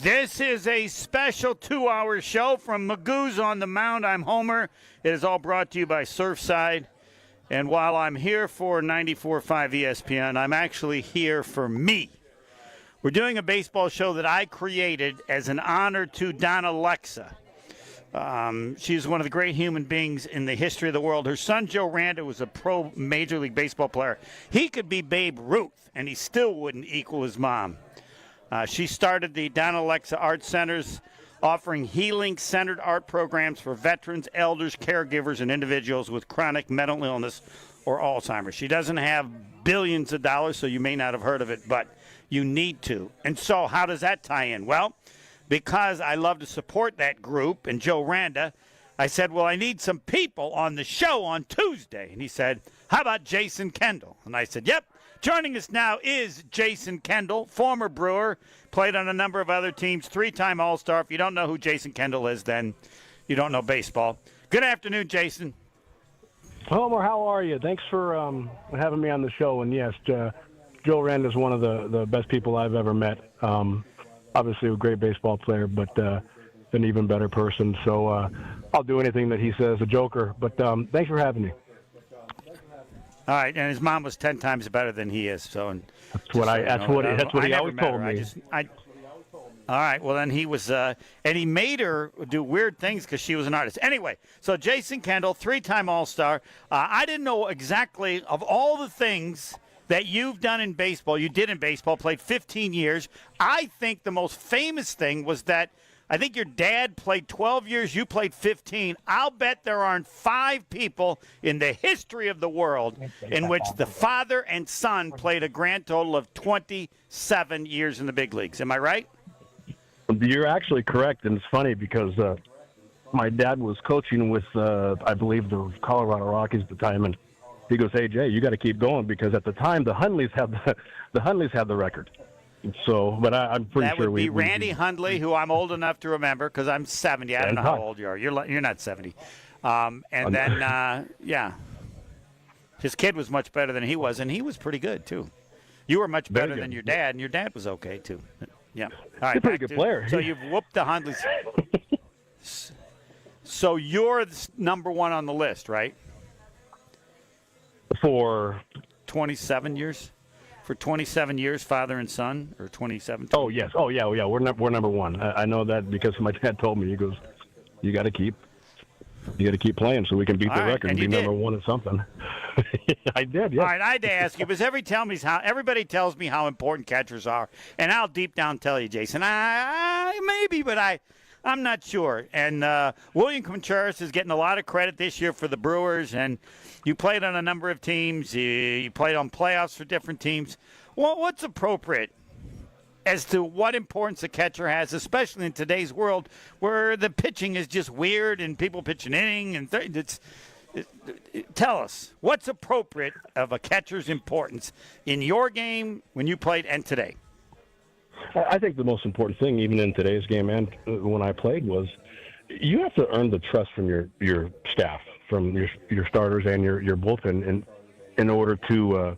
This is a special 2-hour show from Magoo's on the Mound. I'm Homer. It is all brought to you by Surfside. And while I'm here for 94.5 ESPN, I'm actually here for me. We're doing a baseball show that I created as an honor to Donna Lexa. She's one of the great human beings in the history of the world. Her son, Joe Randa, was a pro Major League Baseball player. He could be Babe Ruth, and he still wouldn't equal his mom. She started the Donna Lexa Art Centers, offering healing-centered art programs for veterans, elders, caregivers, and individuals with chronic mental illness or Alzheimer's. She doesn't have billions of dollars, so you may not have heard of it, but you need to. And so how does that tie in? Well, because I love to support that group and Joe Randa, I said, well, I need some people on the show on Tuesday. And he said, how about Jason Kendall? And I said, yep. Joining us now is Jason Kendall, former Brewer, played on a number of other teams, 3-time All-Star. If you don't know who Jason Kendall is, then you don't know baseball. Good afternoon, Jason. Homer, how are you? Thanks for having me on the show. And, yes, Joe Rand is one of the best people I've ever met. Obviously a great baseball player, but an even better person. So I'll do anything that he says, a joker. But thanks for having me. All right, and his mom was 10 times better than he is. So that's what he always told me. All right, well then he was, and he made her do weird things because she was an artist. Anyway, so Jason Kendall, 3-time All-Star. I didn't know exactly of all the things that you've done in baseball. You did in baseball, played 15 years. I think the most famous thing was that I think your dad played 12 years, you played 15. I'll bet there aren't 5 people in the history of the world in which the father and son played a grand total of 27 years in the big leagues. Am I right? You're actually correct, and it's funny because my dad was coaching with, I believe, the Colorado Rockies at the time, and he goes, hey, Jay, you got to keep going because at the time the Hundleys had the record. So, but I'm pretty sure that would be Randy Hundley, who I'm old enough to remember because I'm 70. I don't know how old you are. You're not 70. Yeah, his kid was much better than he was, and he was pretty good too. You were much better than your dad, and your dad was okay too. Yeah, all right. He's a pretty good player. So you've whooped the Hundleys. So you're number one on the list, right? For 27 years. For 27 years, father and son, or 27? Oh, yes. Oh, yeah. We're number one. I know that because my dad told me. He goes, you got to keep playing so we can beat the record and be number one at something. I did, yeah. All right, I had to ask you, because everybody tells me how important catchers are, and I'll deep down tell you, Jason, maybe, but I'm not sure. And William Contreras is getting a lot of credit this year for the Brewers, and you played on a number of teams. You played on playoffs for different teams. Well, what's appropriate as to what importance a catcher has, especially in today's world where the pitching is just weird and people pitch an inning? And tell us, what's appropriate of a catcher's importance in your game when you played and today? I think the most important thing, even in today's game and when I played, was you have to earn the trust from your staff, from your starters and your bullpen, in order to.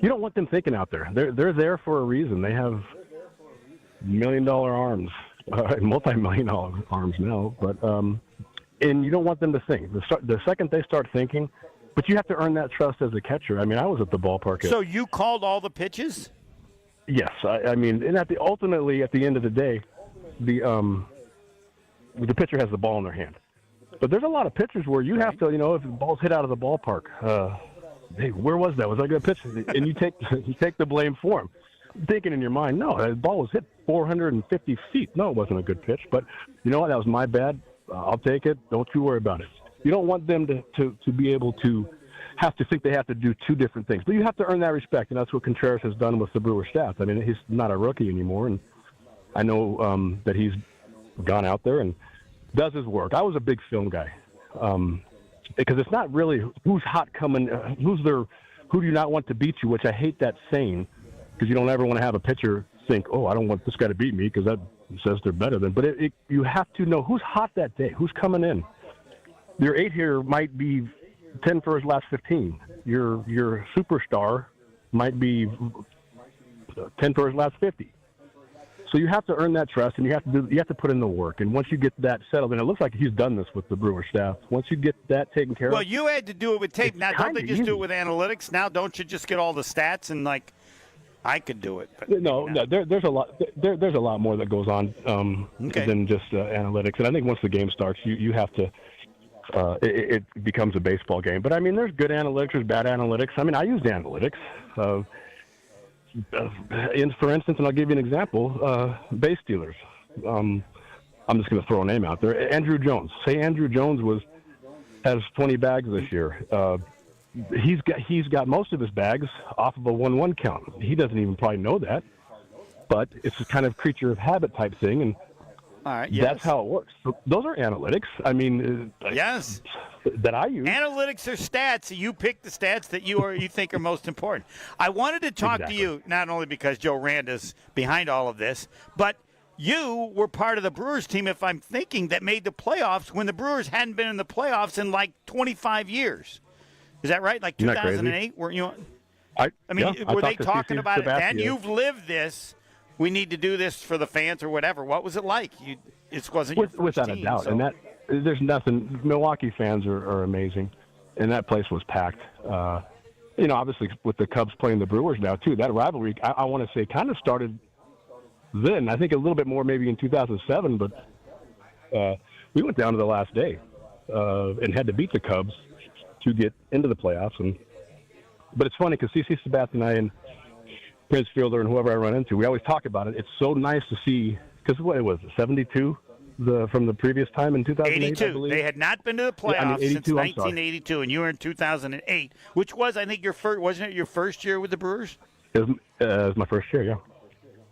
You don't want them thinking out there. They're there for a reason. They have $1 million arms, multi-million-dollar arms now, but and you don't want them to think. The second they start thinking, but you have to earn that trust as a catcher. I mean, I was at the ballpark. So you called all the pitches? Yes, I mean, and ultimately at the end of the day, the pitcher has the ball in their hand. But there's a lot of pitchers where you have to, if the ball's hit out of the ballpark, hey, where was that? Was that a good pitch? And you take the blame for him, thinking in your mind, no, the ball was hit 450 feet. No, it wasn't a good pitch. But you know what? That was my bad. I'll take it. Don't you worry about it. You don't want them to be able to have to think they have to do two different things. But you have to earn that respect, and that's what Contreras has done with the Brewer staff. I mean, he's not a rookie anymore, and I know that he's gone out there and does his work. I was a big film guy because it's not really who's hot coming, who do you not want to beat you, which I hate that saying because you don't ever want to have a pitcher think, oh, I don't want this guy to beat me because that says they're better than. But you have to know who's hot that day, who's coming in. Your 8 hitter might be 10 for his last 15. Your superstar might be 10 for his last 50. So you have to earn that trust, and you have to put in the work. And once you get that settled, and it looks like he's done this with the Brewers staff. Once you get that taken care of. Well, you had to do it with tape. Now, don't they just easy. do it with analytics? Now, don't you just get all the stats and like, I could do it. But, no, there's a lot. There's a lot more that goes on than just analytics. And I think once the game starts, you have to. It becomes a baseball game. But I mean, there's good analytics, there's bad analytics. I mean, I used analytics. For instance, and I'll give you an example, base stealers. I'm just going to throw a name out there. Andrew Jones. Say Andrew Jones has 20 bags this year. He's got most of his bags off of a 1-1 count. He doesn't even probably know that, but it's a kind of creature of habit type thing, and all right, yes. That's how it works. So those are analytics. I mean, yes, that I use. Analytics are stats. You pick the stats that you think are most important. I wanted to talk to you not only because Joe Randa's behind all of this, but you were part of the Brewers team, if I'm thinking, that made the playoffs when the Brewers hadn't been in the playoffs in like 25 years. Is that right? Like 2008? Weren't you? I mean, were they talking about it then? Yeah. You've lived this. We need to do this for the fans or whatever. What was it like? It wasn't your first without team, a doubt. so. And that there's nothing. Milwaukee fans are amazing, and that place was packed. Obviously with the Cubs playing the Brewers now too. That rivalry, I want to say, kind of started then. I think a little bit more maybe in 2007, but we went down to the last day and had to beat the Cubs to get into the playoffs. But it's funny because CC Sabathia and I and Prince Fielder and whoever I run into, we always talk about it. It's so nice to see, because what was it, 72 from the previous time in 2008, 82. I believe? They had not been to the playoffs since 1982, and you were in 2008, which was, I think, wasn't it your first year with the Brewers? It was my first year, yeah.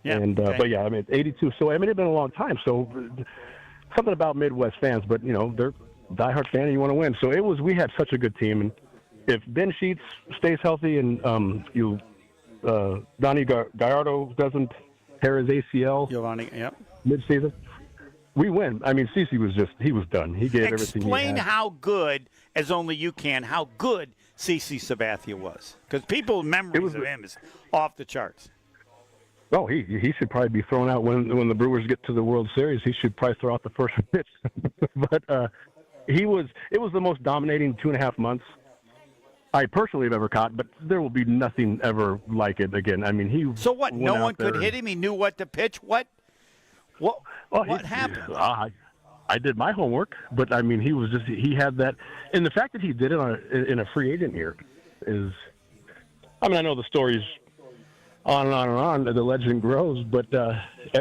Yeah. And okay. But yeah, I mean, 82. So I mean, it's been a long time. So something about Midwest fans, but they're diehard fan and you want to win. So we had such a good team, and if Ben Sheets stays healthy and Donnie Gallardo doesn't tear his ACL mid-season, we win. I mean, CeCe he was done. He gave everything he had. Explain how good, as only you can, how good CC Sabathia was. Because people's memories of him is off the charts. Oh, he should probably be thrown out when the Brewers get to the World Series. He should probably throw out the first pitch. But it was the most dominating 2.5 months I personally have ever caught, but there will be nothing ever like it again. I mean, So what? No one could hit him. He knew what to pitch. What happened? I did my homework, but I mean, he had that, and the fact that he did it in a free agent year is. I mean, I know the story's on and on and on. The legend grows, but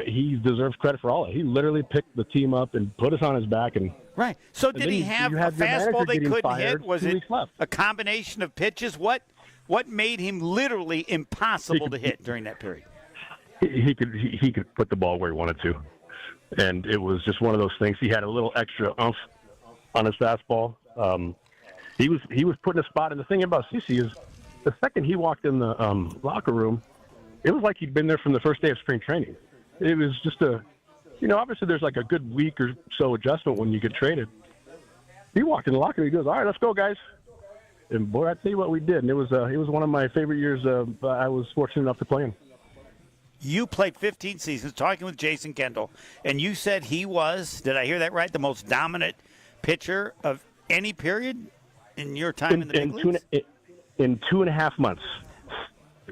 he deserves credit for all of it. He literally picked the team up and put us on his back and. Right. So did he have a fastball they couldn't hit? Was it a combination of pitches? What made him literally impossible to hit during that period? He could put the ball where he wanted to, and it was just one of those things. He had a little extra oomph on his fastball. He was put in a spot, and the thing about CC is the second he walked in the locker room, it was like he'd been there from the first day of spring training. It was just obviously there's like a good week or so adjustment when you get traded. He walked in the locker room. He goes, "All right, let's go, guys." And boy, I tell you what we did. And it was one of my favorite years. I was fortunate enough to play in. You played 15 seasons, talking with Jason Kendall, and you said he was, did I hear that right, the most dominant pitcher of any period in your time in the big leagues? In 2.5 months.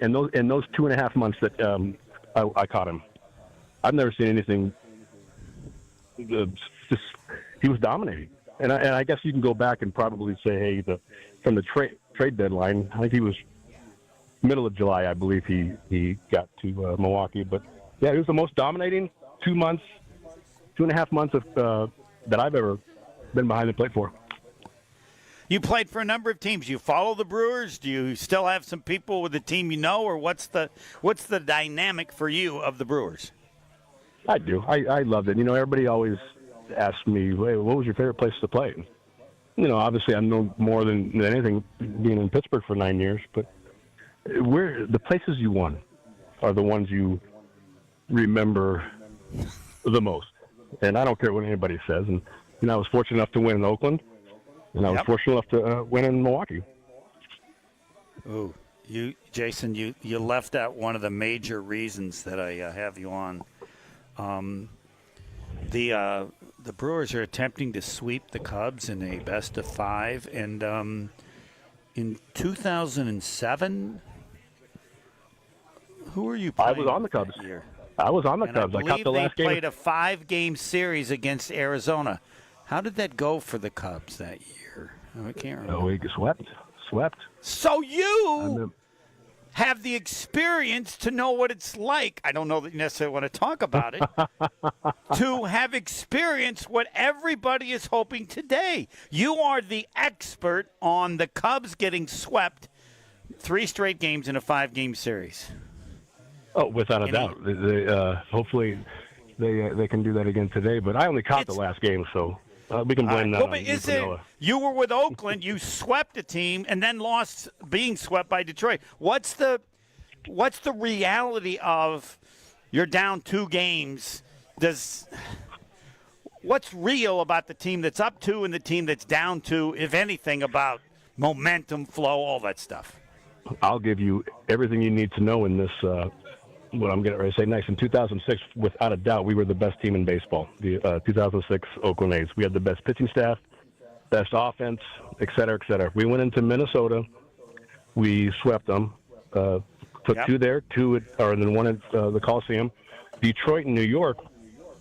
In those 2.5 months that I caught him, I've never seen anything. He was dominating, and I guess you can go back and probably say, hey, from the trade deadline, I think he was middle of July, I believe he got to Milwaukee. But yeah, it was the most dominating 2.5 months of that I've ever been behind the plate for. You played for a number of teams. You follow the Brewers? Do you still have some people with the team you know, or what's the dynamic for you of the Brewers? I do. I loved it. Everybody always asks me, hey, what was your favorite place to play? Obviously I know more than anything being in Pittsburgh for 9 years, but the places you won are the ones you remember the most. And I don't care what anybody says. And I was fortunate enough to win in Oakland. And I was fortunate enough to win in Milwaukee. Oh, Jason, you left out one of the major reasons that I have you on The Brewers are attempting to sweep the Cubs in a best-of-5, and in 2007, who were you playing? I was on the Cubs. That year? I was on the And Cubs. I I caught believe the they last game. played a 5-game series against Arizona. How did that go for the Cubs that year? Oh, I can't remember. Oh, we swept. So you have the experience to know what it's like. I don't know that you necessarily want to talk about it. To have experienced what everybody is hoping today. You are the expert on the Cubs getting swept 3 straight games in a 5-game series. Oh, without a doubt. Hopefully they can do that again today. But I only caught the last game, so we can blame that on you were with Oakland. You swept a team and then lost being swept by Detroit. What's the reality of you're down 2 games? What's real about the team that's up 2 and the team that's down 2, if anything, about momentum, flow, all that stuff? I'll give you everything you need to know in this. What I'm getting ready to say next. In 2006, without a doubt, we were the best team in baseball. The 2006 Oakland A's. We had the best pitching staff, best offense, et cetera, et cetera. We went into Minnesota. We swept them. Took 2 there, and then 1 at the Coliseum. Detroit and New York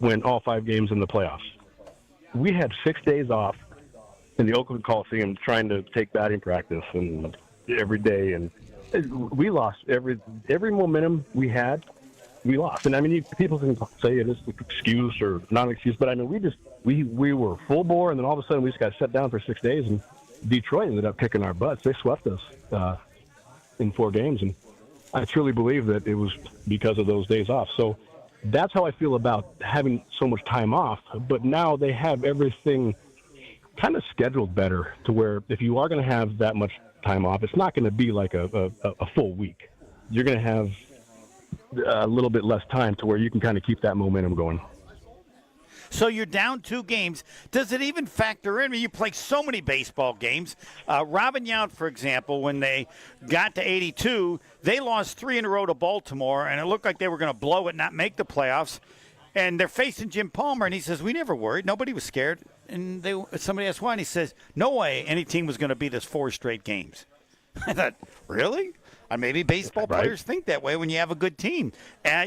went all 5 games in the playoffs. We had 6 days off in the Oakland Coliseum trying to take batting practice and every day, and we lost every momentum we had. We lost, and I mean, people can say it is an excuse or not an excuse, but I mean, we were full bore, and then all of a sudden we just got shut down for 6 days, and Detroit ended up kicking our butts. They swept us in 4 games, and I truly believe that it was because of those days off. So that's how I feel about having so much time off. But now they have everything kind of scheduled better to where if you are going to have that much time off, it's not going to be like a full week. You're going to have a little bit less time to where you can kind of keep that momentum going. So you're down 2 games. Does it even factor in? I mean, you play so many baseball games. Robin Yount, for example, when they got to 82, they lost 3 in a row to Baltimore, and it looked like they were going to blow it, not make the playoffs. And they're facing Jim Palmer, and he says, we never worried. Nobody was scared. And somebody asked why, and he says, no way any team was going to beat us 4 straight games. I thought, really? Maybe baseball players think that way when you have a good team.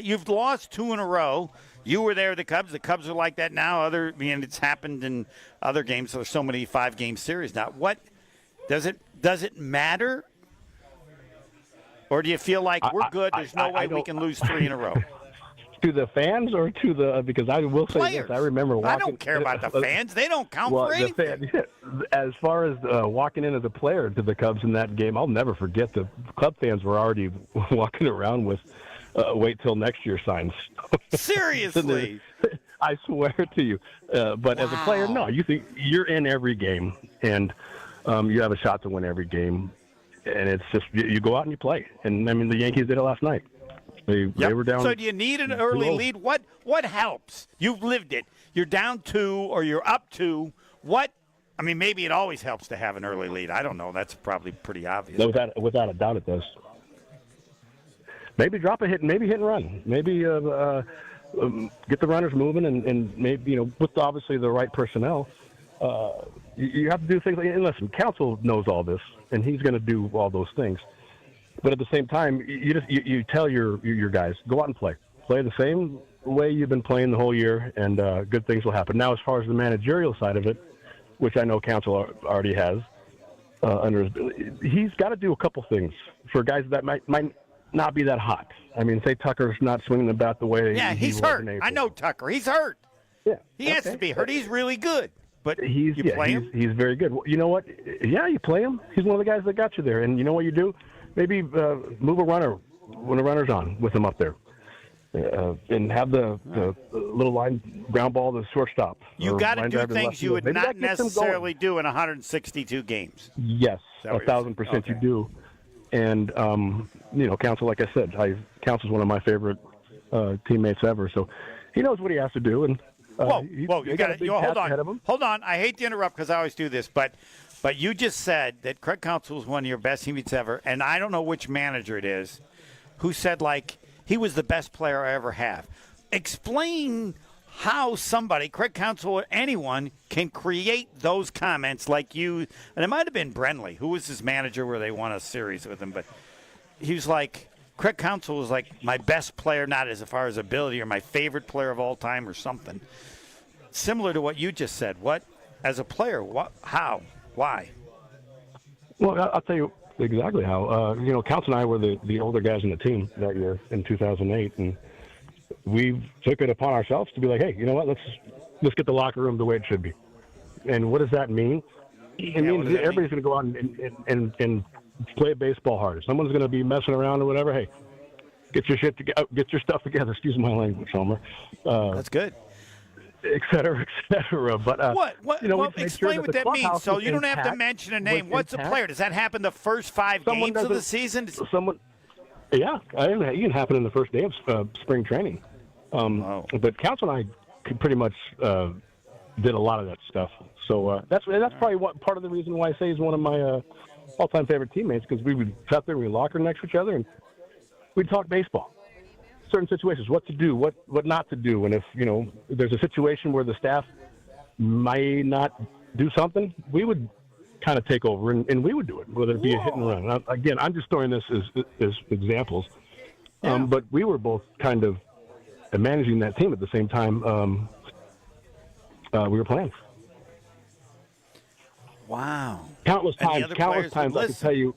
You've lost 2 in a row. You were there with the Cubs. The Cubs are like that now. It's happened in other games. There's so many 5-game series now. What does it matter? Or do you feel like we're good? There's no way we can lose 3 in a row. To the fans or to the because I will say players. this. I remember walking. I don't care about the fans. They don't count for anything. As far as walking in as a player to the Cubs in that game, I'll never forget the Cub fans were already walking around with wait till next year signs. Seriously. I swear to you. But as a player, no. You think you're in every game, and you have a shot to win every game, and it's just you go out and you play. And I mean, the Yankees did it last night. They were down. So do you need an early lead? What helps? You've lived it. You're down 2 or you're up 2. I mean, maybe it always helps to have an early lead. I don't know. That's probably pretty obvious. Without a doubt, it does. Maybe drop a hit, maybe hit and run. Maybe get the runners moving, and maybe with obviously the right personnel. You have to do things like, and listen, Counsell knows all this, and he's going to do all those things. But at the same time, you tell your guys, go out and play the same way you've been playing the whole year, and good things will happen. Now, as far as the managerial side of it, which I know Counsell already has under his, he's got to do a couple things for guys that might not be that hot. I mean, say Tucker's not swinging the bat the way he's hurt. I know Tucker. He's hurt. Yeah, he has to be hurt. He's really good. But he's very good. You know what? Yeah, you play him. He's one of the guys that got you there. And you know what you do? Maybe move a runner when the runner's on with him up there. And have the little line ground ball to the shortstop. You got to do things you would not necessarily do in 162 games. Yes, 1,000% you do. And, Counsell, like I said, Counsell's one of my favorite teammates ever. So he knows what he has to do. And whoa, you got to hold on. Hold on. I hate to interrupt because I always do this, but you just said that Craig Counsell was one of your best teammates ever, and I don't know which manager it is who said, like, he was the best player I ever have. explain how somebody, Craig Counsell or anyone, can create those comments like you. And it might have been Brenly, who was his manager where they won a series with him. But he was like, Craig Counsell was like my best player, not as far as ability, or my favorite player of all time or something. Similar to what you just said. What, as a player, what, how, why? Well, I'll tell you exactly how. Counsell and I were the older guys in the team that year in 2008, and we took it upon ourselves to be like, hey, you know what? Let's get the locker room the way it should be. And what does that mean? It means everybody's going to go out and play baseball hard. If someone's going to be messing around or whatever, hey, get your stuff together. Excuse my language, Homer. That's good. Et cetera, et cetera. But explain what that means. So you don't have to mention a name. What's a player? Does that happen the first 5 games of the season? Yeah, it can happen in the first day of spring training. But Counsell and I pretty much did a lot of that stuff. So that's probably part of the reason why I say he's one of my all-time favorite teammates, because we would sit there and we'd locker next to each other and we'd talk baseball. Certain situations, what to do, what not to do, and if there's a situation where the staff may not do something, we would kind of take over and we would do it, whether it be a hit and run. Now, again, I'm just throwing this as examples, but we were both kind of managing that team at the same time we were playing. Wow! Countless times I could tell you.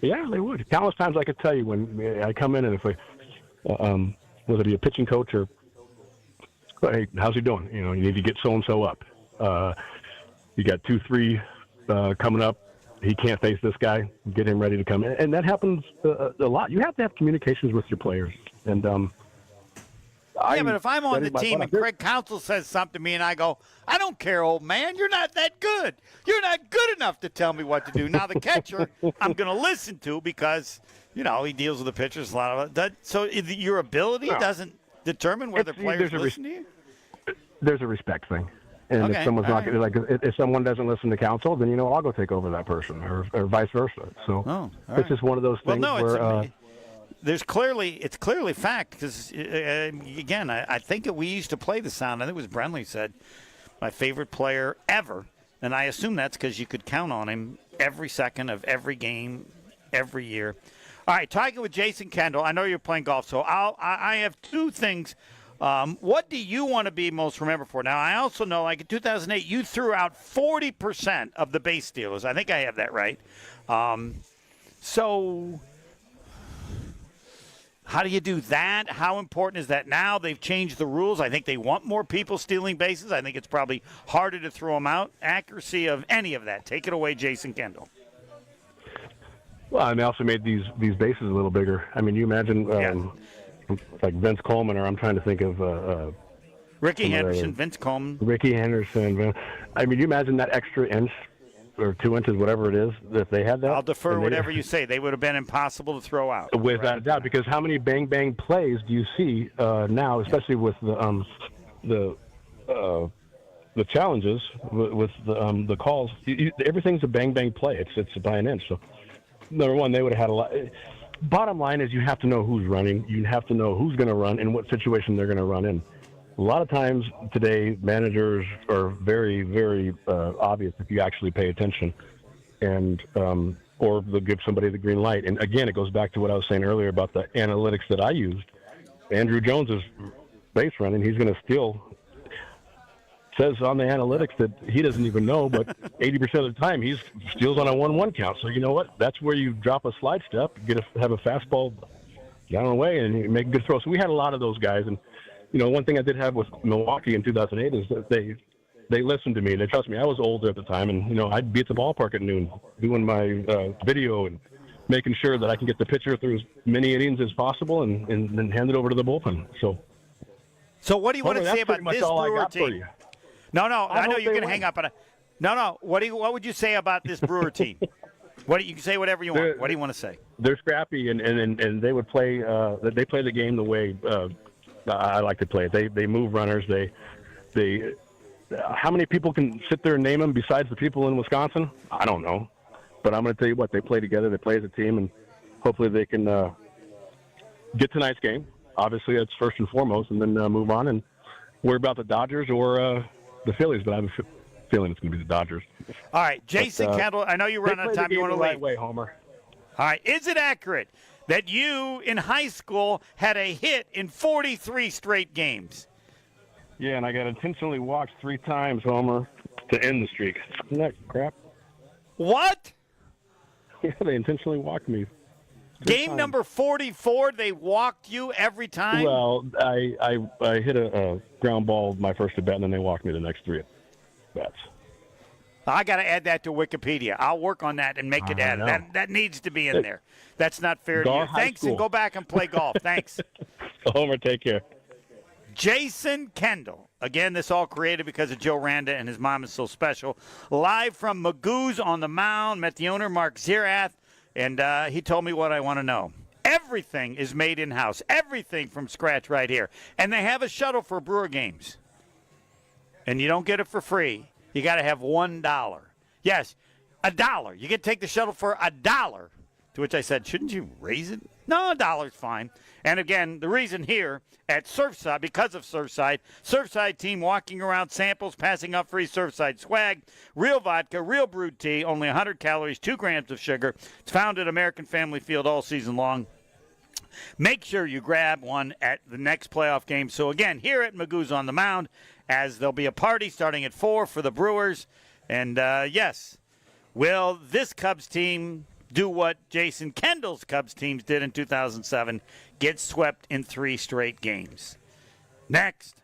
Yeah, they would. Countless times I could tell you when I come in and if I. Whether it be a pitching coach or, hey, how's he doing? You need to get so-and-so up. You got 2-3 coming up. He can't face this guy. Get him ready to come in. And that happens a lot. You have to have communications with your players. And but if I'm on the team and Craig Counsell says something to me and I go, I don't care, old man. You're not that good. You're not good enough to tell me what to do. Now the catcher, I'm going to listen to because – he deals with the pitchers a lot of that. So your ability doesn't determine whether players listen to you? There's a respect thing. And if someone's not if someone doesn't listen to Counsell, then I'll go take over that person or vice versa. So it's just one of those things where it's clearly fact because again, I think we used to play the sound. I think it was Brenly said my favorite player ever, and I assume that's because you could count on him every second of every game, every year. All right, talking with Jason Kendall. I know you're playing golf, so I have 2 things. What do you want to be most remembered for? Now, I also know, like in 2008, you threw out 40% of the base stealers. I think I have that right. So how do you do that? How important is that now? They've changed the rules. I think they want more people stealing bases. I think it's probably harder to throw them out. Accuracy of any of that. Take it away, Jason Kendall. Well, and they also made these bases a little bigger. I mean, you imagine like Vince Coleman, or I'm trying to think of Ricky Henderson, Vince Coleman. Ricky Henderson. I mean, you imagine that extra inch or 2 inches, whatever it is, if they had that. I'll defer whatever you say. They would have been impossible to throw out. Without a doubt, because how many bang plays do you see now, especially with the challenges with the calls? Everything's a bang play. It's by an inch. So. Number one, they would have had a lot. Bottom line is you have to know who's running. You have to know who's going to run and what situation they're going to run in. A lot of times today, managers are very, very obvious if you actually pay attention, and or they'll give somebody the green light. And again, it goes back to what I was saying earlier about the analytics that I used. Andrew Jones is base running. He's going to steal. Says on the analytics that he doesn't even know, but 80% of the time he steals on a 1-1 count. So you know what? That's where you drop a slide step, have a fastball down the way, and you make a good throw. So we had a lot of those guys. And one thing I did have with Milwaukee in 2008 is that they listened to me. They trust me. I was older at the time, and I'd be at the ballpark at noon doing my video and making sure that I can get the pitcher through as many innings as possible, and then hand it over to the bullpen. So what do you want to say about this Brewer team? No, I know you're going to hang up on it. No. What would you say about this Brewer team? You can say whatever you want. What do you want to say? They're scrappy, and they would play. They play the game the way I like to play it. They move runners. They. How many people can sit there and name them besides the people in Wisconsin? I don't know, but I'm going to tell you what. They play together. They play as a team, and hopefully they can get tonight's game. obviously that's first and foremost, and then move on and worry about the Dodgers or the Phillies. But I have a feeling it's going to be the Dodgers. All right, Jason Kendall, I know you run out of time. You want to leave? Right way, Homer. All right, is it accurate that you in high school had a hit in 43 straight games? Yeah, and I got intentionally walked 3 times, Homer, to end the streak. Isn't that crap? What? Yeah, they intentionally walked me. Game number 44, they walked you every time? Well, I hit a ground ball my first at bat, and then they walked me the next 3 bats. I got to add that to Wikipedia. I'll work on that and make it add. That needs to be in there. That's not fair to you. Thanks, and go back and play golf. Thanks. Homer, take care. Jason Kendall. Again, this all created because of Joe Randa and his Mom Is So Special. Live from Magoo's on the Mound. Met the owner, Mark Zirath, and he told me what I want to know. Everything is made in-house. Everything from scratch right here. And they have a shuttle for Brewer games. And you don't get it for free. You got to have $1. Yes, $1. You get to take the shuttle for $1. To which I said, shouldn't you raise it? No, $1's fine. And again, the reason here at Surfside, because of Surfside team walking around samples, passing up free Surfside swag, real vodka, real brewed tea, only 100 calories, 2 grams of sugar. It's found at American Family Field all season long. Make sure you grab one at the next playoff game. So again, here at Magoo's on the Mound, as there'll be a party starting at 4 for the Brewers. And yes, will this Cubs team do what Jason Kendall's Cubs teams did in 2007, get swept in 3 straight games? Next.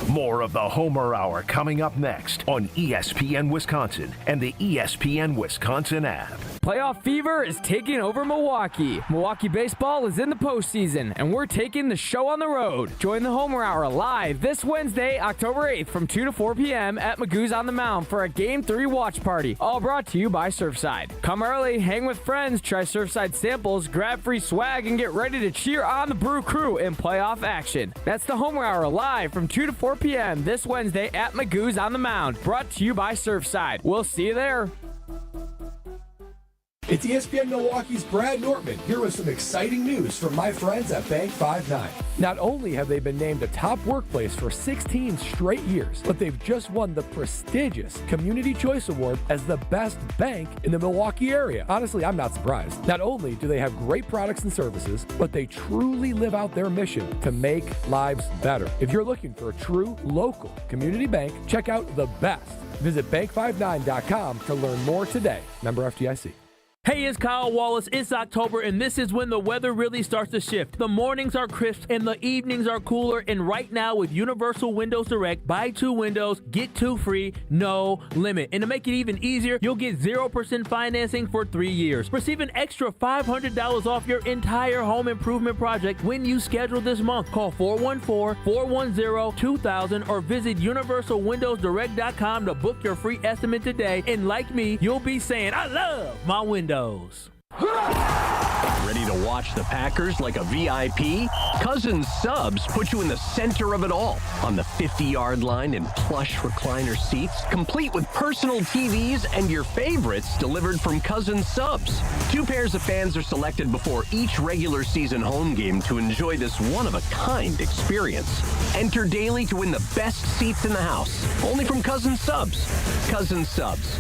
More of the Homer Hour coming up next on ESPN Wisconsin and the ESPN Wisconsin app. Playoff fever is taking over Milwaukee. Milwaukee baseball is in the postseason, and we're taking the show on the road. Join the Homer Hour live this Wednesday, October 8th from 2 to 4 p.m. at Magoo's on the Mound for a Game 3 watch party, all brought to you by Surfside. Come early, hang with friends, try Surfside samples, grab free swag, and get ready to cheer on the Brew Crew in playoff action. That's the Homer Hour live from 2 to 4 p.m. this Wednesday at Magoo's on the Mound, brought to you by Surfside. We'll see you there. It's ESPN Milwaukee's Brad Nortman here with some exciting news from my friends at Bank 5-9. Not only have they been named a top workplace for 16 straight years, but they've just won the prestigious Community Choice Award as the best bank in the Milwaukee area. Honestly, I'm not surprised. Not only do they have great products and services, but they truly live out their mission to make lives better. If you're looking for a true local community bank, check out the best. Visit bank59.com to learn more today. Member FDIC. Hey, it's Kyle Wallace. It's October, and this is when the weather really starts to shift. The mornings are crisp, and the evenings are cooler. And right now, with Universal Windows Direct, buy 2 windows, get 2 free, no limit. And to make it even easier, you'll get 0% financing for 3 years. Receive an extra $500 off your entire home improvement project when you schedule this month. Call 414-410-2000 or visit universalwindowsdirect.com to book your free estimate today. And like me, you'll be saying, I love my windows. Ready to watch the Packers like a VIP? Cousins Subs put you in the center of it all. On the 50-yard line in plush recliner seats, complete with personal TVs and your favorites delivered from Cousins Subs. 2 pairs of fans are selected before each regular season home game to enjoy this one-of-a-kind experience. Enter daily to win the best seats in the house. Only from Cousins Subs. Cousins Subs.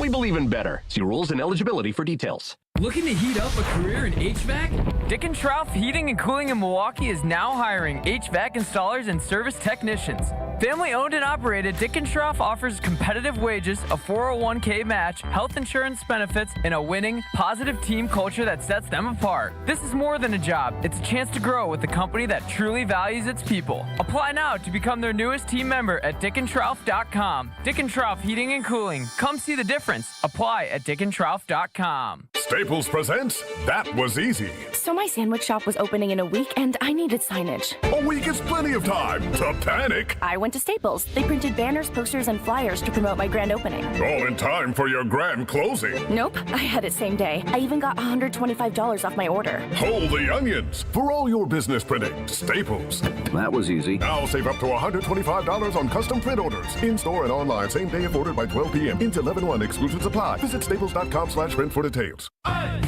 We believe in better. See rules and eligibility for details. Looking to heat up a career in HVAC? Dick & Trough Heating and Cooling in Milwaukee is now hiring HVAC installers and service technicians. Family owned and operated, Dick & Trough offers competitive wages, a 401k match, health insurance benefits, and a winning, positive team culture that sets them apart. This is more than a job. It's a chance to grow with a company that truly values its people. Apply now to become their newest team member at dickandtrough.com. Dick & Trough Heating and Cooling. Come see the difference. Apply at dickandtrough.com. Staples presents That Was Easy. So my sandwich shop was opening in a week, and I needed signage. A week is plenty of time to panic. I went to Staples. They printed banners, posters, and flyers to promote my grand opening. All in time for your grand closing. Nope, I had it same day. I even got $125 off my order. Hold the onions. For all your business printing, Staples. That was easy. Now save up to $125 on custom print orders. In-store and online, same day if ordered by 12 p.m. Into 11/1. Exclusions apply. Visit staples.com/print for details. Let's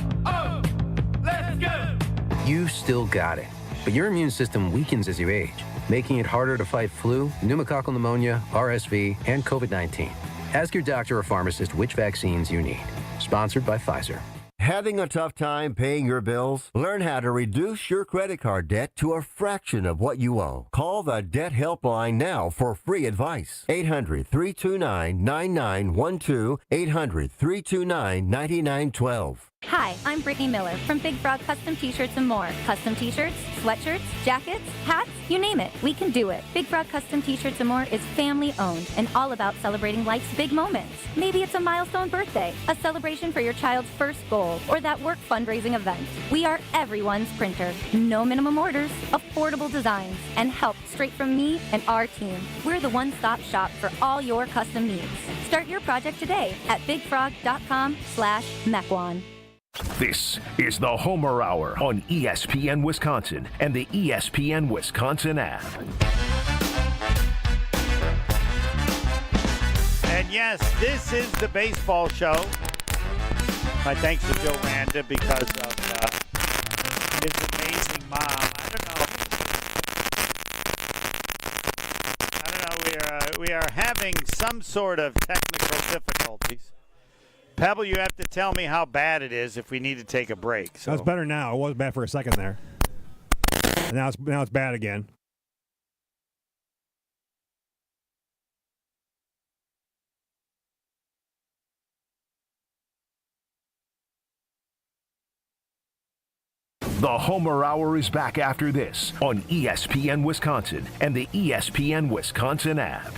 go! You still got it. but your immune system weakens as you age, making it harder to fight flu, pneumococcal pneumonia, RSV, and COVID-19. Ask your doctor or pharmacist which vaccines you need. Sponsored by Pfizer. Having a tough time paying your bills? Learn how to reduce your credit card debt to a fraction of what you owe. Call the Debt Helpline now for free advice. 800-329-9912. 800-329-9912. Hi, I'm Brittany Miller from Big Frog Custom T-Shirts and more. Custom T-shirts, sweatshirts, jackets, hats, you name it, we can do it. Big Frog Custom T-Shirts and more is family-owned and all about celebrating life's big moments. Maybe it's a milestone birthday, a celebration for your child's first goal, or that work fundraising event. We are everyone's printer. No minimum orders, affordable designs, and help straight from me and our team. We're the one-stop shop for all your custom needs. Start your project today at bigfrog.com/Mequon. This is the Homer Hour on ESPN Wisconsin and the ESPN Wisconsin app. And yes, this is the baseball show. My thanks to Joe Randa because of his amazing mom. I don't know. We are having some sort of technical difficulties. Pebble, you have to tell me how bad it is if we need to take a break. So. That's better now. It was bad for a second there. And now it's bad again. The Homer Hour is back after this on ESPN Wisconsin and the ESPN Wisconsin app.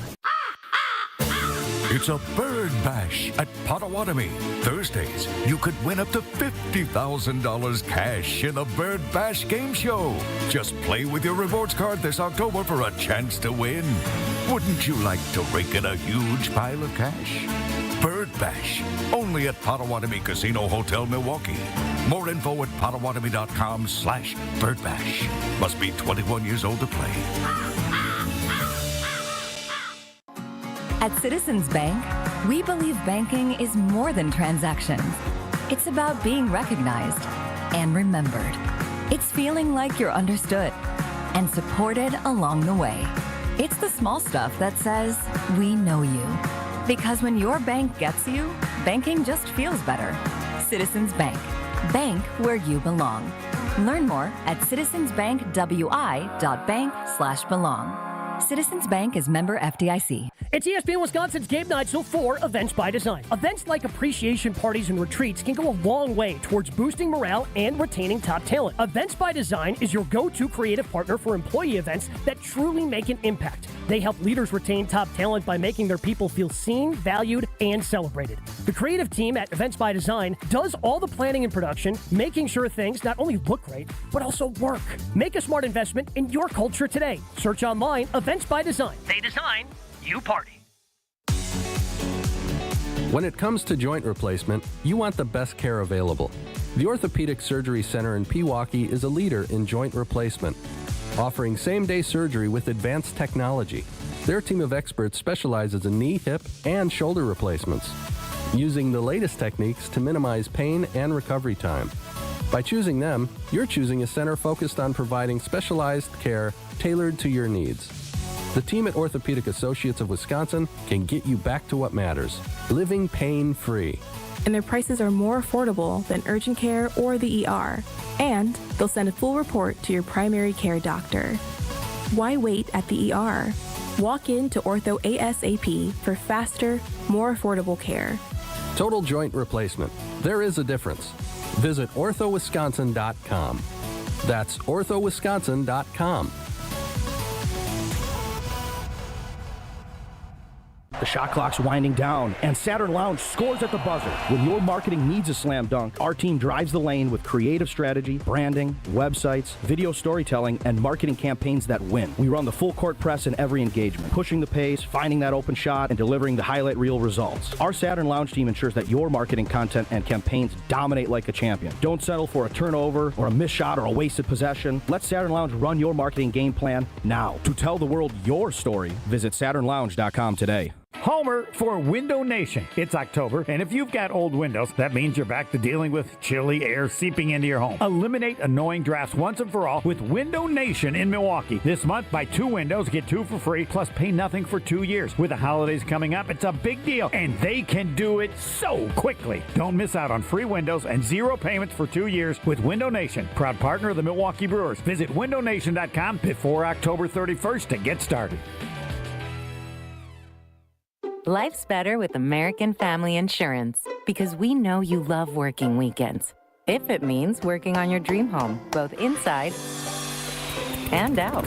It's a bird bash at Potawatomi. Thursdays, you could win up to $50,000 cash in a bird bash game show. Just play with your rewards card this October for a chance to win. Wouldn't you like to rake in a huge pile of cash? Bird Bash, only at Potawatomi Casino Hotel, Milwaukee. More info at potawatomi.com/birdbash. Must be 21 years old to play. At Citizens Bank, we believe banking is more than transactions. It's about being recognized and remembered. It's feeling like you're understood and supported along the way. It's the small stuff that says, we know you. Because when your bank gets you, banking just feels better. Citizens Bank. Bank where you belong. Learn more at citizensbankwi.bank/belong. Citizens Bank is member FDIC. It's ESPN Wisconsin's Game Night, so for Events by Design. Events like appreciation parties and retreats can go a long way towards boosting morale and retaining top talent. Events by Design is your go-to creative partner for employee events that truly make an impact. They help leaders retain top talent by making their people feel seen, valued, and celebrated. The creative team at Events by Design does all the planning and production, making sure things not only look great, but also work. Make a smart investment in your culture today. Search online, Events by Design. They design, you party. When it comes to joint replacement, you want the best care available. The Orthopedic Surgery Center in Pewaukee is a leader in joint replacement, offering same-day surgery with advanced technology. Their team of experts specializes in knee, hip, and shoulder replacements, using the latest techniques to minimize pain and recovery time. By choosing them, you're choosing a center focused on providing specialized care tailored to your needs. The team at Orthopedic Associates of Wisconsin can get you back to what matters, living pain-free. And their prices are more affordable than urgent care or the ER. And they'll send a full report to your primary care doctor. Why wait at the ER? Walk in to Ortho ASAP for faster, more affordable care. Total joint replacement. There is a difference. Visit orthowisconsin.com. That's orthowisconsin.com. The shot clock's winding down, and Saturn Lounge scores at the buzzer. When your marketing needs a slam dunk, our team drives the lane with creative strategy, branding, websites, video storytelling, and marketing campaigns that win. We run the full court press in every engagement, pushing the pace, finding that open shot, and delivering the highlight reel results. Our Saturn Lounge team ensures that your marketing content and campaigns dominate like a champion. Don't settle for a turnover or a missed shot or a wasted possession. Let Saturn Lounge run your marketing game plan now. To tell the world your story, visit SaturnLounge.com today. Homer for Window Nation. It's October, and if you've got old windows, that means you're back to dealing with chilly air seeping into your home. Eliminate annoying drafts once and for all with Window Nation in Milwaukee. This month, buy 2 windows, get 2 for free, plus pay nothing for 2 years. With the holidays coming up, it's a big deal, and they can do it so quickly. Don't miss out on free windows and 0 payments for 2 years with Window Nation, proud partner of the Milwaukee Brewers. Visit windownation.com before October 31st to get started. Life's better with American Family Insurance because we know you love working weekends. If it means working on your dream home, both inside and out.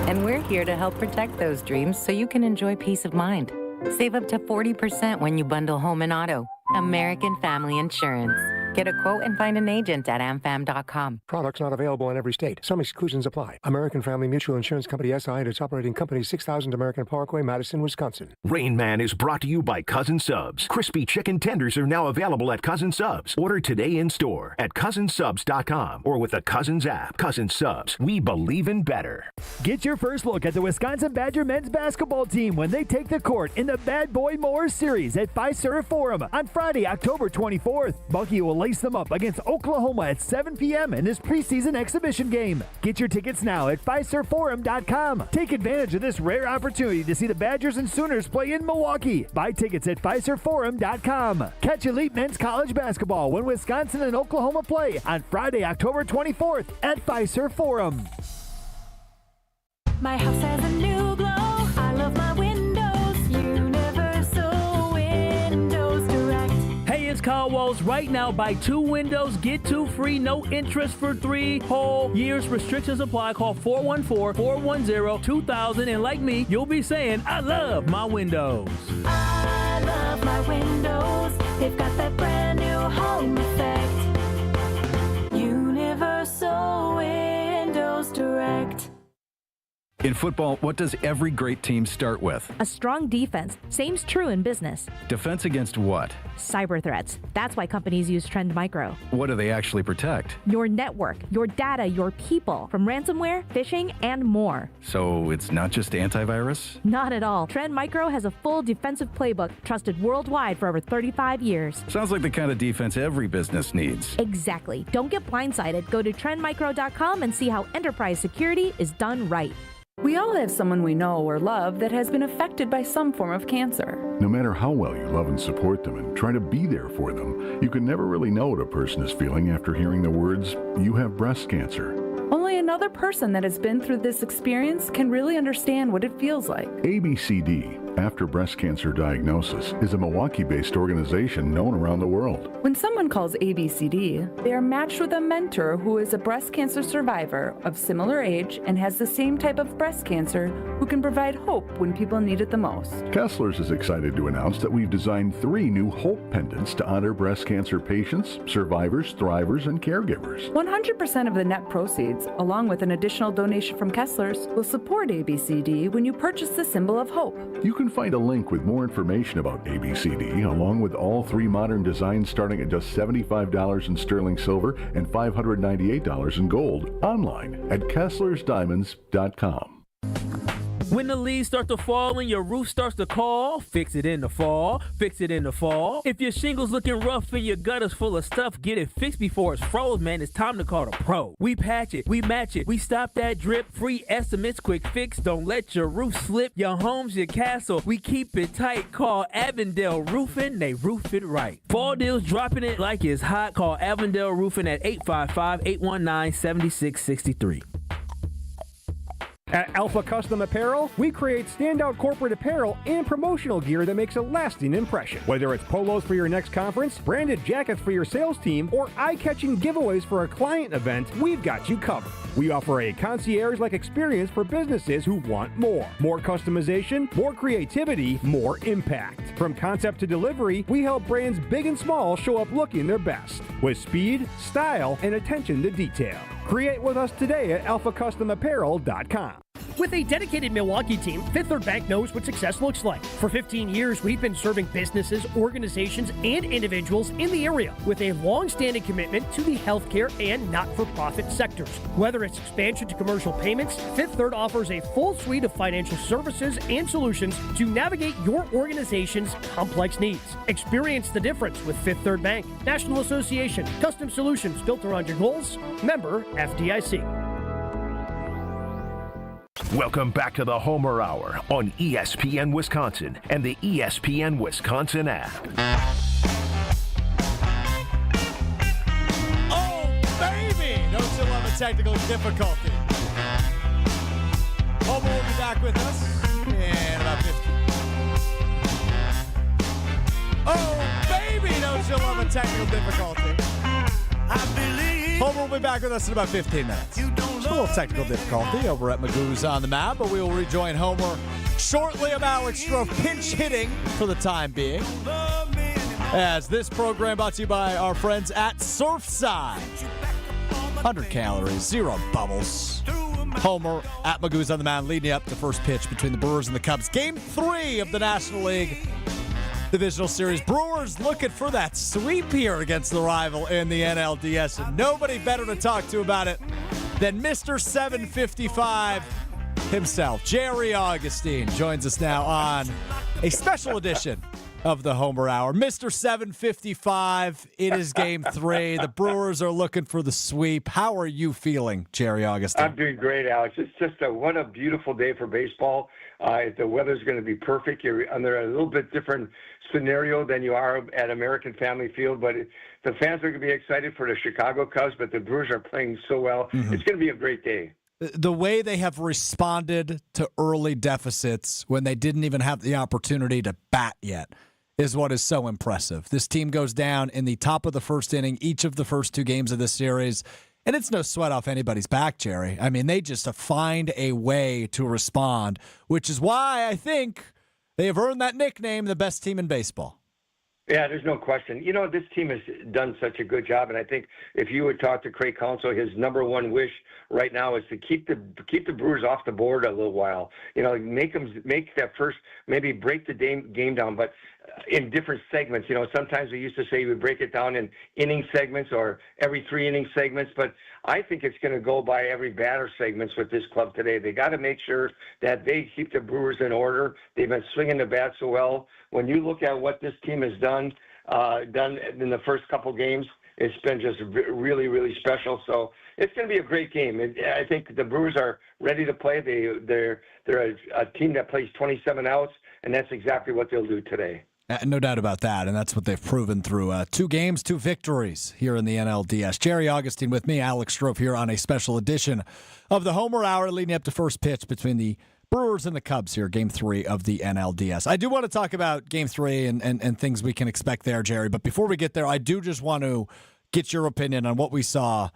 And we're here to help protect those dreams so you can enjoy peace of mind. Save up to 40% when you bundle home and auto. American Family Insurance. Get a quote and find an agent at amfam.com. Products not available in every state. Some exclusions apply. American Family Mutual Insurance Company SI and its operating company 6000 American Parkway, Madison, Wisconsin. Rain Man is brought to you by Cousin Subs. Crispy chicken tenders are now available at Cousin Subs. Order today in store at cousinsubs.com or with the Cousins app. Cousin Subs, we believe in better. Get your first look at the Wisconsin Badger men's basketball team when they take the court in the Bad Boy Moore Series at Fiserv Forum on Friday, October 24th. Bucky will lace them up against Oklahoma at 7 p.m. in this preseason exhibition game. Get your tickets now at FiservForum.com. Take advantage of this rare opportunity to see the Badgers and Sooners play in Milwaukee. Buy tickets at FiservForum.com. Catch elite men's college basketball when Wisconsin and Oklahoma play on Friday, October 24th at Fiserv Forum. My house has a new glow. I love my windows. Universal Windows Direct. Hey, it's Carl Walls. Right now, buy 2 windows, get 2 free, no interest for 3 whole years. Restrictions apply. Call 414-410-2000. And like me, you'll be saying, I love my windows. I love my windows. They've got that brand new home effect. Universal Windows Direct. In football, what does every great team start with? A strong defense. Same's true in business. Defense against what? Cyber threats. That's why companies use Trend Micro. What do they actually protect? Your network, your data, your people, from ransomware, phishing, and more. So it's not just antivirus? Not at all. Trend Micro has a full defensive playbook trusted worldwide for over 35 years. Sounds like the kind of defense every business needs. Exactly. Don't get blindsided. Go to trendmicro.com and see how enterprise security is done right. We all have someone we know or love that has been affected by some form of cancer. No matter how well you love and support them and try to be there for them, you can never really know what a person is feeling after hearing the words, "You have breast cancer." Only another person that has been through this experience can really understand what it feels like. ABCD, After Breast Cancer Diagnosis, is a Milwaukee-based organization known around the world. When someone calls ABCD, they are matched with a mentor who is a breast cancer survivor of similar age and has the same type of breast cancer who can provide hope when people need it the most. Kessler's is excited to announce that we've designed 3 new Hope pendants to honor breast cancer patients, survivors, thrivers, and caregivers. 100% of the net proceeds, along with an additional donation from Kessler's, will support ABCD when you purchase the symbol of hope. You can find a link with more information about ABCD, along with all 3 modern designs starting at just $75 in sterling silver and $598 in gold, online at KesslersDiamonds.com. When the leaves start to fall and your roof starts to call, fix it in the fall, fix it in the fall. If your shingle's looking rough and your gutter's full of stuff, get it fixed before it's froze, man. It's time to call the pro. We patch it, we match it, we stop that drip. Free estimates, quick fix. Don't let your roof slip. Your home's your castle. We keep it tight. Call Avondale Roofing. They roof it right. Fall deals dropping it like it's hot. Call Avondale Roofing at 855-819-7663. At Alpha Custom Apparel, we create standout corporate apparel and promotional gear that makes a lasting impression. Whether it's polos for your next conference, branded jackets for your sales team, or eye-catching giveaways for a client event, we've got you covered. We offer a concierge-like experience for businesses who want more. More customization, more creativity, more impact. From concept to delivery, we help brands big and small show up looking their best, with speed, style, and attention to detail. Create with us today at alphacustomapparel.com. With a dedicated Milwaukee team, Fifth Third Bank knows what success looks like. For 15 years, we've been serving businesses, organizations, and individuals in the area with a long-standing commitment to the healthcare and not-for-profit sectors. Whether it's expansion to commercial payments, Fifth Third offers a full suite of financial services and solutions to navigate your organization's complex needs. Experience the difference with Fifth Third Bank. National Association. Custom solutions built around your goals. Member FDIC. Welcome back to the Homer Hour on ESPN Wisconsin and the ESPN Wisconsin app. Oh, baby! Don't you love a technical difficulty? Homer will be back with us in about 15. Oh, baby! Don't you love a technical difficulty? Homer will be back with us in about 15 minutes. Just a little technical difficulty over at Magoo's on the Map, but we will rejoin Homer shortly. I'm Alex Stroh, pinch hitting for the time being. As this program brought to you by our friends at Surfside. 100 calories, 0 bubbles. Homer at Magoo's on the Mound leading up to first pitch between the Brewers and the Cubs. Game 3 of the National League Divisional Series. Brewers looking for that sweep here against the rival in the NLDS. And nobody better to talk to about it than Mr. 755 himself. Jerry Augustine joins us now on a special edition of the Homer Hour. Mr. 755, it is Game 3. The Brewers are looking for the sweep. How are you feeling, Jerry Augustine? I'm doing great, Alex. It's just what a beautiful day for baseball. The weather's going to be perfect. You're under a little bit different scenario than you are at American Family Field, but the fans are going to be excited for the Chicago Cubs, but the Brewers are playing so well. Mm-hmm. It's going to be a great day. The way they have responded to early deficits when they didn't even have the opportunity to bat yet is what is so impressive. This team goes down in the top of the first inning each of the first 2 games of this series, and it's no sweat off anybody's back, Jerry. I mean, they just find a way to respond, which is why I think they have earned that nickname, the best team in baseball. Yeah, there's no question. You know, this team has done such a good job, and I think if you would talk to Craig Counsell, his number one wish right now is to keep the Brewers off the board a little while. You know, make that first, maybe break the game down, but in different segments. You know, sometimes we used to say we would break it down in inning segments or every 3 inning segments, but I think it's going to go by every batter segments with this club today. They got to make sure that they keep the Brewers in order. They've been swinging the bat so well. When you look at what this team has done in the first couple games, it's been just really, really special. So it's going to be a great game. I think the Brewers are ready to play. They're a team that plays 27 outs, and that's exactly what they'll do today. No doubt about that, and that's what they've proven through 2 games, 2 victories here in the NLDS. Jerry Augustine with me, Alex Stroh here on a special edition of the Homer Hour leading up to first pitch between the Brewers and the Cubs here, Game 3 of the NLDS. I do want to talk about Game 3 and things we can expect there, Jerry, but before we get there, I do just want to get your opinion on what we saw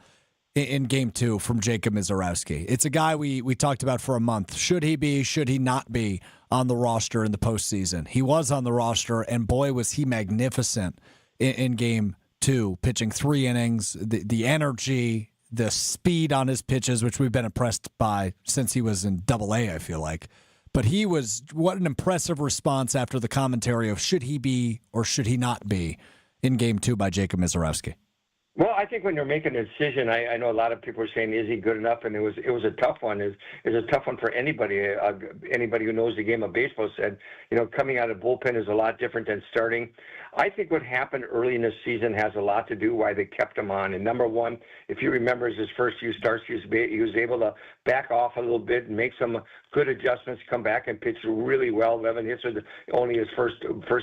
in Game 2 from Jacob Misiorowski. It's a guy we talked about for a month. Should he be, should he not be on the roster in the postseason? He was on the roster, and boy, was he magnificent in Game 2, pitching 3 innings, the energy, the speed on his pitches, which we've been impressed by since he was in AA, I feel like. But what an impressive response after the commentary of should he be or should he not be in Game 2 by Jacob Misiorowski. Well, I think when you're making a decision, I know a lot of people are saying, is he good enough? And it was a tough one. It's a tough one for anybody. Anybody who knows the game of baseball said, you know, coming out of bullpen is a lot different than starting. I think what happened early in the season has a lot to do why they kept him on. And number one, if you remember his first few starts, he was able to back off a little bit and make some good adjustments, come back and pitch really well. 11 hits was only his first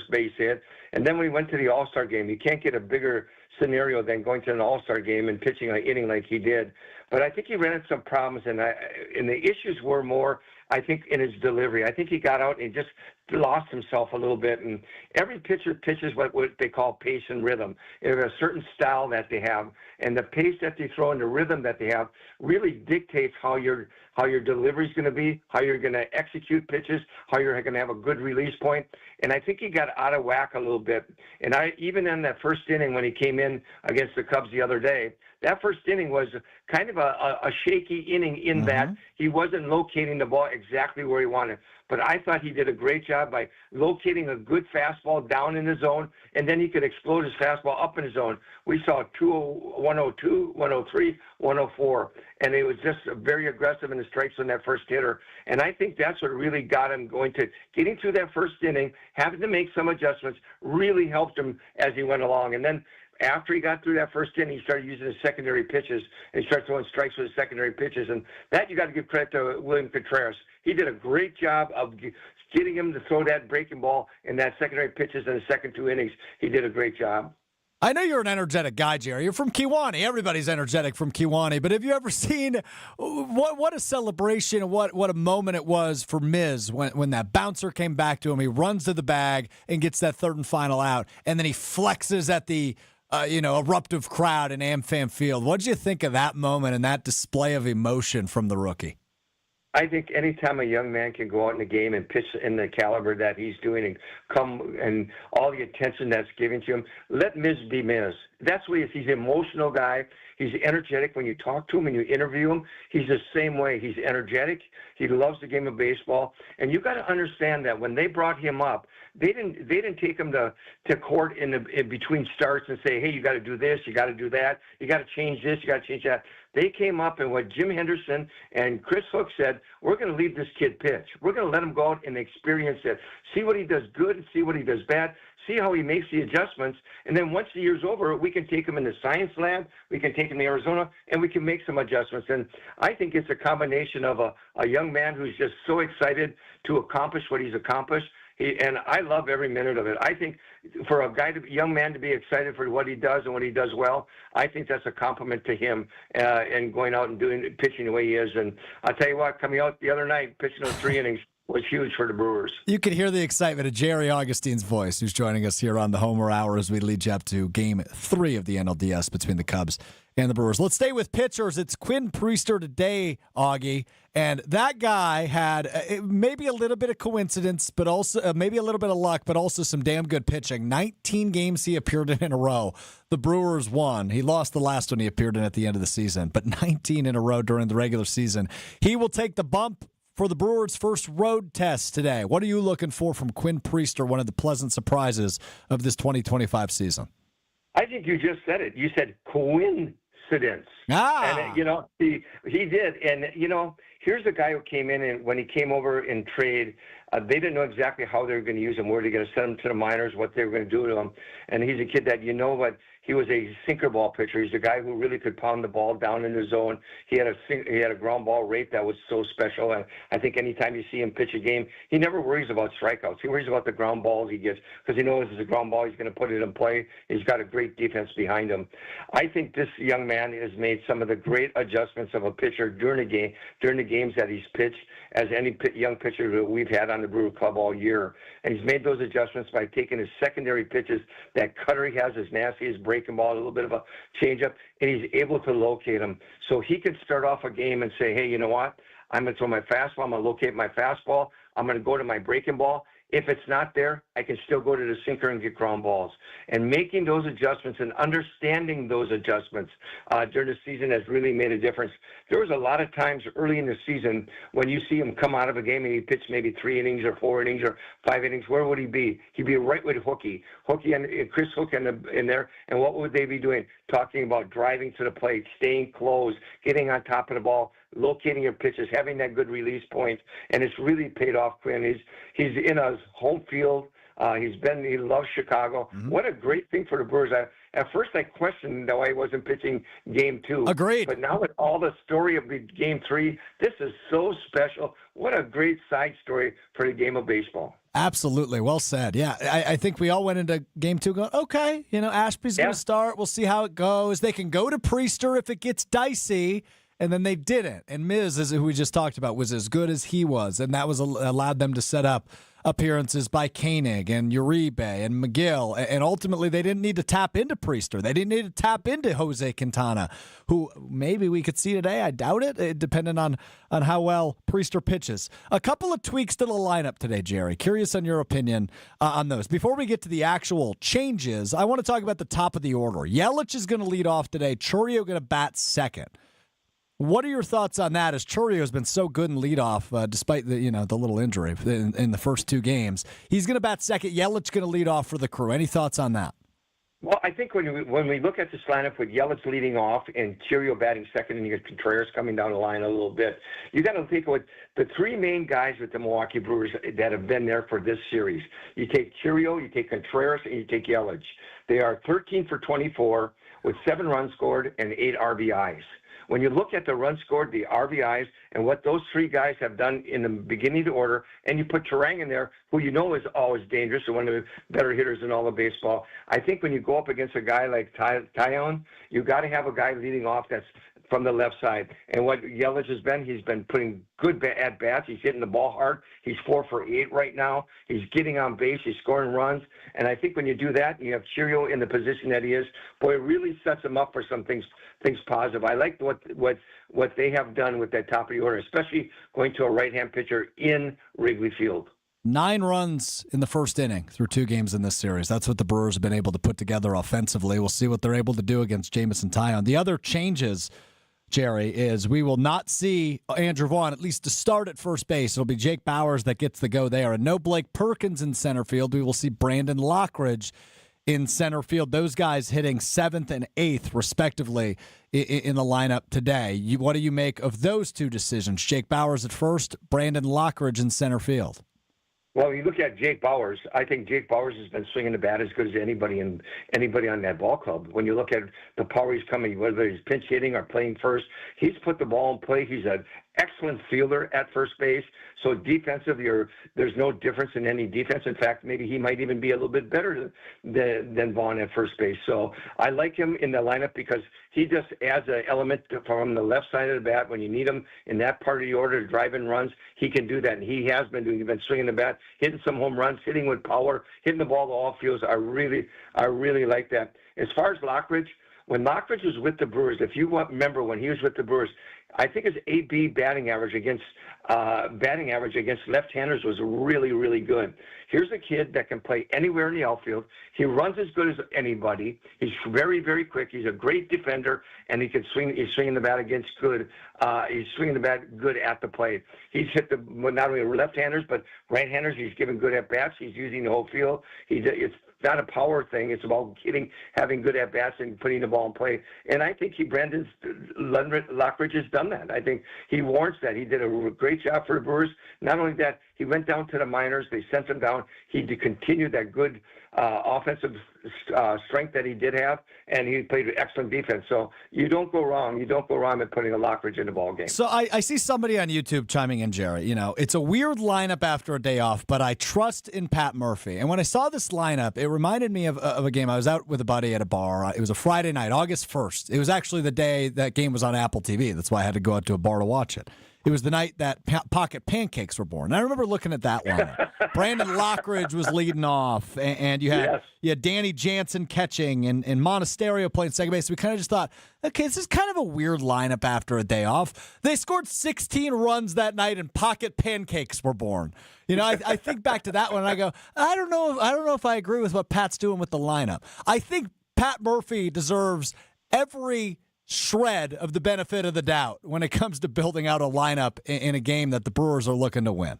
base hit. And then when he went to the All-Star game, you can't get a bigger scenario than going to an All-Star game and pitching an inning like he did. But I think he ran into some problems, and the issues were more, I think, in his delivery. I think he got out and he just lost himself a little bit. And every pitcher pitches what they call pace and rhythm. There's a certain style that they have, and the pace that they throw and the rhythm that they have really dictates how your delivery is going to be, how you're going to execute pitches, how you're going to have a good release point. And I think he got out of whack a little bit. And even in that first inning when he came in against the Cubs the other day, that first inning was kind of a shaky inning in that he wasn't locating the ball exactly where he wanted. But I thought he did a great job by locating a good fastball down in the zone, and then he could explode his fastball up in the zone. We saw 102, 103, 104, and it was just very aggressive in the strikes on that first hitter. And I think that's what really got him going to getting through that first inning, having to make some adjustments, really helped him as he went along. And then after he got through that first inning, he started using his secondary pitches, and he started throwing strikes with his secondary pitches. And that you got to give credit to William Contreras. He did a great job of getting him to throw that breaking ball in that secondary pitches in the second 2 innings. He did a great job. I know you're an energetic guy, Jerry. You're from Kewanee. Everybody's energetic from Kewanee. But have you ever seen what a celebration, what a moment it was for Miz when that bouncer came back to him? He runs to the bag and gets that third and final out, and then he flexes at the eruptive crowd in AmFam Field. What did you think of that moment and that display of emotion from the rookie? I think anytime a young man can go out in the game and pitch in the caliber that he's doing and come and all the attention that's given to him, let Miz be Miz. That's what he is. He's an emotional guy. He's energetic. When you talk to him and you interview him, he's the same way. He's energetic. He loves the game of baseball. And you got to understand that when they brought him up, they didn't take him to court in between starts and say, hey, you got to do this, you got to do that, you got to change this, you got to change that. They came up, and what Jim Henderson and Chris Hook said, we're going to leave this kid pitch. We're going to let him go out and experience it, see what he does good and see what he does bad, see how he makes the adjustments, and then once the year's over, we can take him in the science lab, we can take him to Arizona, and we can make some adjustments. And I think it's a combination of a young man who's just so excited to accomplish what he's accomplished. And I love every minute of it. I think for a young man to be excited for what he does and what he does well, I think that's a compliment to him and going out and pitching the way he is. And I'll tell you what, coming out the other night, pitching those 3 innings was huge for the Brewers. You can hear the excitement of Jerry Augustine's voice, who's joining us here on the Homer Hour as we lead you up to Game 3 of the NLDS between the Cubs and the Brewers. Let's stay with pitchers. It's Quinn Priester today, Augie, and that guy had maybe a little bit of coincidence, but also maybe a little bit of luck, but also some damn good pitching. 19 games he appeared in a row. The Brewers won. He lost the last one he appeared in at the end of the season, but 19 in a row during the regular season. He will take the bump for the Brewers' first road test today. What are you looking for from Quinn Priester, one of the pleasant surprises of this 2025 season? I think you just said it. You said coincidence. And, he did. And, here's a guy who came in, and when he came over in trade, they didn't know exactly how they were going to use him, where they were going to send him to the minors, what they were going to do to him. And he's a kid that, but he was a sinker ball pitcher. He's a guy who really could pound the ball down in the zone. He had a ground ball rate that was so special. And I think anytime you see him pitch a game, he never worries about strikeouts. He worries about the ground balls he gets because he knows it's a ground ball. He's going to put it in play. He's got a great defense behind him. I think this young man has made some of the great adjustments of a pitcher during the games that he's pitched as any young pitcher that we've had on the Brewer Club all year. And he's made those adjustments by taking his secondary pitches, that cutter he has, his nasty, his breaking ball, a little bit of a changeup, and he's able to locate him. So he can start off a game and say, hey, you know what? I'm going to throw my fastball. I'm going to locate my fastball. I'm going to go to my breaking ball. If it's not there, I can still go to the sinker and get ground balls. And making those adjustments and understanding those adjustments during the season has really made a difference. There was a lot of times early in the season when you see him come out of a game and he pitched maybe 3 innings or 4 innings or 5 innings. Where would he be? He'd be right with Hookie and Chris Hook in there. And what would they be doing? Talking about driving to the plate, staying close, getting on top of the ball, locating your pitches, having that good release point, and it's really paid off. Quinn, he's in a home field. He loves Chicago. Mm-hmm. What a great thing for the Brewers. At first I questioned why he wasn't pitching Game 2. Agreed. But now with all the story of the Game 3, this is so special. What a great side story for the game of baseball. Absolutely. Well said. Yeah, I think we all went into Game 2 going, okay, Ashby's going to start. We'll see how it goes. They can go to Priester if it gets dicey. and then they didn't. And Miz, as who we just talked about, was as good as he was, and that was allowed them to set up appearances by Koenig and Uribe and McGill, and ultimately they didn't need to tap into Priester. They didn't need to tap into Jose Quintana, who maybe we could see today. I doubt it, depending on how well Priester pitches. A couple of tweaks to the lineup today, Jerry. Curious on your opinion on those. Before we get to the actual changes, I want to talk about the top of the order. Yelich is going to lead off today. Chourio going to bat second. What are your thoughts on that? As Chourio has been so good in leadoff, despite the little injury in the first two games, he's going to bat second. Yelich going to lead off for the Crew. Any thoughts on that? Well, I think when we look at this lineup with Yelich leading off and Chourio batting second, and you get Contreras coming down the line a little bit, you got to think with the three main guys with the Milwaukee Brewers that have been there for this series. You take Chourio, you take Contreras, and you take Yelich. They are 13 for 24 with 7 runs scored and 8 RBIs. When you look at the runs scored, the RBIs, and what those three guys have done in the beginning of the order, and you put Turang in there, who you know is always dangerous and one of the better hitters in all of baseball, I think when you go up against a guy like Taillon, you got to have a guy leading off that's from the left side. And what Yelich has been, he's been putting good at-bats. He's hitting the ball hard. He's 4 for 8 right now. He's getting on base. He's scoring runs. And I think when you do that, and you have Chourio in the position that he is, boy, it really sets him up for some things positive. I like what they have done with that top of the order, especially going to a right-hand pitcher in Wrigley Field. 9 runs in the first inning through 2 games in this series. That's what the Brewers have been able to put together offensively. We'll see what they're able to do against Jameson Taillon. The other changes, Jerry, is we will not see Andrew Vaughn, at least to start at first base. It'll be Jake Bauers that gets the go there. And no Blake Perkins in center field. We will see Brandon Lockridge in center field. Those guys hitting 7th and 8th, respectively, in the lineup today. What do you make of those two decisions? Jake Bauers at first, Brandon Lockridge in center field. Well, you look at Jake Bauers. I think Jake Bauers has been swinging the bat as good as anybody on that ball club. When you look at the power he's coming, whether he's pinch hitting or playing first, he's put the ball in play. He's an excellent fielder at first base. So defensive, there's no difference in any defense. In fact, maybe he might even be a little bit better than Vaughn at first base. So I like him in the lineup because he just adds an element from the left side of the bat. When you need him in that part of the order to drive in runs, he can do that. And he has been doing. He's been swinging the bat, hitting some home runs, hitting with power, hitting the ball to all fields. I really like that. As far as Lockridge, when Lockridge was with the Brewers, if you remember when he was with the Brewers, I think his AB batting average against left-handers was really, really good. Here's a kid that can play anywhere in the outfield. He runs as good as anybody. He's very, very quick. He's a great defender, and he can swing. He's swinging the bat against good. He's swinging the bat good at the plate. He's hit not only left-handers but right-handers. He's giving good at bats. He's using the whole field. It's not a power thing. It's about having good at bats and putting the ball in play. And I think Brandon Lockridge has done that. I think he warrants that. He did a great job for the Brewers. Not only that, he went down to the minors. They sent him down. He continued that good offensive strength that he did have, and he played excellent defense. So you don't go wrong. You don't go wrong with putting a Lockridge in the ball game. So I see somebody on YouTube chiming in, Jerry. It's a weird lineup after a day off, but I trust in Pat Murphy. And when I saw this lineup, it reminded me of a game. I was out with a buddy at a bar. It was a Friday night, August 1st. It was actually the day that game was on Apple TV. That's why I had to go out to a bar to watch it. It was the night that Pocket Pancakes were born. And I remember looking at that lineup. Brandon Lockridge was leading off, and you had Danny Jansen catching and Monasterio playing second base. We kind of just thought, okay, this is kind of a weird lineup after a day off. They scored 16 runs that night, and Pocket Pancakes were born. I think back to that one, and I go, I don't know if I agree with what Pat's doing with the lineup. I think Pat Murphy deserves every shred of the benefit of the doubt when it comes to building out a lineup in a game that the Brewers are looking to win.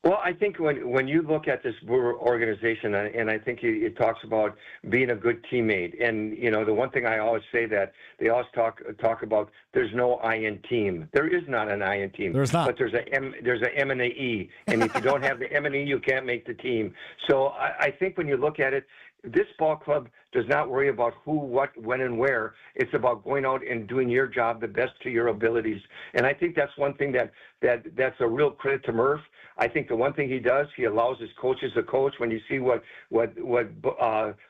Well, I think when you look at this Brewer organization, and I think it talks about being a good teammate, and the one thing I always say that they always talk about, there's no I in team. There is not an I in team. There's not. But there's an M and a E, and if you don't have the M and E, you can't make the team. So I think when you look at it, this ball club does not worry about who, what, when, and where. It's about going out and doing your job the best to your abilities. And I think that's one thing that's a real credit to Murph. I think the one thing he does, he allows his coaches to coach. When you see what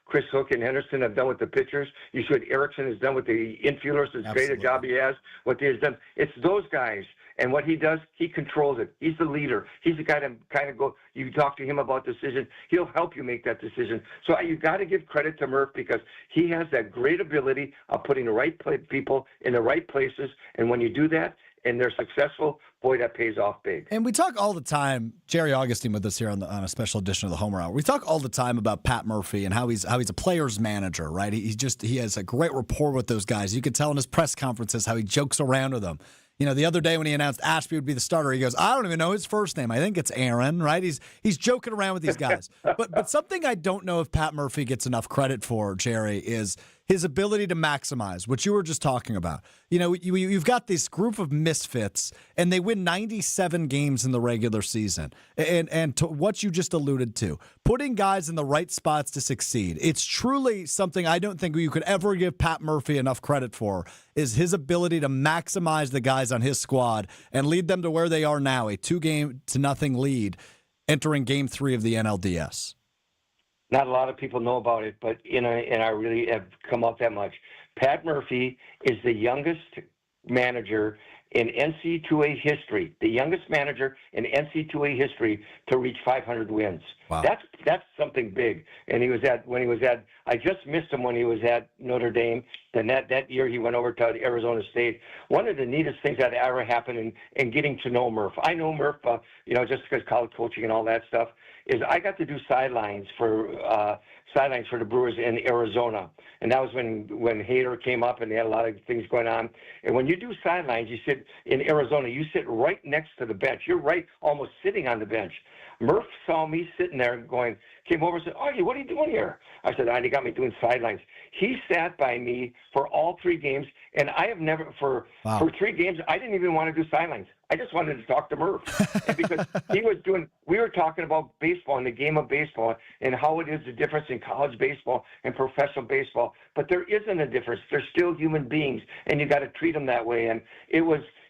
Chris Hook and Henderson have done with the pitchers, you see what Erickson has done with the infielders, as great a job he has, what he has done. It's those guys. And what he does, he controls it. He's the leader. He's the guy to kind of go, you talk to him about decision, he'll help you make that decision. So you got to give credit to Murph because he has that great ability of putting the right people in the right places. And when you do that and they're successful, boy, that pays off big. And we talk all the time, Jerry Augustine with us here on a special edition of the Homer Hour. We talk all the time about Pat Murphy and how he's a player's manager, right? He has a great rapport with those guys. You could tell in his press conferences how he jokes around with them. You know, the other day when he announced Ashby would be the starter, he goes, I don't even know his first name. I think it's Aaron, right? He's joking around with these guys. But something I don't know if Pat Murphy gets enough credit for, Jerry, is his ability to maximize, what you were just talking about. You know, you've got this group of misfits, and they win 97 games in the regular season. And to what you just alluded to, putting guys in the right spots to succeed, it's truly something I don't think you could ever give Pat Murphy enough credit for, is his ability to maximize the guys on his squad and lead them to where they are now, a 2-0 lead, entering Game 3 of the NLDS. Not a lot of people know about it, but and I really have come up that much. Pat Murphy is the youngest manager in NC2A history, the youngest manager in NC2A history to reach 500 wins. Wow. That's something big. And I just missed him when he was at Notre Dame. Then that year he went over to Arizona State. One of the neatest things that ever happened in getting to know Murph. I know Murph, just because college coaching and all that stuff, is I got to do sidelines for the Brewers in Arizona. And that was when Hader came up and they had a lot of things going on. And when you do sidelines, you sit in Arizona, you sit right next to the bench. You're right, almost sitting on the bench. Murph saw me sitting there came over and said, Augie, what are you doing here? I said, he got me doing sidelines. He sat by me for all 3 games, and I have never, for 3 games, I didn't even want to do sidelines. I just wanted to talk to Murph. And because we were talking about baseball and the game of baseball and how it is the difference in college baseball and professional baseball. But there isn't a difference. They're still human beings, and you got to treat them that way. And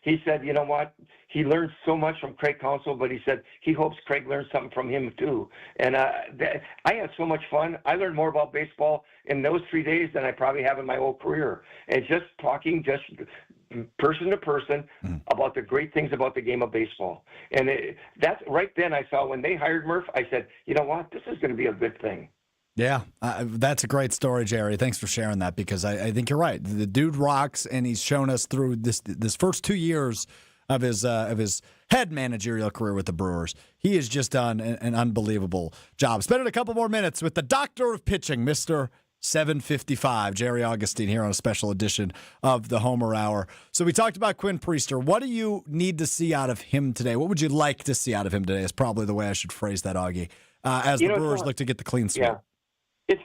he said, you know what? He learned so much from Craig Counsell, but he said he hopes Craig learns something from him too. And I had so much fun. I learned more about baseball in those 3 days than I probably have in my whole career. And just talking person to person about the great things about the game of baseball. And that's right then I saw when they hired Murph, I said, you know what? This is going to be a good thing. Yeah, that's a great story, Jerry. Thanks for sharing that because I think you're right. The dude rocks, and he's shown us through this first 2 years of his head managerial career with the Brewers. He has just done an unbelievable job. Spending a couple more minutes with the doctor of pitching, Mr. 755, Jerry Augustine, here on a special edition of the Homer Hour. So we talked about Quinn Priester. What do you need to see out of him today? What would you like to see out of him today is probably the way I should phrase that, Augie, as the Brewers look to get the clean sweep. Yeah. It's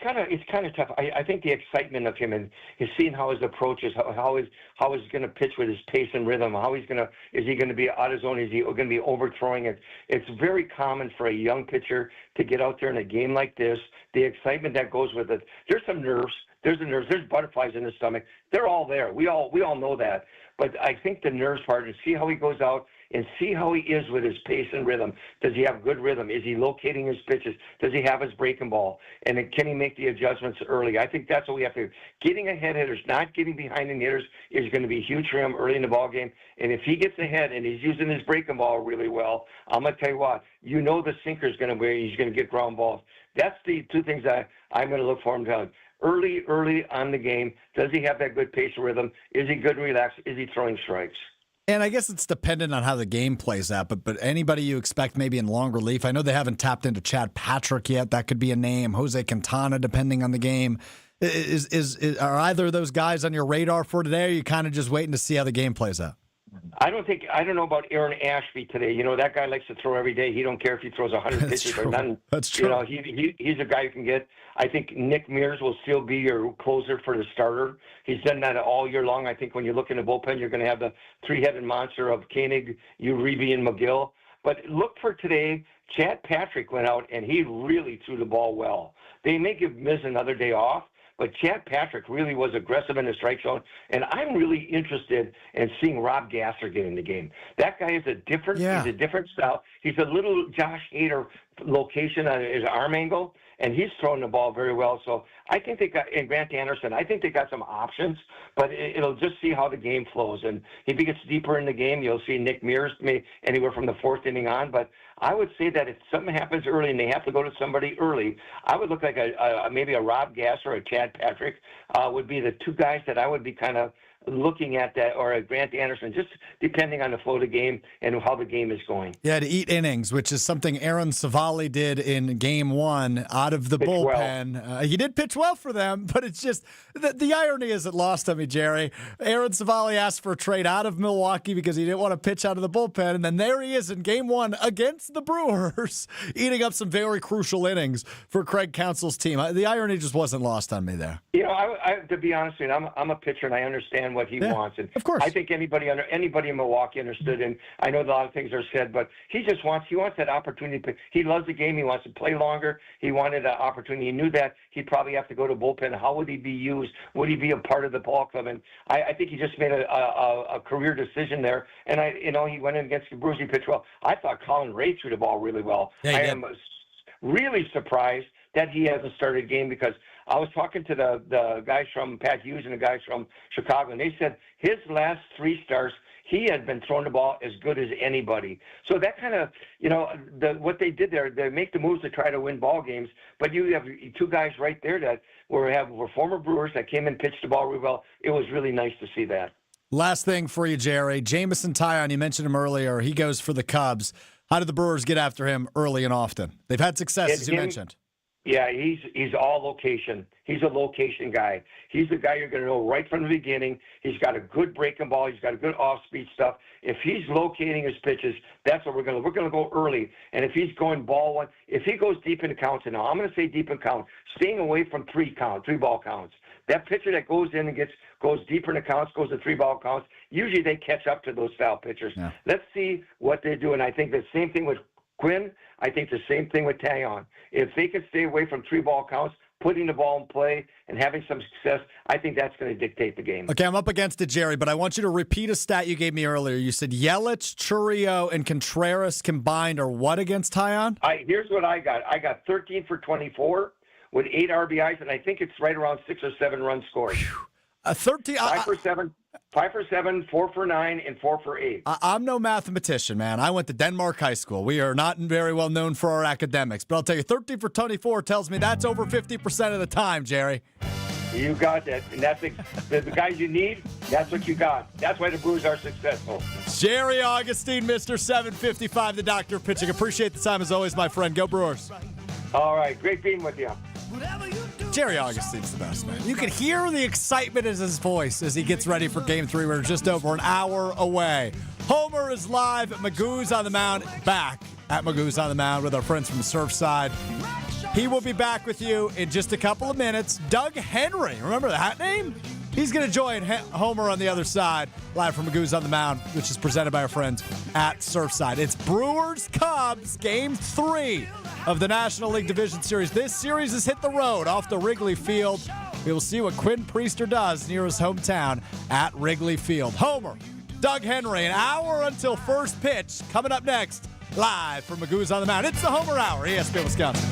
kind of tough. I think the excitement of him and his seeing how his approach is, how he's going to pitch with his pace and rhythm, is he going to be out of zone? Is he going to be overthrowing it? It's very common for a young pitcher to get out there in a game like this. The excitement that goes with it. There's some nerves. There's butterflies in the stomach. They're all there. We all know that. But I think the nerves part, and see how he goes out and see how he is with his pace and rhythm. Does he have good rhythm? Is he locating his pitches? Does he have his breaking ball? And then can he make the adjustments early? I think that's what we have to. Getting ahead hitters, not getting behind the hitters, is going to be huge for him early in the ball game. And if he gets ahead and he's using his breaking ball really well, I'm going to tell you what, the sinker is going to be, he's going to get ground balls. That's the 2 things I'm going to look for him to. Early on the game, does he have that good pace and rhythm? Is he good and relaxed? Is he throwing strikes? And I guess it's dependent on how the game plays out, but anybody you expect maybe in long relief. I know they haven't tapped into Chad Patrick yet. That could be a name. Jose Quintana, depending on the game. Are either of those guys on your radar for today, or are you kind of just waiting to see how the game plays out? I don't know about Aaron Ashby today. That guy likes to throw every day. He don't care if he throws 100 pitches or none. That's true. He's a guy you can get. I think Nick Mears will still be your closer for the starter. He's done that all year long. I think when you look in the bullpen, you're going to have the 3-headed monster of Koenig, Uribe, and McGill. But look for today. Chad Patrick went out, and he really threw the ball well. They may give Miz another day off, but Chad Patrick really was aggressive in the strike zone, and I'm really interested in seeing Rob Gasser get in the game. That guy is he's a different style. He's a little Josh Hader location on his arm angle, and he's throwing the ball very well. So I think they got, and Grant Anderson, I think they got some options, but it'll just see how the game flows. And if he gets deeper in the game, you'll see Nick Mears anywhere from the fourth inning on. But I would say that if something happens early and they have to go to somebody early, I would look like maybe a Rob Gasser or a Chad Patrick would be the two guys that I would be kind of looking at, that, or a Grant Anderson, just depending on the flow of the game and how the game is going. Yeah, to eat innings, which is something Aaron Savali did in Game 1 out of the bullpen. Well. He did pitch well for them, but it's just the irony isn't lost on me, Jerry. Aaron Savali asked for a trade out of Milwaukee because he didn't want to pitch out of the bullpen, and then there he is in Game 1 against the Brewers, eating up some very crucial innings for Craig Counsell's team. The irony just wasn't lost on me there. You know, I to be honest with you, I'm a pitcher, and I understand what he wants. And of course, I think anybody in Milwaukee understood, and I know a lot of things are said, but he wants that opportunity. He loves the game. He wants to play longer. He wanted an opportunity. He knew that he'd probably have to go to bullpen. How would he be used? Would he be a part of the ball club? And I think he just made a career decision there. And he went in against the Brewers. He pitched well. I thought Colin Ray threw the ball really well. Yeah, I am really surprised that he hasn't started a game, because I was talking to the guys from Pat Hughes and the guys from Chicago, and they said his last 3 starts, he had been throwing the ball as good as anybody. So that kind of, what they did there, they make the moves to try to win ball games, but you have 2 guys right there that were former Brewers that came and pitched the ball really well. It was really nice to see that. Last thing for you, Jerry. Jamison Taillon, you mentioned him earlier. He goes for the Cubs. How did the Brewers get after him early and often? They've had success, as you mentioned. Yeah, he's all location. He's a location guy. He's the guy you're going to know right from the beginning. He's got a good breaking ball. He's got a good off-speed stuff. If he's locating his pitches, that's what we're going to go early. And if he's going ball one, if he goes deep in counts, and now I'm going to say deep in count, staying away from 3 ball counts. That pitcher that goes in and goes deeper in the counts, goes to 3 ball counts, usually they catch up to those style pitchers. Yeah. Let's see what they do. And I think the same thing with Quinn. I think the same thing with Taillon. If they can stay away from 3 ball counts, putting the ball in play and having some success, I think that's going to dictate the game. Okay, I'm up against it, Jerry, but I want you to repeat a stat you gave me earlier. You said Yelich, Chourio, and Contreras combined are what against Taillon? Here's what I got. I got 13 for 24 with 8 RBIs, and I think it's right around 6 or 7 runs scored. 13. 5 for 7. 5 for 7, 4 for 9, and 4 for 8. I'm no mathematician, man. I went to Denmark High School. We are not very well known for our academics. But I'll tell you, 13 for 24 tells me that's over 50% of the time, Jerry. You got that. And that's the guys you need, that's what you got. That's why the Brewers are successful. Jerry Augustine, Mr. 755, the doctor of pitching. Appreciate the time as always, my friend. Go Brewers. All right. Great being with you. Jerry Augustine's the best, man. You can hear the excitement in his voice as he gets ready for Game 3. We're just over an hour away. Homer is live at Magoo's on the Mound, back at Magoo's on the Mound with our friends from the Surfside. He will be back with you in just a couple of minutes. Doug Henry, remember that name? He's going to join Homer on the other side, live from Magoo's on the Mound, which is presented by our friends at Surfside. It's Brewers-Cubs, Game 3 of the National League Division Series. This series has hit the road off the Wrigley Field. We will see what Quinn Priester does near his hometown at Wrigley Field. Homer, Doug Henry, an hour until first pitch. Coming up next, live from Magoo's on the Mound. It's the Homer Hour, ESPN Wisconsin.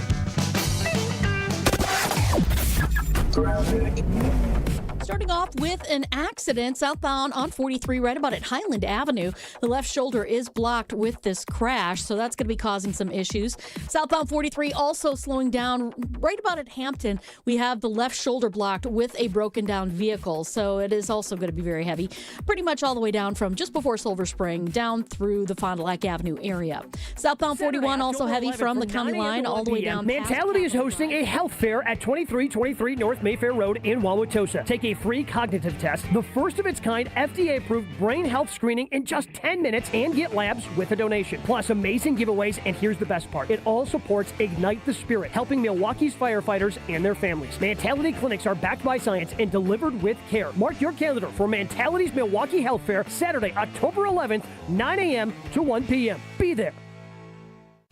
Starting off with an accident southbound on 43 right about at Highland Avenue. The left shoulder is blocked with this crash, so that's going to be causing some issues. Southbound 43 also slowing down right about at Hampton. We have the left shoulder blocked with a broken down vehicle, so it is also going to be very heavy. Pretty much all the way down from just before Silver Spring down through the Fond du Lac Avenue area. Southbound 41 also heavy from the county line all the way down. Mentality is hosting a health fair at 2323 North Mayfair Road in Wauwatosa. Take a free cognitive test, the first of its kind FDA-approved brain health screening in just 10 minutes, and get labs with a donation. Plus amazing giveaways, and here's the best part. It all supports Ignite the Spirit, helping Milwaukee's firefighters and their families. Mentality clinics are backed by science and delivered with care. Mark your calendar for Mentality's Milwaukee Health Fair, Saturday, October 11th, 9 a.m. to 1 p.m. Be there.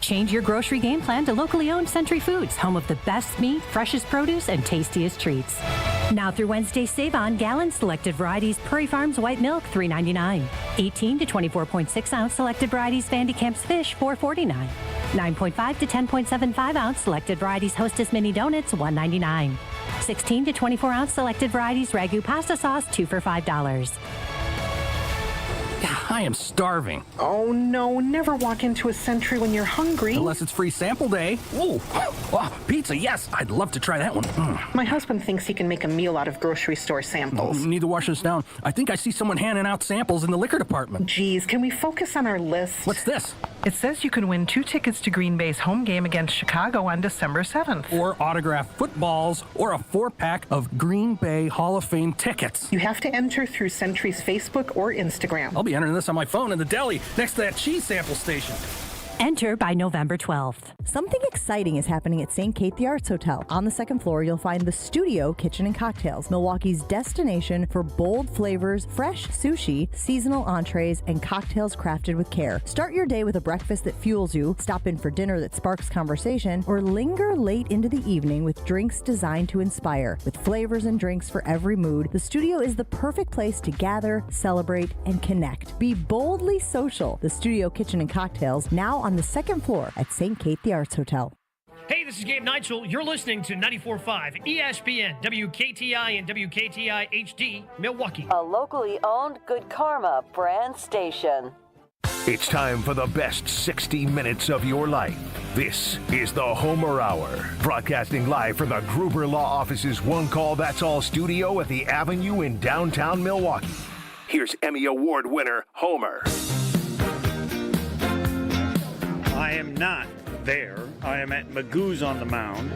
Change your grocery game plan to locally owned Century Foods, home of the best meat, freshest produce, and tastiest treats. Now through Wednesday, save on gallon selected varieties Prairie Farms white milk, $3.99. 18 to 24.6 ounce selected varieties Vandy Camp's fish, $4.49. 9.5 to 10.75 ounce selected varieties Hostess mini donuts, $1.99. 16 to 24 ounce selected varieties Ragu pasta sauce, 2 for $5. I am starving. Oh, no. Never walk into a Century when you're hungry. Unless it's free sample day. Ooh, pizza, yes. I'd love to try that one. My husband thinks he can make a meal out of grocery store samples. Need to wash this down. I think I see someone handing out samples in the liquor department. Geez, can we focus on our list? What's this? It says you can win 2 tickets to Green Bay's home game against Chicago on December 7th. Or autographed footballs, or a 4-pack of Green Bay Hall of Fame tickets. You have to enter through Century's Facebook or Instagram. I'll be entering this on my phone in the deli next to that cheese sample station. Enter by November 12th. Something exciting is happening at St. Kate the Arts Hotel. On the second floor, you'll find the Studio Kitchen and Cocktails, Milwaukee's destination for bold flavors, fresh sushi, seasonal entrees, and cocktails crafted with care. Start your day with a breakfast that fuels you, stop in for dinner that sparks conversation, or linger late into the evening with drinks designed to inspire. With flavors and drinks for every mood, the Studio is the perfect place to gather, celebrate, and connect. Be boldly social. The Studio Kitchen and Cocktails, now on the second floor at St. Kate the Arts Hotel. Hey, this is Gabe Neitzel. You're listening to 94.5 ESPN, WKTI and WKTI HD, Milwaukee. A locally owned Good Karma brand station. It's time for the best 60 minutes of your life. This is the Homer Hour, broadcasting live from the Gruber Law Office's One Call That's All studio at the Avenue in downtown Milwaukee. Here's Emmy Award winner Homer. I am not there. I am at Magoo's on the Mound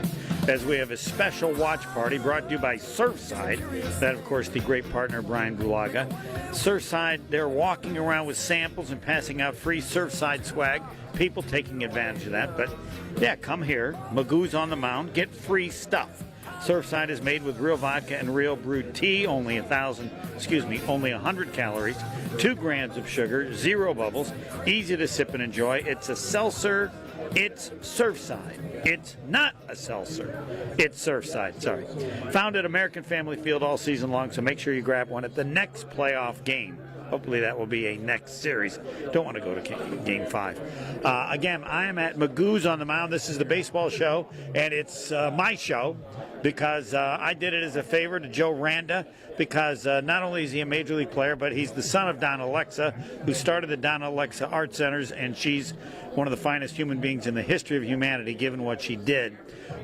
as we have a special watch party brought to you by Surfside. That, of course, the great partner, Brian Bulaga. Surfside, they're walking around with samples and passing out free Surfside swag. People taking advantage of that. But, yeah, come here. Magoo's on the Mound. Get free stuff. Surfside is made with real vodka and real brewed tea, only 100 calories, 2 grams of sugar, 0 bubbles, easy to sip and enjoy. It's a seltzer. It's Surfside. It's not a seltzer. It's Surfside, sorry. Found at American Family Field all season long, so make sure you grab one at the next playoff game. Hopefully that will be a next series. Don't want to go to Game 5. Again, I am at Magoo's on the Mound. This is the baseball show, and it's my show because I did it as a favor to Joe Randa because not only is he a Major League player, but he's the son of Donna Alexa, who started the Donna Alexa Art Centers, and she's one of the finest human beings in the history of humanity, given what she did.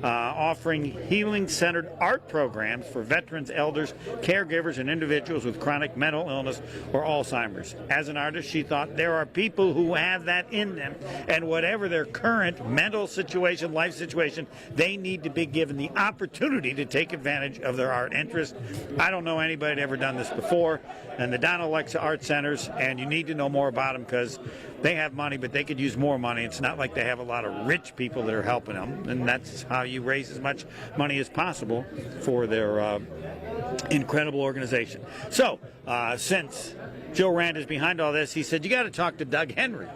Offering healing-centered art programs for veterans, elders, caregivers, and individuals with chronic mental illness or Alzheimer's. As an artist, she thought there are people who have that in them, and whatever their current mental situation, life situation, they need to be given the opportunity to take advantage of their art interest. I don't know anybody that ever done this before, and the Donna Alexa Art Centers, and you need to know more about them because they have money, but they could use more money. It's not like they have a lot of rich people that are helping them, and that's how you raise as much money as possible for their incredible organization. So, since Joe Rand is behind all this, he said, you got to talk to Doug Henry.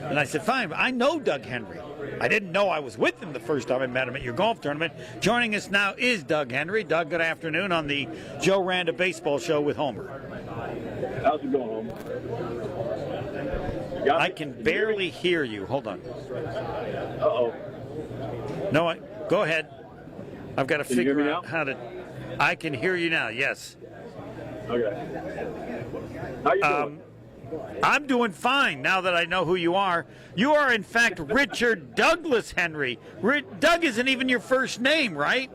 And I said, fine, I know Doug Henry. I didn't know I was with him the first time I met him at your golf tournament. Joining us now is Doug Henry. Doug, good afternoon on the Joe Randa Baseball Show with Homer. How's it going, Homer? I can barely hear you. Hold on. Uh-oh. No, go ahead. I've got to figure out now? how to... I can hear you now, yes. Okay. How you doing? I'm doing fine now that I know who you are. You are, in fact, Richard Douglas Henry. Doug isn't even your first name, right?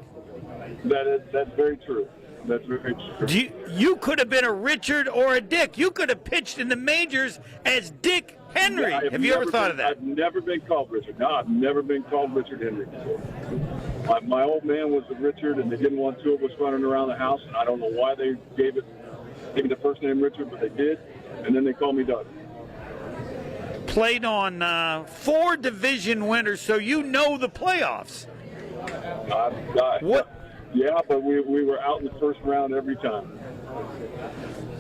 That's very true. That's very true. You could have been a Richard or a Dick. You could have pitched in the majors as Dick Henry. Yeah, have you ever thought of that? I've never been called Richard. No, I've never been called Richard Henry before. My old man was a Richard, and they didn't want 2 of us running around the house, and I don't know why they gave me the first name Richard, but they did, and then they called me Doug. Played on 4 division winners, so you know the playoffs. What? Yeah, but we were out in the first round every time.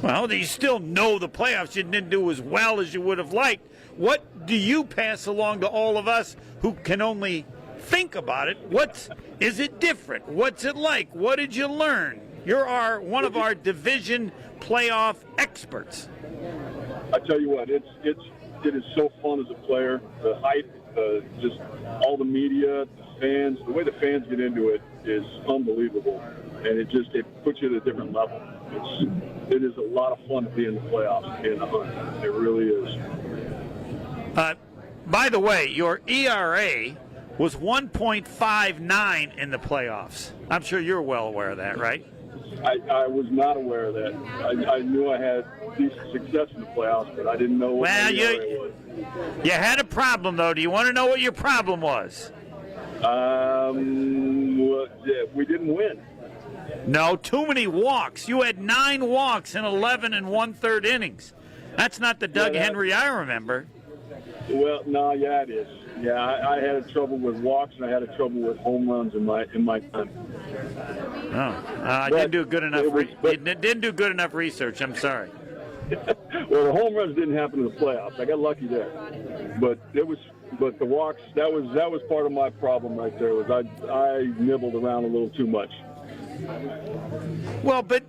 Well, you still know the playoffs. You didn't do as well as you would have liked. What do you pass along to all of us who can only think about it? Is it different? What's it like? What did you learn? You're one of our division playoff experts. I tell you what, it is so fun as a player. The hype, just all the media, the fans, the way the fans get into it is unbelievable, and it puts you at a different level. It is a lot of fun to be in the playoffs and the hunt. It really is. By the way, your ERA was 1.59 in the playoffs. I'm sure you're well aware of that, right? I was not aware of that. I knew I had decent success in the playoffs, but I didn't know what my ERA was. You had a problem, though. Do you want to know what your problem was? We didn't win. No, too many walks. You had 9 walks in 11 and 1/3 innings. That's not the Doug Henry I remember. Well, no, yeah, it is. Yeah, I had trouble with walks, and I had trouble with home runs in my time. I didn't do good enough. Didn't do good enough research. I'm sorry. Well, the home runs didn't happen in the playoffs. I got lucky there, but the walks, that was part of my problem right there. Was I nibbled around a little too much. Well, but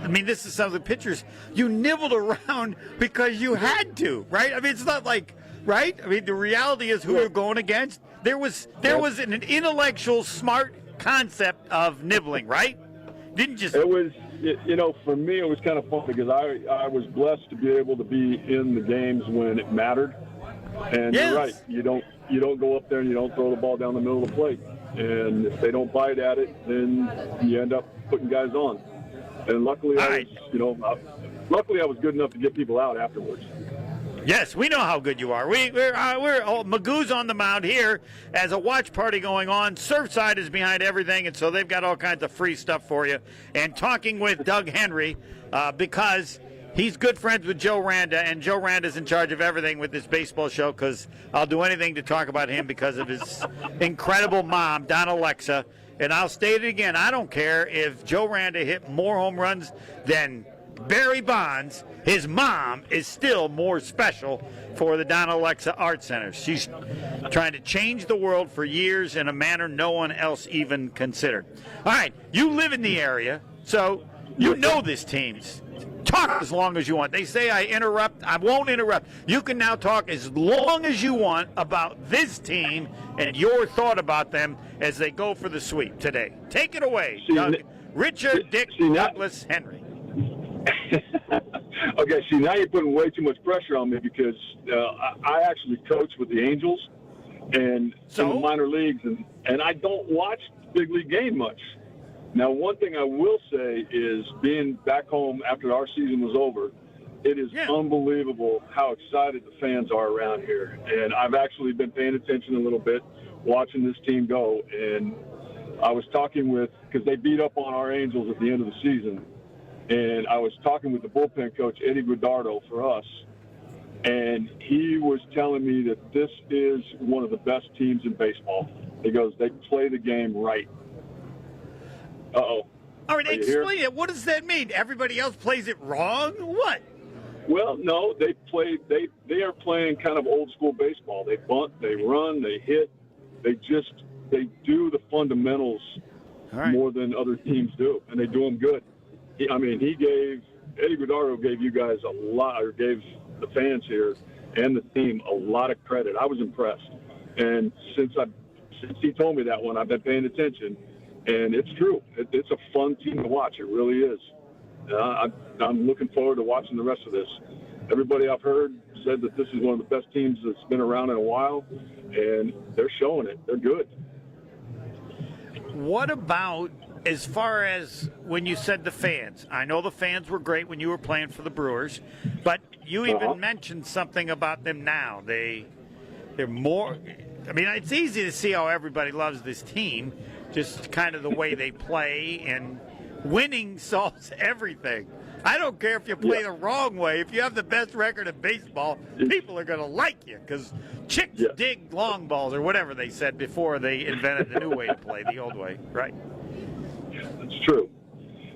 I mean, this is some of the pitchers. You nibbled around because you had to, right? I mean, it's not like, right? I mean, the reality is who you're going against. There was an intellectual, smart concept of nibbling, right? Didn't just. It was, for me, it was kind of fun because I was blessed to be able to be in the games when it mattered. And You're right. You don't go up there and you don't throw the ball down the middle of the plate. And if they don't bite at it, then you end up putting guys on. And luckily, I was good enough to get people out afterwards. Yes, we know how good you are. We're Magoo's on the mound here as a watch party going on. Surfside is behind everything, and so they've got all kinds of free stuff for you. And talking with Doug Henry because he's good friends with Joe Randa, and Joe Randa's in charge of everything with this baseball show because I'll do anything to talk about him because of his incredible mom, Donna Alexa. And I'll state it again, I don't care if Joe Randa hit more home runs than Barry Bonds. His mom is still more special for the Donna Alexa Art Center. She's trying to change the world for years in a manner no one else even considered. All right, you live in the area, so you know this team. Talk as long as you want. They say I interrupt. I won't interrupt. You can now talk as long as you want about this team and your thought about them as they go for the sweep today. Take it away, Doug. Richard Dick Douglas Henry. Okay, now you're putting way too much pressure on me because I actually coach with the Angels and in the minor leagues, and I don't watch big league game much. Now, one thing I will say is being back home after our season was over, it is unbelievable how excited the fans are around here. And I've actually been paying attention a little bit, watching this team go. And I was talking because they beat up on our Angels at the end of the season. And I was talking with the bullpen coach, Eddie Guardardo, for us. And he was telling me that this is one of the best teams in baseball. He goes, they play the game right. Uh-oh. All right, explain it. What does that mean? Everybody else plays it wrong? What? Well, no, they are playing kind of old school baseball. They bunt, they run, they hit. They do the fundamentals more than other teams do, and they do them good. Eddie Guardardo gave you guys a lot, or gave the fans here and the team a lot of credit. I was impressed. And since he told me that one, I've been paying attention. And it's true. It's a fun team to watch. It really is. I'm looking forward to watching the rest of this. Everybody I've heard said that this is one of the best teams that's been around in a while, and they're showing it. They're good. What about as far as when you said the fans? I know the fans were great when you were playing for the Brewers, but you even mentioned something about them now. They're more – I mean, it's easy to see how everybody loves this team, just kind of the way they play, and winning solves everything. I don't care if you play the wrong way. If you have the best record in baseball, people are going to like you because chicks dig long balls or whatever they said before they invented the new way to play, the old way, right? It's true.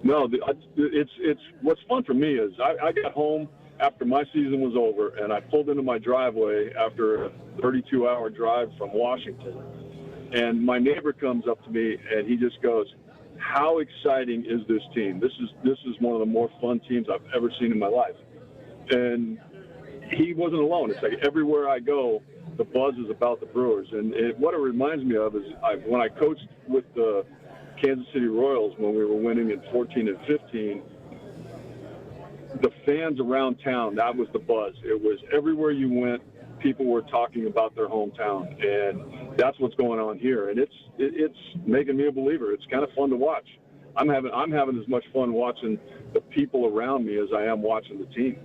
No, it's what's fun for me is I got home after my season was over, and I pulled into my driveway after a 32-hour drive from Washington, and my neighbor comes up to me and he just goes, "How exciting is this team? This is one of the more fun teams I've ever seen in my life." And he wasn't alone. It's like everywhere I go, the buzz is about the Brewers, and what it reminds me of is when I coached with the Kansas City Royals when we were winning in 14 and 15, the fans around town, that was the buzz. It was everywhere you went, people were talking about their hometown, and that's what's going on here. And it's making me a believer. It's kind of fun to watch. I'm having as much fun watching the people around me as I am watching the team.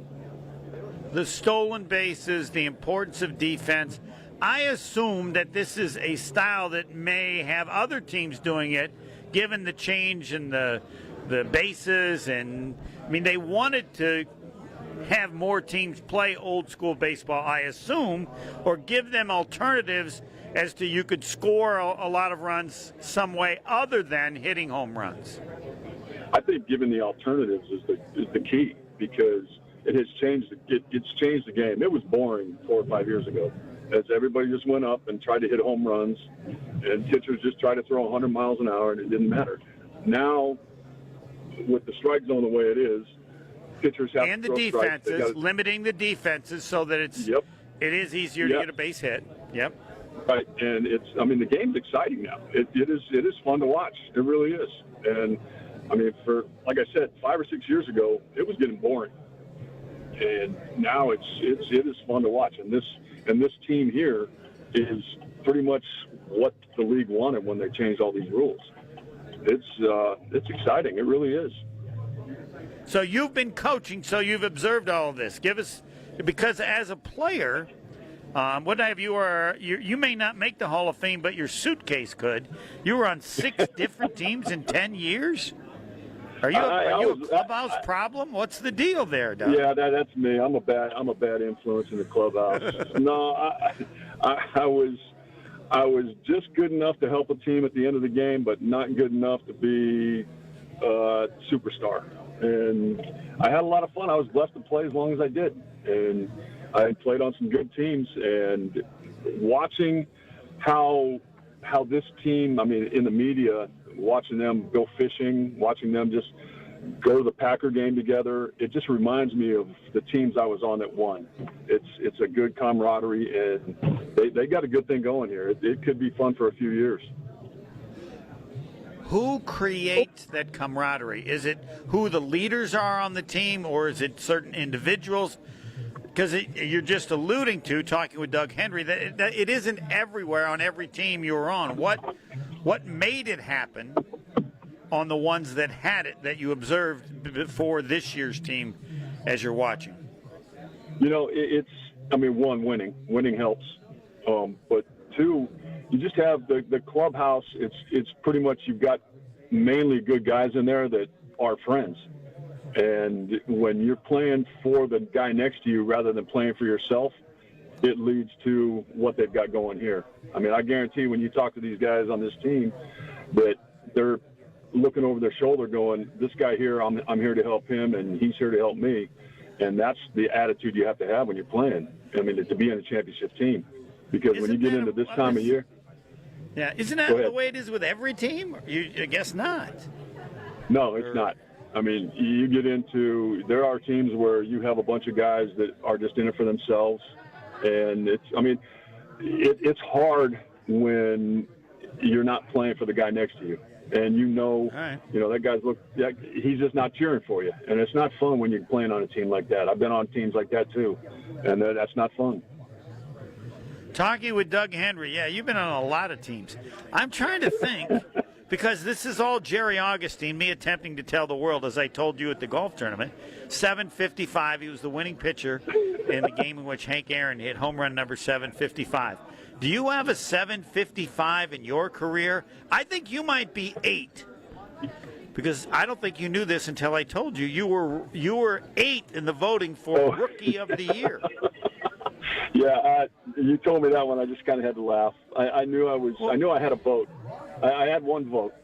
The stolen bases, the importance of defense. I assume that this is a style that may have other teams doing it, given the change in the bases. And, I mean, they wanted to have more teams play old school baseball, I assume, or give them alternatives as to you could score a lot of runs some way other than hitting home runs. I think giving the alternatives is the key, because it has changed. It's changed the game. It was boring 4 or 5 years ago, as everybody just went up and tried to hit home runs, and pitchers just tried to throw 100 miles an hour, and it didn't matter. Now, with the strike zone the way it is, pitchers have and to throw the defenses, strikes. limiting the defenses so that it is easier to get a base hit. Yep. Right, and the game's exciting now. It is fun to watch. It really is. And I mean, like I said, 5 or 6 years ago, it was getting boring. And now it is fun to watch. And this team here is pretty much what the league wanted when they changed all these rules. It's exciting. It really is. So you've been coaching, so you've observed all of this. Give us, because as a player, what have you may not make the Hall of Fame, but your suitcase could. You were on 6 different teams in 10 years. Are you a clubhouse problem? What's the deal there, Doug? Yeah, that's me. I'm a bad influence in the clubhouse. No, I was just good enough to help a team at the end of the game, but not good enough to be a superstar. And I had a lot of fun. I was blessed to play as long as I did, and I played on some good teams. And watching how this team, I mean, in the media, watching them go fishing, watching them just go to the Packer game together, it just reminds me of the teams I was on that won. It's a good camaraderie, and they got a good thing going here. It could be fun for a few years. Who creates that camaraderie? Is it who the leaders are on the team, or is it certain individuals? Because you're just alluding to, talking with Doug Henry, that it isn't everywhere on every team you were on. What made it happen on the ones that had it, that you observed before this year's team as you're watching? You know, one, winning helps, but two, you just have the clubhouse. It's pretty much, you've got mainly good guys in there that are friends. And when you're playing for the guy next to you rather than playing for yourself, it leads to what they've got going here. I mean, I guarantee when you talk to these guys on this team that they're looking over their shoulder going, this guy here, I'm here to help him, and he's here to help me. And that's the attitude you have to have when you're playing. I mean, to be in a championship team. Because when you get into this time of year. Yeah, isn't that the way it is with every team? I guess not. No, it's not. I mean, you get into, there are teams where you have a bunch of guys that are just in it for themselves. And it's hard when you're not playing for the guy next to you. And that guy's he's just not cheering for you. And it's not fun when you're playing on a team like that. I've been on teams like that too. And that's not fun. Talking with Doug Henry, yeah, you've been on a lot of teams. I'm trying to think, because this is all Jerry Augustine, me attempting to tell the world, as I told you at the golf tournament. 755, he was the winning pitcher in the game in which Hank Aaron hit home run number 755. Do you have a 755 in your career? I think you might be 8, because I don't think you knew this until I told you. You were 8 in the voting for Rookie of the Year. Yeah, you told me that one. I just kind of had to laugh. I knew I had a vote. I had one vote.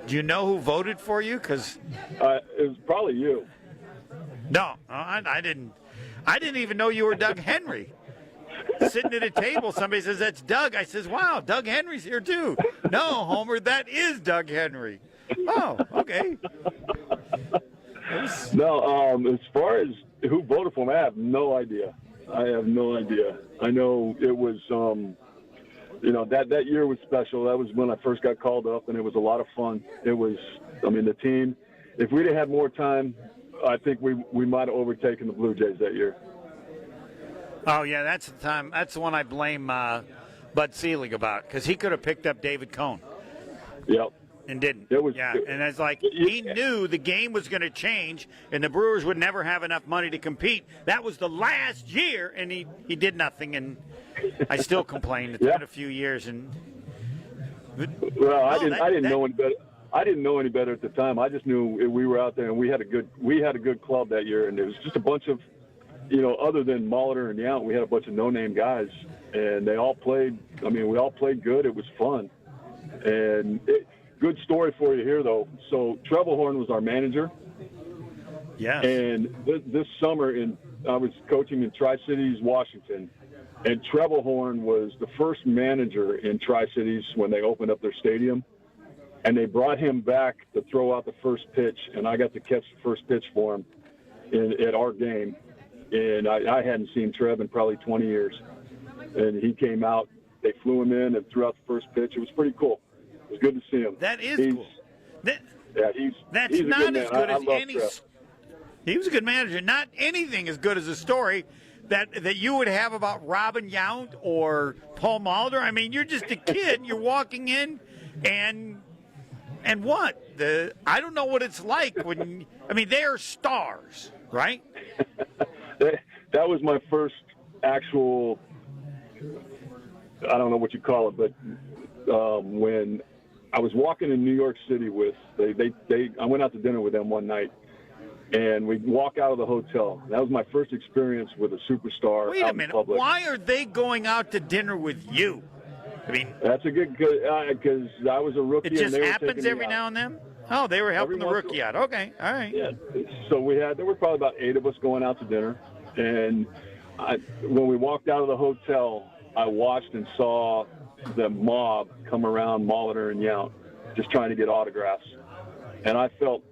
Do you know who voted for you? Because it was probably you. No, I didn't. I didn't even know you were Doug Henry. Sitting at a table, somebody says, that's Doug. I says, wow, Doug Henry's here too. No, Homer, that is Doug Henry. Oh, okay. No, as far as who voted for him, I have no idea. I know it was, that year was special. That was when I first got called up, and it was a lot of fun. It was, the team, if we'd have had more time, I think we might have overtaken the Blue Jays that year. Oh, yeah, that's the time. That's the one I blame Bud Selig about, because he could have picked up David Cohn. Yep. And didn't. And it's like he knew the game was going to change and the Brewers would never have enough money to compete. That was the last year, and he did nothing. And I still complain. It's been a few years. I didn't know any better. I didn't know any better at the time. I just knew we were out there and we had a good club that year, and it was just a bunch of, other than Molitor and Yount, we had a bunch of no-name guys, and they all played. We all played good. It was fun, and good story for you here, though. So Treblehorn was our manager. Yeah. And this summer, I was coaching in Tri-Cities, Washington, and Treblehorn was the first manager in Tri-Cities when they opened up their stadium. And they brought him back to throw out the first pitch, and I got to catch the first pitch for him at our game. And I hadn't seen Trev in probably 20 years. And he came out, they flew him in and threw out the first pitch. It was pretty cool. It was good to see him. That is cool. He's not as good as any. He was a good manager. Not anything as good as a story that you would have about Robin Yount or Paul Molitor. You're just a kid. You're walking in, and what? I don't know what it's like when. They are stars, right? That was my first actual. I don't know what you call it, but when I was walking in New York City I went out to dinner with them one night, and we walk out of the hotel. That was my first experience with a superstar. Wait a minute. Why are they going out to dinner with you? That's a good because I was a rookie. It just and they happens were every now and then. Oh, they were helping the rookie out. Okay, all right. Yeah. So there were probably about 8 of us going out to dinner, and when we walked out of the hotel, I watched and saw the mob come around Molitor and Yount, just trying to get autographs, and I felt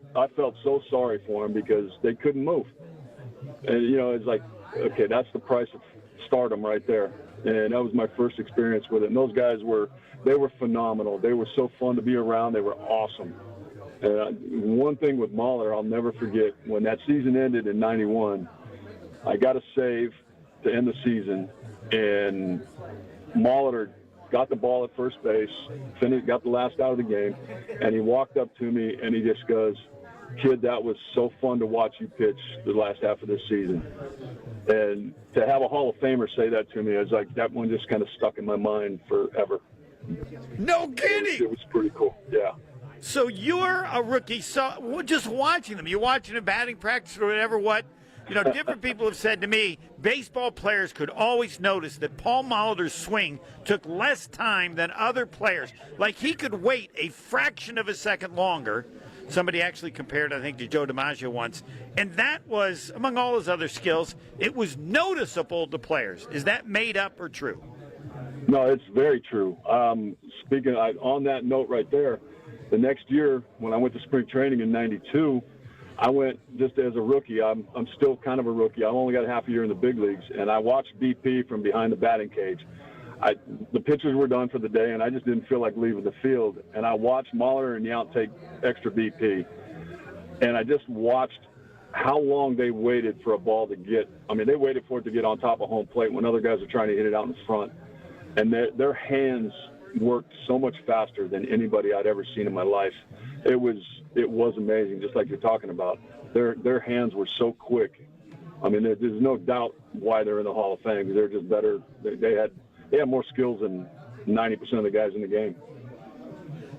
so sorry for them because they couldn't move, and it's like, okay, that's the price of stardom right there, and that was my first experience with it. And those guys were phenomenal. They were so fun to be around. They were awesome. And one thing with Molitor, I'll never forget, when that season ended in '91, I got a save to end the season, and Molitor got the ball at first base, got the last out of the game, and he walked up to me and he just goes, "Kid, that was so fun to watch you pitch the last half of this season." And to have a Hall of Famer say that to me, it's like that one just kind of stuck in my mind forever. No kidding. It was pretty cool. Yeah. So you're a rookie. So just watching them, you're watching a batting practice or whatever. Different people have said to me, baseball players could always notice that Paul Molitor's swing took less time than other players. Like he could wait a fraction of a second longer. Somebody actually compared, I think, to Joe DiMaggio once. And that was, among all his other skills, it was noticeable to players. Is that made up or true? No, it's very true. Speaking on that note right there, the next year when I went to spring training in '92, I went just as a rookie. I'm still kind of a rookie. I've only got half a year in the big leagues, and I watched BP from behind the batting cage. The pitchers were done for the day, and I just didn't feel like leaving the field. And I watched Molitor and Yount take extra BP, and I just watched how long they waited for a ball to get. They waited for it to get on top of home plate when other guys are trying to hit it out in front, and their hands worked so much faster than anybody I'd ever seen in my life. It was amazing, just like you're talking about. Their hands were so quick. There's no doubt why they're in the Hall of Fame. They're just better. They had more skills than 90% of the guys in the game.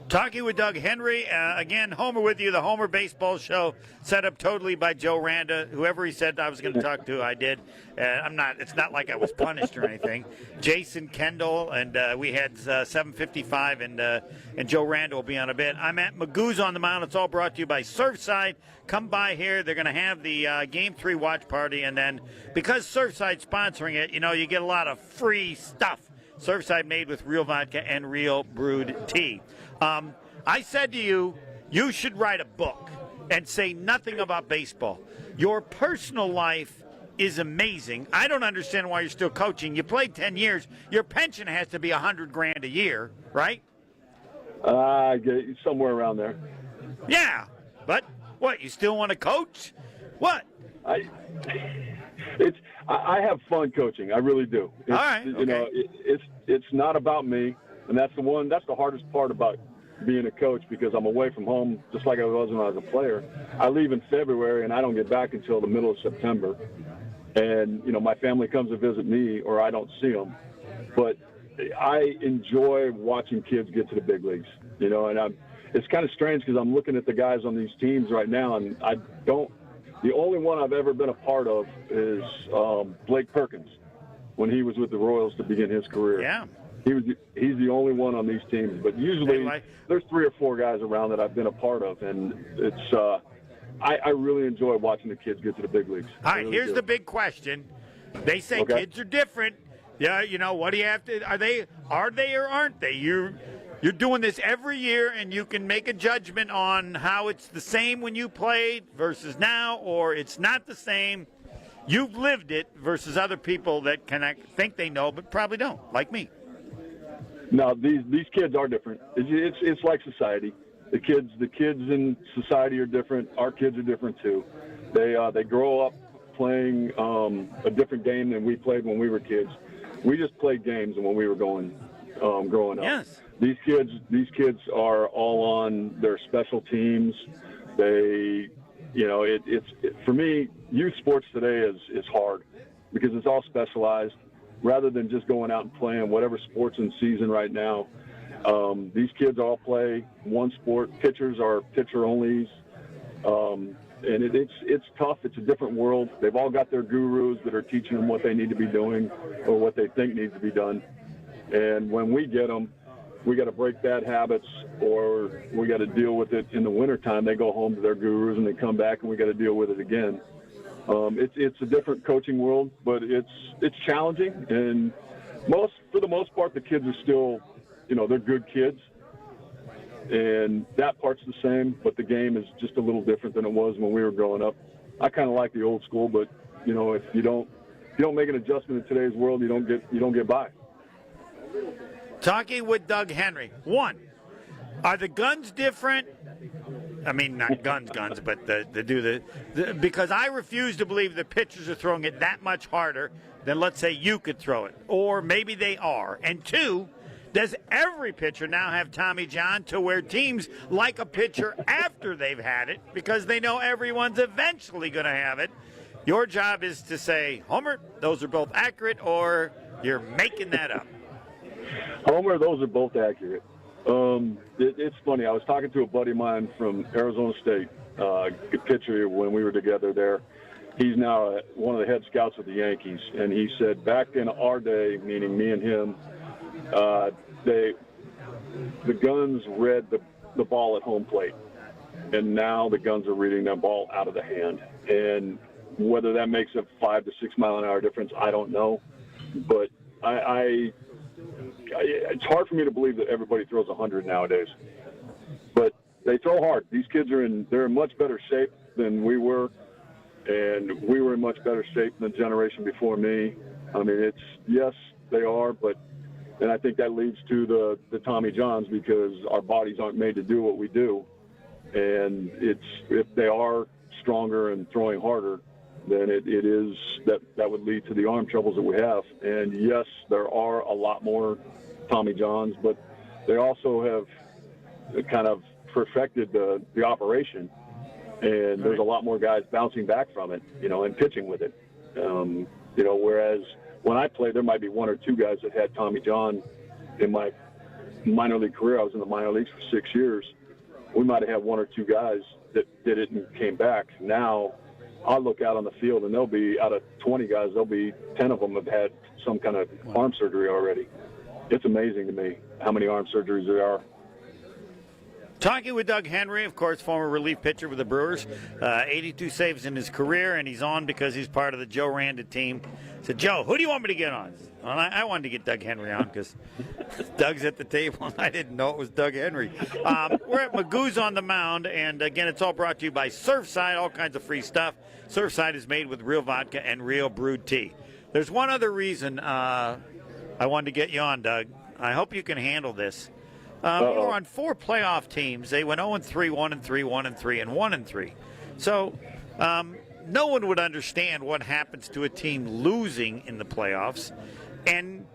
Talking with Doug Henry. Again, Homer with you, the Homer Baseball Show, set up totally by Joe Randa. Whoever he said I was going to talk to, I did. It's not like I was punished or anything. Jason Kendall, and we had 7:55, and Joe Randa will be on a bit. I'm at Magoo's on the Mound. It's all brought to you by Surfside. Come by here. They're going to have the Game 3 watch party, and then because Surfside's sponsoring it, you get a lot of free stuff. Surfside made with real vodka and real brewed tea. I said to you, you should write a book and say nothing about baseball. Your personal life is amazing. I don't understand why you're still coaching. You played 10 years. Your pension has to be $100,000 a year, right? Somewhere around there. Yeah, but what? You still want to coach? What? I have fun coaching. I really do. All right. Okay. It's not about me, and that's the hardest part about being a coach, because I'm away from home just like I was when I was a player. I leave in February and I don't get back until the middle of September. And my family comes to visit me, or I don't see them. But I enjoy watching kids get to the big leagues. And it's kind of strange because I'm looking at the guys on these teams right now, and the only one I've ever been a part of is Blake Perkins when he was with the Royals to begin his career. Yeah. He's the only one on these teams, but usually there's 3 or 4 guys around that I've been a part of, and it's I really enjoy watching the kids get to the big leagues. All right, here's the big question. They say kids are different. Yeah, what do you have to? Are they or aren't they? You're doing this every year, and you can make a judgment on how it's the same when you played versus now, or it's not the same. You've lived it versus other people that think they know but probably don't, like me. No, these kids are different. It's like society. The kids in society are different. Our kids are different too. They grow up playing a different game than we played when we were kids. We just played games when we were growing up. Yes. These kids are all on their special teams. They, for me, youth sports today is hard because it's all specialized. Rather than just going out and playing whatever sport's in season right now, these kids all play one sport. Pitchers are pitcher-onlys, and it's tough. It's a different world. They've all got their gurus that are teaching them what they need to be doing or what they think needs to be done. And when we get them, we got to break bad habits, or we got to deal with it in the wintertime. They go home to their gurus, and they come back, and we got to deal with it again. It's a different coaching world, but it's challenging, and for the most part, the kids are still, they're good kids, and that part's the same. But the game is just a little different than it was when we were growing up. I kind of like the old school, but if you don't make an adjustment in today's world, you don't get by. Talking with Doug Henry. 1, are the guns different? I mean, not guns, but because I refuse to believe the pitchers are throwing it that much harder than, let's say, you could throw it. Or maybe they are. And 2, does every pitcher now have Tommy John to where teams like a pitcher after they've had it because they know everyone's eventually going to have it? Your job is to say, Homer, those are both accurate, or you're making that up. Homer, those are both accurate. It's funny. I was talking to a buddy of mine from Arizona State, a pitcher when we were together there. He's now one of the head scouts with the Yankees, and he said back in our day, meaning me and him, the guns read the ball at home plate, and now the guns are reading that ball out of the hand. And whether that makes a 5 to 6 mile an hour difference, I don't know, but it's hard for me to believe that everybody throws 100 nowadays, but they throw hard. These kids they're in much better shape than we were, and we were in much better shape than the generation before me. I mean, yes, they are, and I think that leads to the Tommy Johns because our bodies aren't made to do what we do, and if they are stronger and throwing harder, then it is that would lead to the arm troubles that we have. And yes, there are a lot more Tommy Johns, but they also have kind of perfected the operation, and there's a lot more guys bouncing back from it, and pitching with it. Whereas when I played, there might be 1 or 2 guys that had Tommy John in my minor league career, I was in the minor leagues for 6 years. We might have had 1 or 2 guys that did it and came back. Now, I'll look out on the field, and there'll be, out of 20 guys, there'll be 10 of them have had some kind of arm surgery already. It's amazing to me how many arm surgeries there are. Talking with Doug Henry, of course, former relief pitcher with the Brewers. 82 saves in his career, and he's on because he's part of the Joe Randa team. I said, Joe, who do you want me to get on? Well, I wanted to get Doug Henry on because Doug's at the table, and I didn't know it was Doug Henry. We're at Magoo's on the Mound, and again, it's all brought to you by Surfside, all kinds of free stuff. Surfside is made with real vodka and real brewed tea. There's one other reason I wanted to get you on, Doug. I hope you can handle this. You were on 4 playoff teams. They went 0-3, 1-3, 1-3, and 1-3. So no one would understand what happens to a team losing in the playoffs. And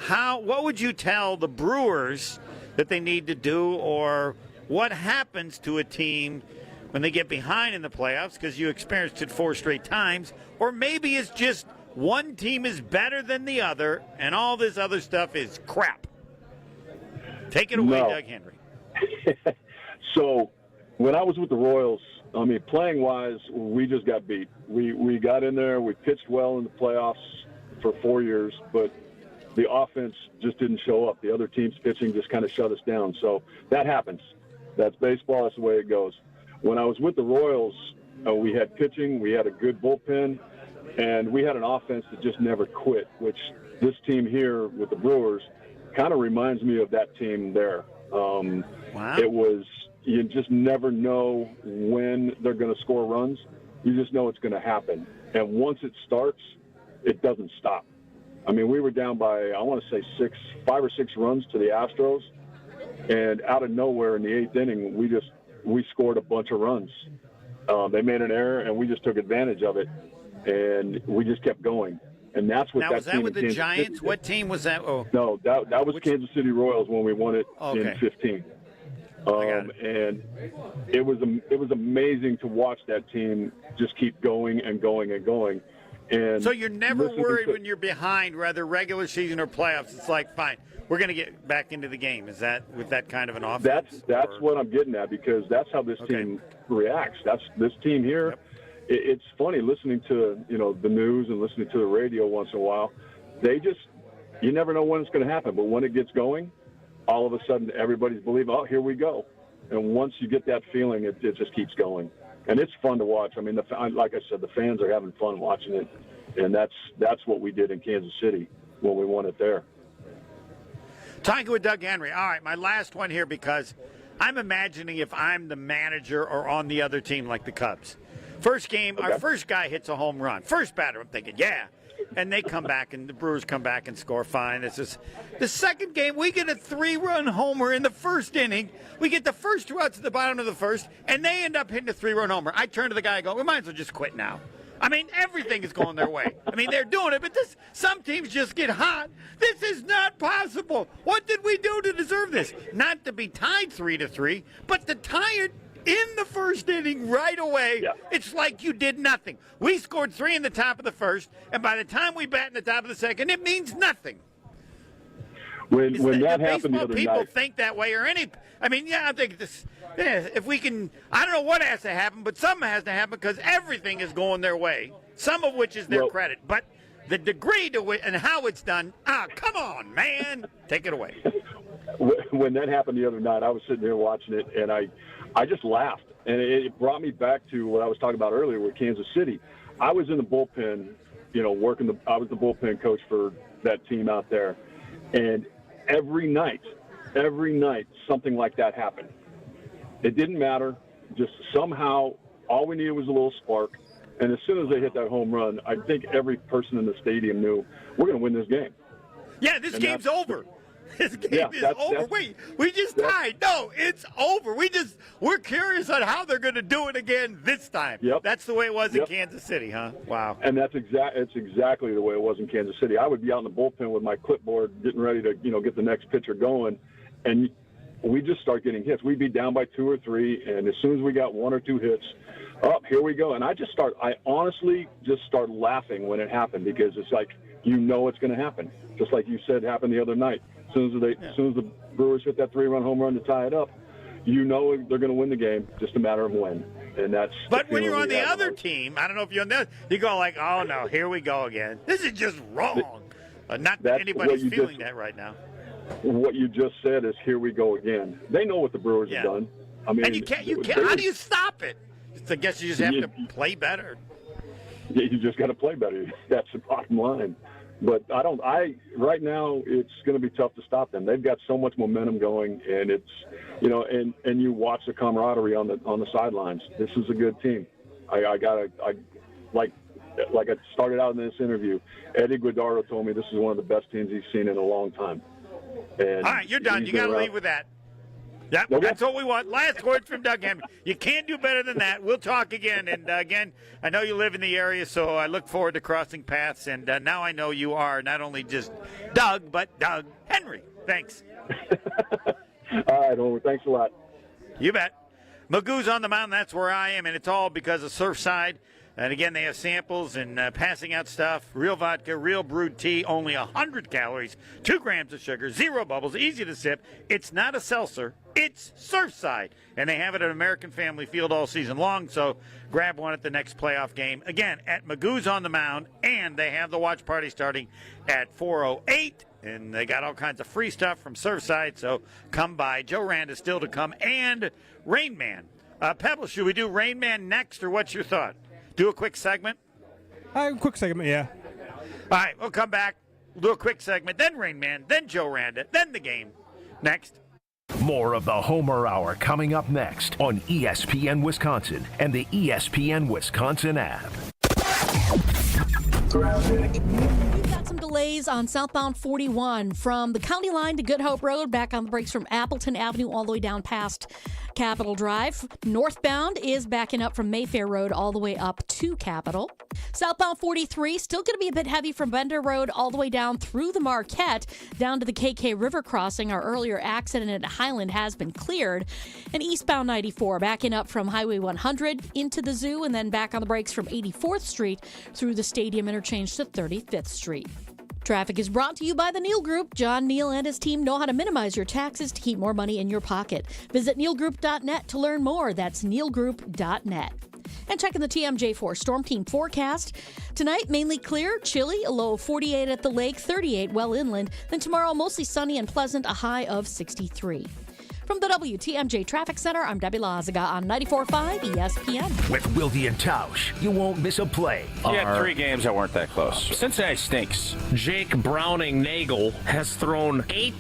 what would you tell the Brewers that they need to do, or what happens to a team when they get behind in the playoffs, because you experienced it 4 straight times, or maybe it's just one team is better than the other and all this other stuff is crap? Take it away, Doug Henry. So when I was with the Royals, I mean, playing-wise, we just got beat. We got in there, we pitched well in the playoffs for 4 years, but the offense just didn't show up. The other team's pitching just kind of shut us down. So that happens. That's baseball. That's the way it goes. When I was with the Royals, we had pitching, we had a good bullpen, and we had an offense that just never quit, which this team here with the Brewers kind of reminds me of that team there. Wow. It was, you just never know when they're going to score runs. You just know it's going to happen. And once it starts, it doesn't stop. I mean, we were down by, I want to say 5 or 6 runs to the Astros, and out of nowhere in the 8th inning, we scored a bunch of runs. They made an error, and we just took advantage of it, and we just kept going. And that's what now, that was that team with the Giants? City, what team was that? Oh. No, that was Kansas City Royals when we won it in 15. And it was amazing to watch that team just keep going and going and going. And so you're never worried when you're behind, whether regular season or playoffs. It's like, fine, we're going to get back into the game. Is that with that kind of an offense? That's what I'm getting at, because that's how this team reacts. That's this team here. Yep. It's funny listening to the news and listening to the radio once in a while. You never know when it's going to happen, but when it gets going, all of a sudden everybody's believing, oh, here we go. And once you get that feeling, it just keeps going. And it's fun to watch. I mean, like I said, the fans are having fun watching it, and that's what we did in Kansas City when we won it there. Talking with Doug Henry. All right, my last one here, because I'm imagining if I'm the manager or on the other team like the Cubs. First game, our first guy hits a home run. First batter, I'm thinking, yeah. And they come back, and the Brewers come back and score fine. It's just the second game, we get a 3-run homer in the first inning. We get the first 2 outs at the bottom of the first, and they end up hitting a 3-run homer. I turn to the guy and go, we might as well just quit now. I mean, everything is going their way. I mean, they're doing it, but some teams just get hot. This is not possible. What did we do to deserve this? Not to be tied 3-3, but to tie it in the first inning right away. Yeah. It's like you did nothing. We scored 3 in the top of the first, and by the time we bat in the top of the second, it means nothing. When that happened the other people night, think that way, or any. I mean, yeah, I think this. Yeah, if we can, I don't know what has to happen, but something has to happen because everything is going their way. Some of which is their credit, but the degree to it and how it's done. Come on, man, take it away. When that happened the other night, I was sitting there watching it, and I just laughed, and it brought me back to what I was talking about earlier with Kansas City. I was in the bullpen, I was the bullpen coach for that team out there, and every night, something like that happened. It didn't matter. Just somehow, all we needed was a little spark, and as soon as they hit that home run, I think every person in the stadium knew we're going to win this game. Yeah, this game's over. This game is over. Wait, we just tied. No, it's over. We're curious on how they're going to do it again this time. Yep. That's the way it was in Kansas City, huh? Wow. And it's exactly the way it was in Kansas City. I would be out in the bullpen with my clipboard getting ready to, get the next pitcher going, and we just start getting hits. We'd be down by 2 or 3, and as soon as we got 1 or 2 hits, here we go. And I honestly just start laughing when it happened, because it's like, it's going to happen. Just like you said happened the other night. As soon as the Brewers hit that 3-run home run to tie it up, you know they're going to win the game. Just a matter of when. And that's. But when you're on the other team, I don't know if you're on that, you go like, oh no, here we go again. This is just wrong. Not that anybody's feeling that right now. What you just said is, here we go again. They know what the Brewers have done. I mean, and you can't. How do you stop it? I guess you just have to play better. Yeah, you just got to play better. That's the bottom line. But right now it's going to be tough to stop them. They've got so much momentum going, and it's, and you watch the camaraderie on the sidelines. This is a good team. Like I started out in this interview, Eddie Guardado told me this is one of the best teams he's seen in a long time. And all right, you're done. You got to leave with that. Yep, okay. That's what we want. Last words from Doug Henry. You can't do better than that. We'll talk again. And again, I know you live in the area, so I look forward to crossing paths. And now I know you are not only just Doug, but Doug Henry. Thanks. All right, Homer. Thanks a lot. You bet. Magoo's on the mountain. That's where I am, and it's all because of Surfside. And again, they have samples and passing out stuff. Real vodka, real brewed tea, only 100 calories, 2 grams of sugar, 0 bubbles, easy to sip. It's not a seltzer. It's Surfside. And they have it at American Family Field all season long, so grab one at the next playoff game. Again, at Magoo's on the Mound, and they have the watch party starting at 4:08. And they got all kinds of free stuff from Surfside, so come by. Joe Rand is still to come, and Rain Man. Pebble, should we do Rain Man next, or what's your thought? Do a quick segment? Quick segment, yeah. All right, we'll come back. We'll do a quick segment, then Rain Man, then Joe Randa, then the game. Next. More of the Homer Hour coming up next on ESPN Wisconsin and the ESPN Wisconsin app. We've got some delays on southbound 41 from the county line to Good Hope Road, back on the brakes from Appleton Avenue all the way down past Capitol Drive. Northbound is backing up from Mayfair Road all the way up to Capitol. Southbound 43 still going to be a bit heavy from Bender Road all the way down through the Marquette down to the KK River crossing. Our earlier accident at Highland has been cleared. And eastbound 94 backing up from Highway 100 into the zoo, and then back on the brakes from 84th Street through the Stadium interchange to 35th Street. Traffic is brought to you by the Neal Group. John Neal and his team know how to minimize your taxes to keep more money in your pocket. Visit nealgroup.net to learn more. That's nealgroup.net. And checking the TMJ4 Storm Team forecast. Tonight, mainly clear, chilly, a low of 48 at the lake, 38 well inland. Then tomorrow, mostly sunny and pleasant, a high of 63. From the WTMJ Traffic Center, I'm Debbie Lazaga on 94.5 ESPN. With Wilde and Tausch, you won't miss a play. He had 3 games that weren't that close. Cincinnati stinks. Jake Browning-Nagel has thrown 8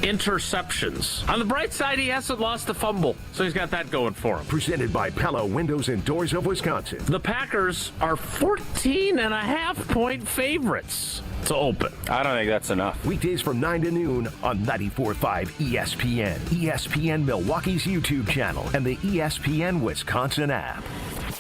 interceptions. On the bright side, he hasn't lost a fumble, so he's got that going for him. Presented by Pella Windows and Doors of Wisconsin. The Packers are 14.5-point favorites to open. I don't think that's enough. Weekdays from 9 to noon on 94.5 ESPN, ESPN Milwaukee's YouTube channel, and the ESPN Wisconsin app.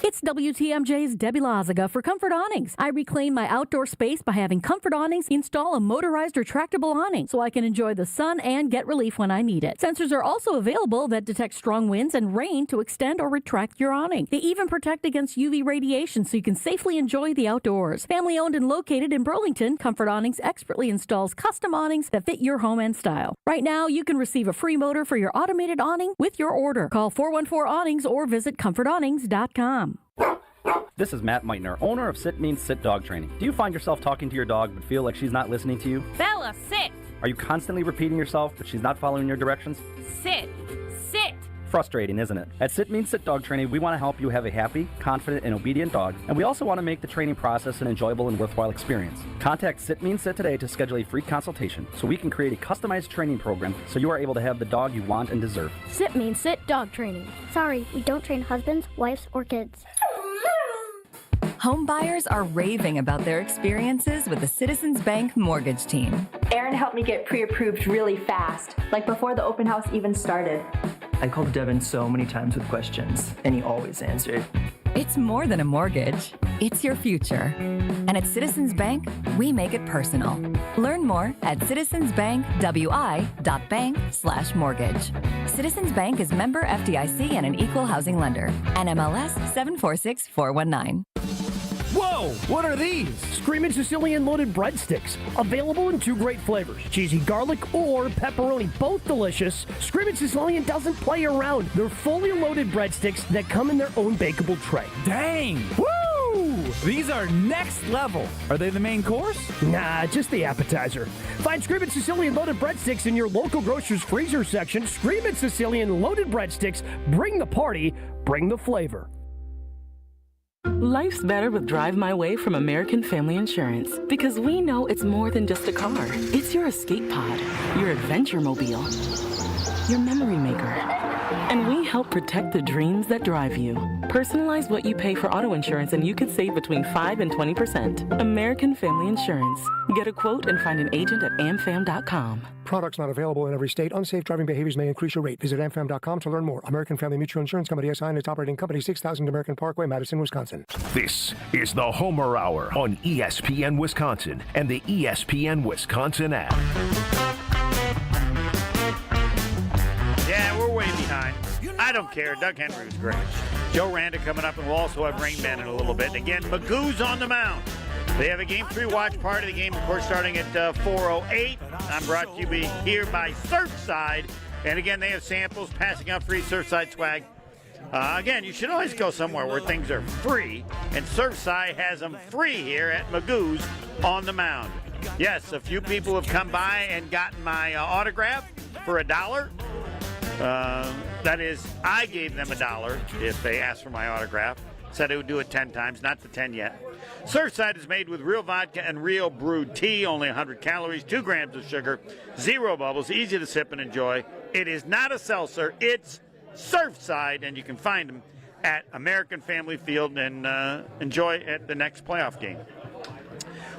It's WTMJ's Debbie Lazaga for Comfort Awnings. I reclaim my outdoor space by having Comfort Awnings install a motorized retractable awning so I can enjoy the sun and get relief when I need it. Sensors are also available that detect strong winds and rain to extend or retract your awning. They even protect against UV radiation so you can safely enjoy the outdoors. Family owned and located in Burlington, Comfort Awnings expertly installs custom awnings that fit your home and style. Right now, you can receive a free motor for your automated awning with your order. Call 414-AWNINGS or visit comfortawnings.com. This is Matt Meitner, owner of Sit Means Sit Dog Training. Do you find yourself talking to your dog but feel like she's not listening to you? Bella, sit! Are you constantly repeating yourself but she's not following your directions? Sit! Sit! Frustrating, isn't it? At Sit Means Sit Dog Training, we want to help you have a happy, confident, and obedient dog, and we also want to make the training process an enjoyable and worthwhile experience. Contact Sit Means Sit today to schedule a free consultation so we can create a customized training program so you are able to have the dog you want and deserve. Sit Means Sit Dog Training. Sorry, we don't train husbands, wives, or kids. Home buyers are raving about their experiences with the Citizens Bank mortgage team. Aaron helped me get pre-approved really fast, like before the open house even started. I called Devin so many times with questions, and he always answered. It's more than a mortgage. It's your future. And at Citizens Bank, we make it personal. Learn more at citizensbankwi.bank/mortgage. Citizens Bank is member FDIC and an equal housing lender. NMLS 746419. Whoa! What are these? Screamin' Sicilian loaded breadsticks. Available in 2 great flavors. Cheesy garlic or pepperoni. Both delicious. Screamin' Sicilian doesn't play around. They're fully loaded breadsticks that come in their own bakeable tray. Dang! Woo! These are next level. Are they the main course? Nah, just the appetizer. Find Screamin' Sicilian loaded breadsticks in your local grocer's freezer section. Screamin' Sicilian loaded breadsticks. Bring the party, bring the flavor. Life's better with Drive My Way from American Family Insurance because we know it's more than just a car. It's your escape pod, your adventure mobile, your memory maker. And we help protect the dreams that drive you. Personalize what you pay for auto insurance and you could save between 5 and 20%. American Family Insurance. Get a quote and find an agent at amfam.com. Products not available in every state. Unsafe driving behaviors may increase your rate. Visit amfam.com to learn more. American Family Mutual Insurance Company, SI, and its operating company, 6000 American Parkway, Madison, Wisconsin. This is the Homer Hour on ESPN Wisconsin and the ESPN Wisconsin app. Yeah, we're way behind. I don't care. Doug Henry was great. Joe Randa coming up, and we'll also have Rain Man in a little bit. And again, Magoo's on the mound. They have a Game 3 watch party. The game, of course, starting at 4:08. I'm brought to you here by Surfside. And again, they have samples, passing out free Surfside swag. Again, you should always go somewhere where things are free. And Surfside has them free here at Magoo's on the mound. Yes, a few people have come by and gotten my autograph for $1. That is, I gave them $1 if they asked for my autograph. Said I would do it 10 times, not the 10 yet. Surfside is made with real vodka and real brewed tea, only 100 calories, 2 grams of sugar, 0 bubbles, easy to sip and enjoy. It is not a seltzer, it's Surfside, and you can find them at American Family Field and enjoy at the next playoff game.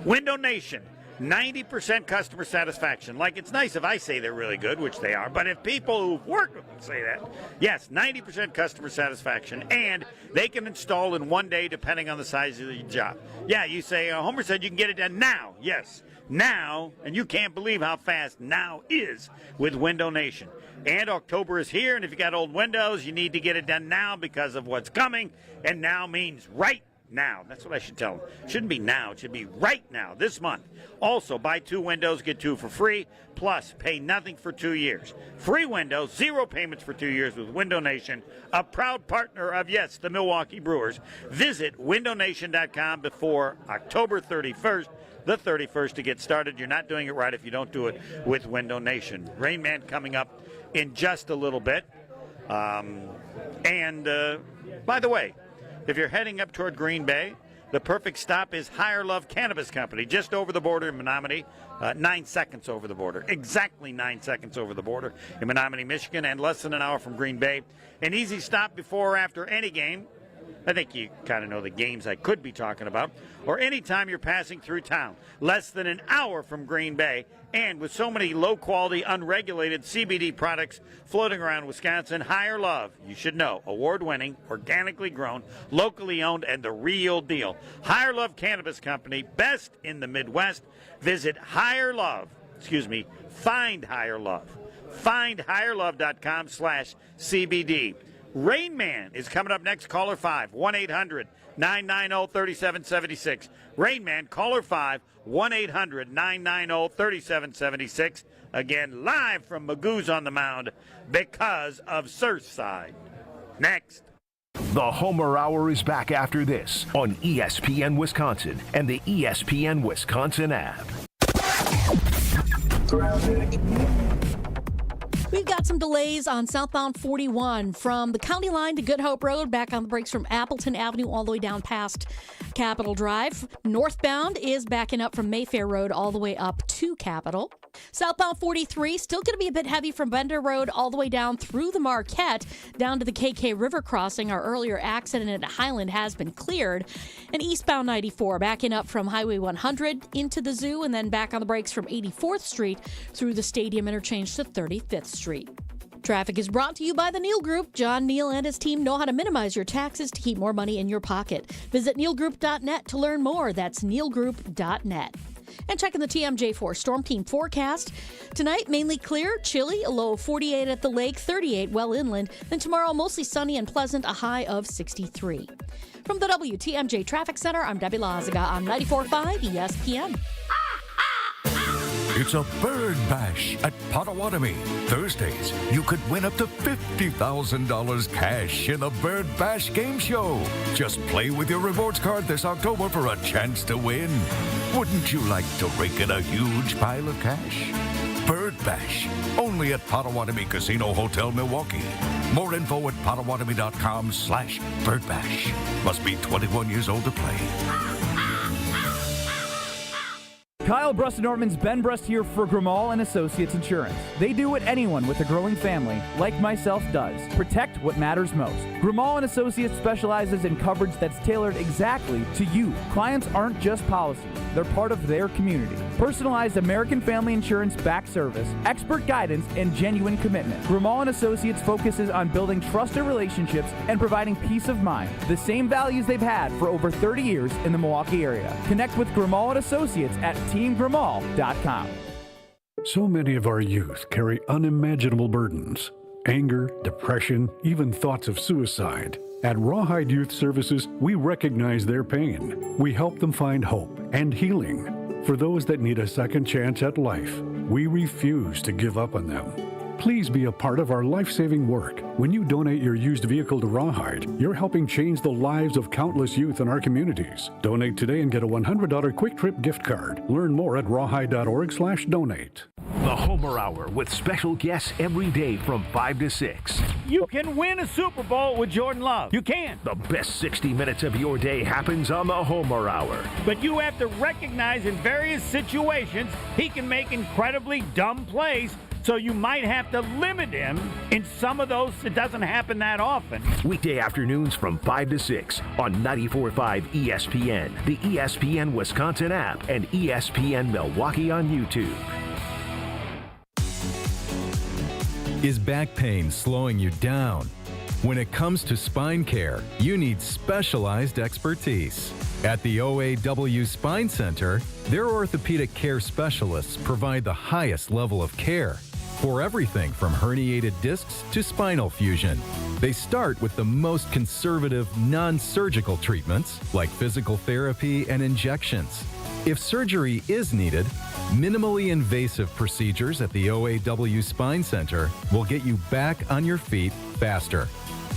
Window Nation. 90% customer satisfaction. Like, it's nice if I say they're really good, which they are, but if people who've worked with them say that, yes, 90% customer satisfaction, and they can install in 1 day depending on the size of the job. Yeah, you say, Homer said you can get it done now. Yes, now, and you can't believe how fast now is with Window Nation. And October is here, and if you got old windows, you need to get it done now because of what's coming, and now means right now. That's what I should tell them. It shouldn't be now. It should be right now, this month. Also, buy 2 windows, get 2 for free, plus pay nothing for 2 years. Free windows, 0 payments for 2 years with Window Nation, a proud partner of, yes, the Milwaukee Brewers. Visit windownation.com before October 31st, the 31st, to get started. You're not doing it right if you don't do it with Window Nation. Rain Man coming up in just a little bit. By the way, if you're heading up toward Green Bay, the perfect stop is Higher Love Cannabis Company, just over the border in Menominee, 9 seconds over the border, exactly 9 seconds over the border in Menominee, Michigan, and less than an hour from Green Bay. An easy stop before or after any game. I think you kind of know the games I could be talking about. Or anytime you're passing through town. Less than an hour from Green Bay. And with so many low-quality, unregulated CBD products floating around Wisconsin, Higher Love, you should know, award-winning, organically grown, locally owned, and the real deal. Higher Love Cannabis Company, best in the Midwest. Visit Find Higher Love. FindHigherLove.com/CBD. Rain Man is coming up next. Caller 5, 1-800-990-3776. Rain Man, caller 5, 1-800-990-3776. Again, live from Magoo's on the mound because of Surfside. Next. The Homer Hour is back after this on ESPN Wisconsin and the ESPN Wisconsin app. We've got some delays on southbound 41 from the county line to Good Hope Road, back on the brakes from Appleton Avenue all the way down past Capitol Drive. Northbound is backing up from Mayfair Road all the way up to Capitol. Southbound 43, still going to be a bit heavy from Bender Road all the way down through the Marquette, down to the KK River crossing. Our earlier accident at Highland has been cleared. And eastbound 94, backing up from Highway 100 into the Zoo, and then back on the brakes from 84th Street through the Stadium interchange to 35th Street. Traffic is brought to you by the Neal Group. John Neal and his team know how to minimize your taxes to keep more money in your pocket. Visit nealgroup.net to learn more. That's nealgroup.net. And checking the TMJ4 Storm Team forecast. Tonight, mainly clear, chilly, a low of 48 at the lake, 38 well inland. Then tomorrow, mostly sunny and pleasant, a high of 63. From the WTMJ Traffic Center, I'm Debbie Lazaga on 94.5 ESPN. It's a bird bash at Potawatomi. Thursdays, you could win up to $50,000 cash in the Bird Bash game show. Just play with your rewards card this October for a chance to win. Wouldn't you like to rake in a huge pile of cash? Bird Bash, only at Potawatomi Casino Hotel, Milwaukee. More info at potawatomi.com/birdbash. Must be 21 years old to play. Kyle Brust-Nortman's Ben Brust here for Grimal & Associates Insurance. They do what anyone with a growing family, like myself, does. Protect what matters most. Grimal & Associates specializes in coverage that's tailored exactly to you. Clients aren't just policies. They're part of their community. Personalized American Family Insurance back service, expert guidance, and genuine commitment. Grimal & Associates focuses on building trusted relationships and providing peace of mind. The same values they've had for over 30 years in the Milwaukee area. Connect with Grimal & Associates at teamgrimal.com. So many of our youth carry unimaginable burdens. Anger, depression, even thoughts of suicide. At Rawhide Youth Services, we recognize their pain. We help them find hope and healing. For those that need a second chance at life, we refuse to give up on them. Please be a part of our life-saving work. When you donate your used vehicle to Rawhide, you're helping change the lives of countless youth in our communities. Donate today and get a $100 Quick Trip gift card. Learn more at rawhide.org/donate. The Homer Hour with special guests every day from 5 to 6. You can win a Super Bowl with Jordan Love. You can. The best 60 minutes of your day happens on the Homer Hour. But you have to recognize in various situations he can make incredibly dumb plays, so you might have to limit him in some of those. It doesn't happen that often. Weekday afternoons from 5 to 6 on 94.5 ESPN, the ESPN Wisconsin app, and ESPN Milwaukee on YouTube. Is back pain slowing you down? When it comes to spine care, you need specialized expertise. At the OAW Spine Center, their orthopedic care specialists provide the highest level of care for everything from herniated discs to spinal fusion. They start with the most conservative, non-surgical treatments like physical therapy and injections. If surgery is needed, minimally invasive procedures at the OAW Spine Center will get you back on your feet faster.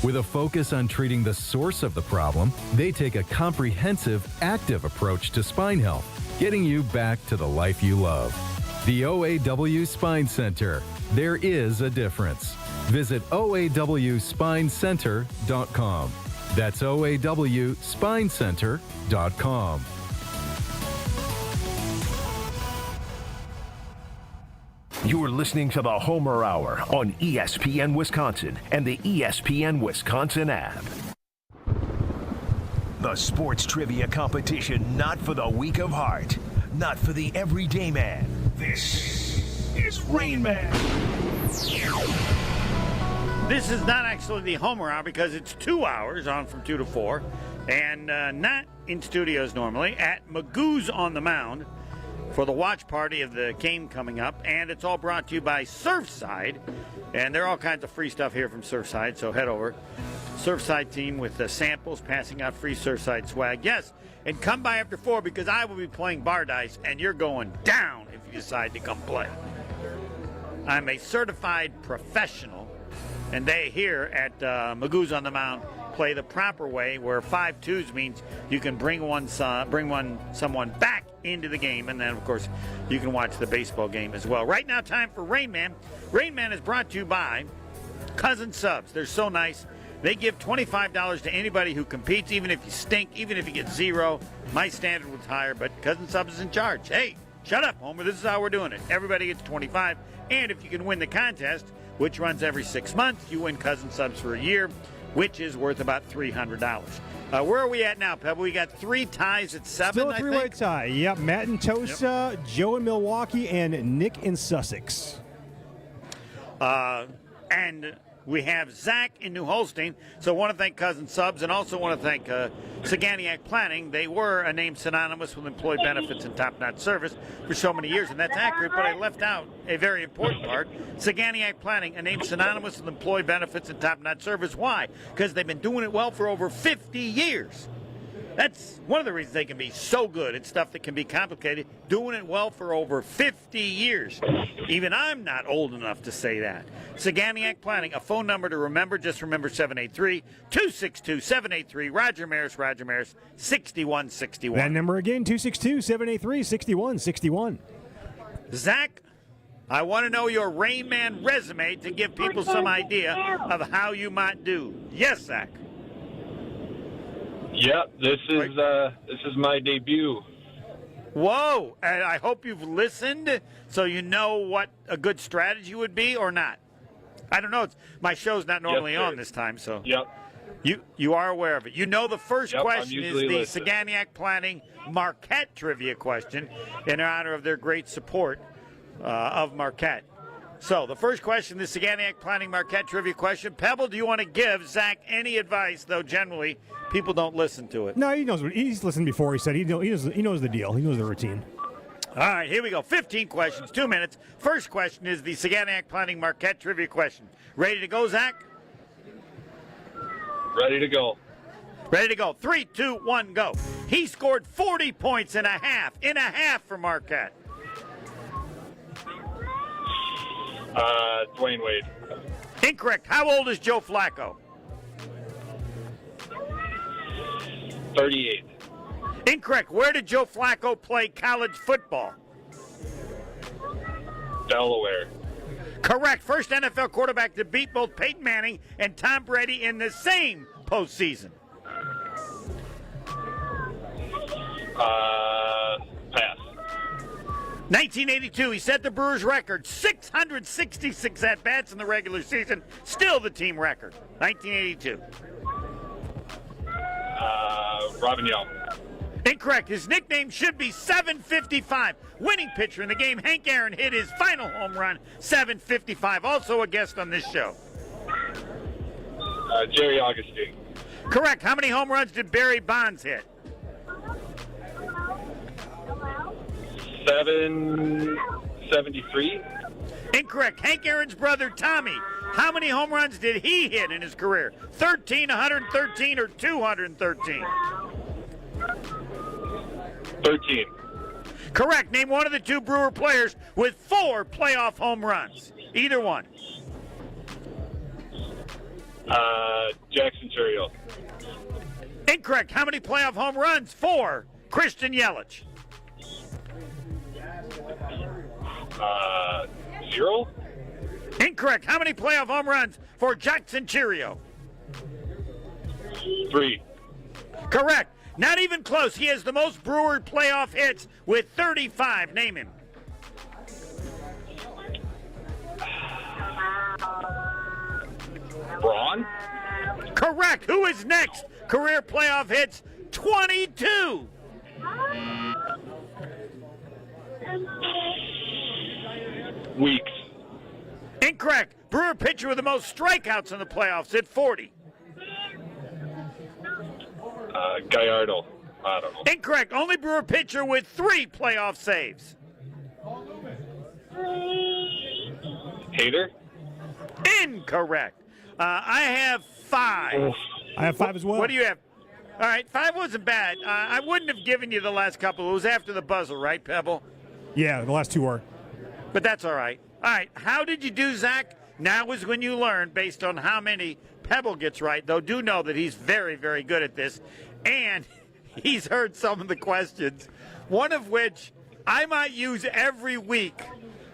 With a focus on treating the source of the problem, they take a comprehensive, active approach to spine health, getting you back to the life you love. The OAW Spine Center. There is a difference. Visit OAWspinecenter.com. That's OAWspinecenter.com. You're listening to the Homer Hour on ESPN Wisconsin and the ESPN Wisconsin app. The sports trivia competition not for the weak of heart, not for the everyday man. This is Rain Man. This is not actually the Homer Hour because it's 2 hours on from 2 to 4 and not in studios normally at Magoo's on the Mound for the watch party of the game coming up, and it's all brought to you by Surfside, and there are all kinds of free stuff here from Surfside, so head over. Surfside team with the samples, passing out free Surfside swag. Yes, and come by after 4 because I will be playing bar dice, and you're going down if you decide to come play. I'm a certified professional, and they here at Magoo's on the Mound play the proper way, where 5-2s means you can bring someone back into the game, and then of course you can watch the baseball game as well. Right now, time for Rain Man. Rain Man is brought to you by Cousin Subs. They're so nice. They give $25 to anybody who competes, even if you stink, even if you get 0. My standard was higher, but Cousin Subs is in charge. Hey, shut up, Homer. This is how we're doing it. Everybody gets $25, and if you can win the contest, which runs every 6 months, you win Cousin Subs for a year, which is worth about $300. Where are we at now, Pebble? We got 3 ties at 7, Still a three-way tie. Yep, Matt in Tosa, Joe in Milwaukee, and Nick in Sussex. And we have Zach in New Holstein. So I want to thank Cousin Subs and also want to thank Saganiac Planning. They were a name synonymous with employee benefits and top-notch service for so many years, and that's accurate, but I left out a very important part. Saganiac Planning, a name synonymous with employee benefits and top-notch service. Why? Because they've been doing it well for over 50 years. That's one of the reasons they can be so good at stuff that can be complicated, doing it well for over 50 years. Even I'm not old enough to say that. Saganiac Planning, a phone number to remember. Just remember 783-262-783. Roger Maris, 6161. That number again, 262-783-6161. Zach, I want to know your Rain Man resume to give people some idea of how you might do. Yes, Zach. Yep, this is my debut. Whoa, and I hope you've listened so you know what a good strategy would be or not. I don't know. My show's not normally on this time, so Yep. You are aware of it. You know the first Yep, question I'm is usually the listening. Saganiac Planning Marquette trivia question in honor of their great support of Marquette. So the first question, the Saganiac Planning Marquette trivia question. Pebble, do you want to give Zach any advice, though generally people don't listen to it? No, he knows. He's listened before. He said he knows the deal. He knows the routine. All right, here we go. 15 questions, 2 minutes. First question is the Saganiac Planning Marquette trivia question. Ready to go, Zach? Ready to go. Ready to go. 3, 2, 1, go. He scored 40 points in a half for Marquette. Dwayne Wade. Incorrect. How old is Joe Flacco? 38. Incorrect. Where did Joe Flacco play college football? Delaware. Correct. First NFL quarterback to beat both Peyton Manning and Tom Brady in the same postseason. Pass. 1982, he set the Brewers record, 666 at-bats in the regular season, still the team record. 1982. Robin Young. Incorrect. His nickname should be 755. Winning pitcher in the game, Hank Aaron hit his final home run, 755. Also a guest on this show. Jerry Augustine. Correct. How many home runs did Barry Bonds hit? 773. Incorrect. Hank Aaron's brother, Tommy. How many home runs did he hit in his career? 13, 113, or 213? 13. Correct. Name one of the two Brewer players with 4 playoff home runs. Either one. Jackson Churiel. Incorrect. How many playoff home runs for Christian Yelich? 0. Incorrect. How many playoff home runs for Jackson Churiel? 3. Correct. Not even close. He has the most Brewer playoff hits with 35. Name him. Braun. Correct. Who is next? Career playoff hits 22. Weeks. Incorrect. Brewer pitcher with the most strikeouts in the playoffs at 40. Gallardo. I don't know. Incorrect. Only Brewer pitcher with 3 playoff saves. Hader. Incorrect. I have 5. I have 5 as well. What do you have? All right, 5 wasn't bad. I wouldn't have given you the last couple. It was after the buzzer, right, Pebble? Yeah, the last 2 were. But that's all right. All right, how did you do, Zach? Now is when you learn based on how many Pebble gets right, though do know that he's very, very good at this. And he's heard some of the questions, one of which I might use every week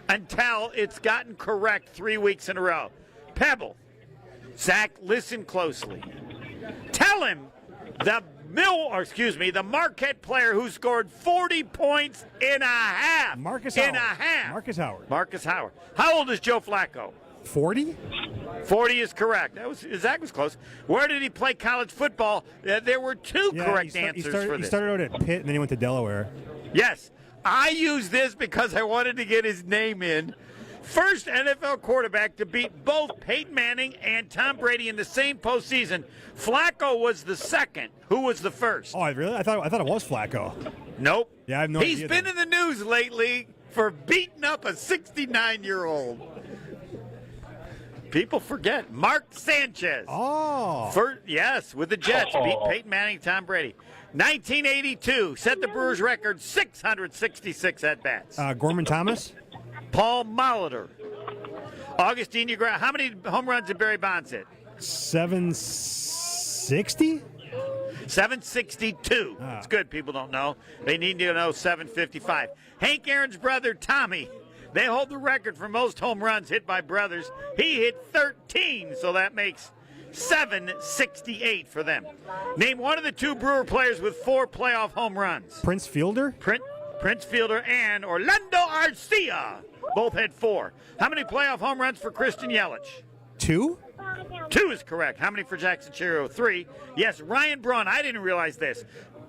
until it's gotten correct 3 weeks in a row. Pebble, Zach, listen closely. Tell him the Marquette player who scored 40 points in a half. Marcus Howard. Marcus Howard. How old is Joe Flacco? 40? 40 is correct. Zach was close. Where did he play college football? There were 2 correct answers for this. He started out at Pitt, and then he went to Delaware. Yes. I used this because I wanted to get his name in. First NFL quarterback to beat both Peyton Manning and Tom Brady in the same postseason. Flacco was the second. Who was the first? Oh, really? I thought it was Flacco. Nope. Yeah, I have no idea. He's been in the news lately for beating up a 69-year-old. People forget. Mark Sanchez. Oh. Yes, with the Jets. Beat Peyton Manning, Tom Brady. 1982 set the Brewers record 666 at-bats. Gorman Thomas. Paul Molitor. Augustine Ugra. How many home runs did Barry Bonds hit? 760? 762. It's good people don't know. They need to know 755. Hank Aaron's brother, Tommy. They hold the record for most home runs hit by brothers. He hit 13, so that makes 768 for them. Name one of the two Brewer players with 4 playoff home runs. Prince Fielder? Prince Fielder and Orlando Arcia both had 4. How many playoff home runs for Christian Yelich? 2? 2 is correct. How many for Jackson Chiro? 3. Yes, Ryan Braun. I didn't realize this.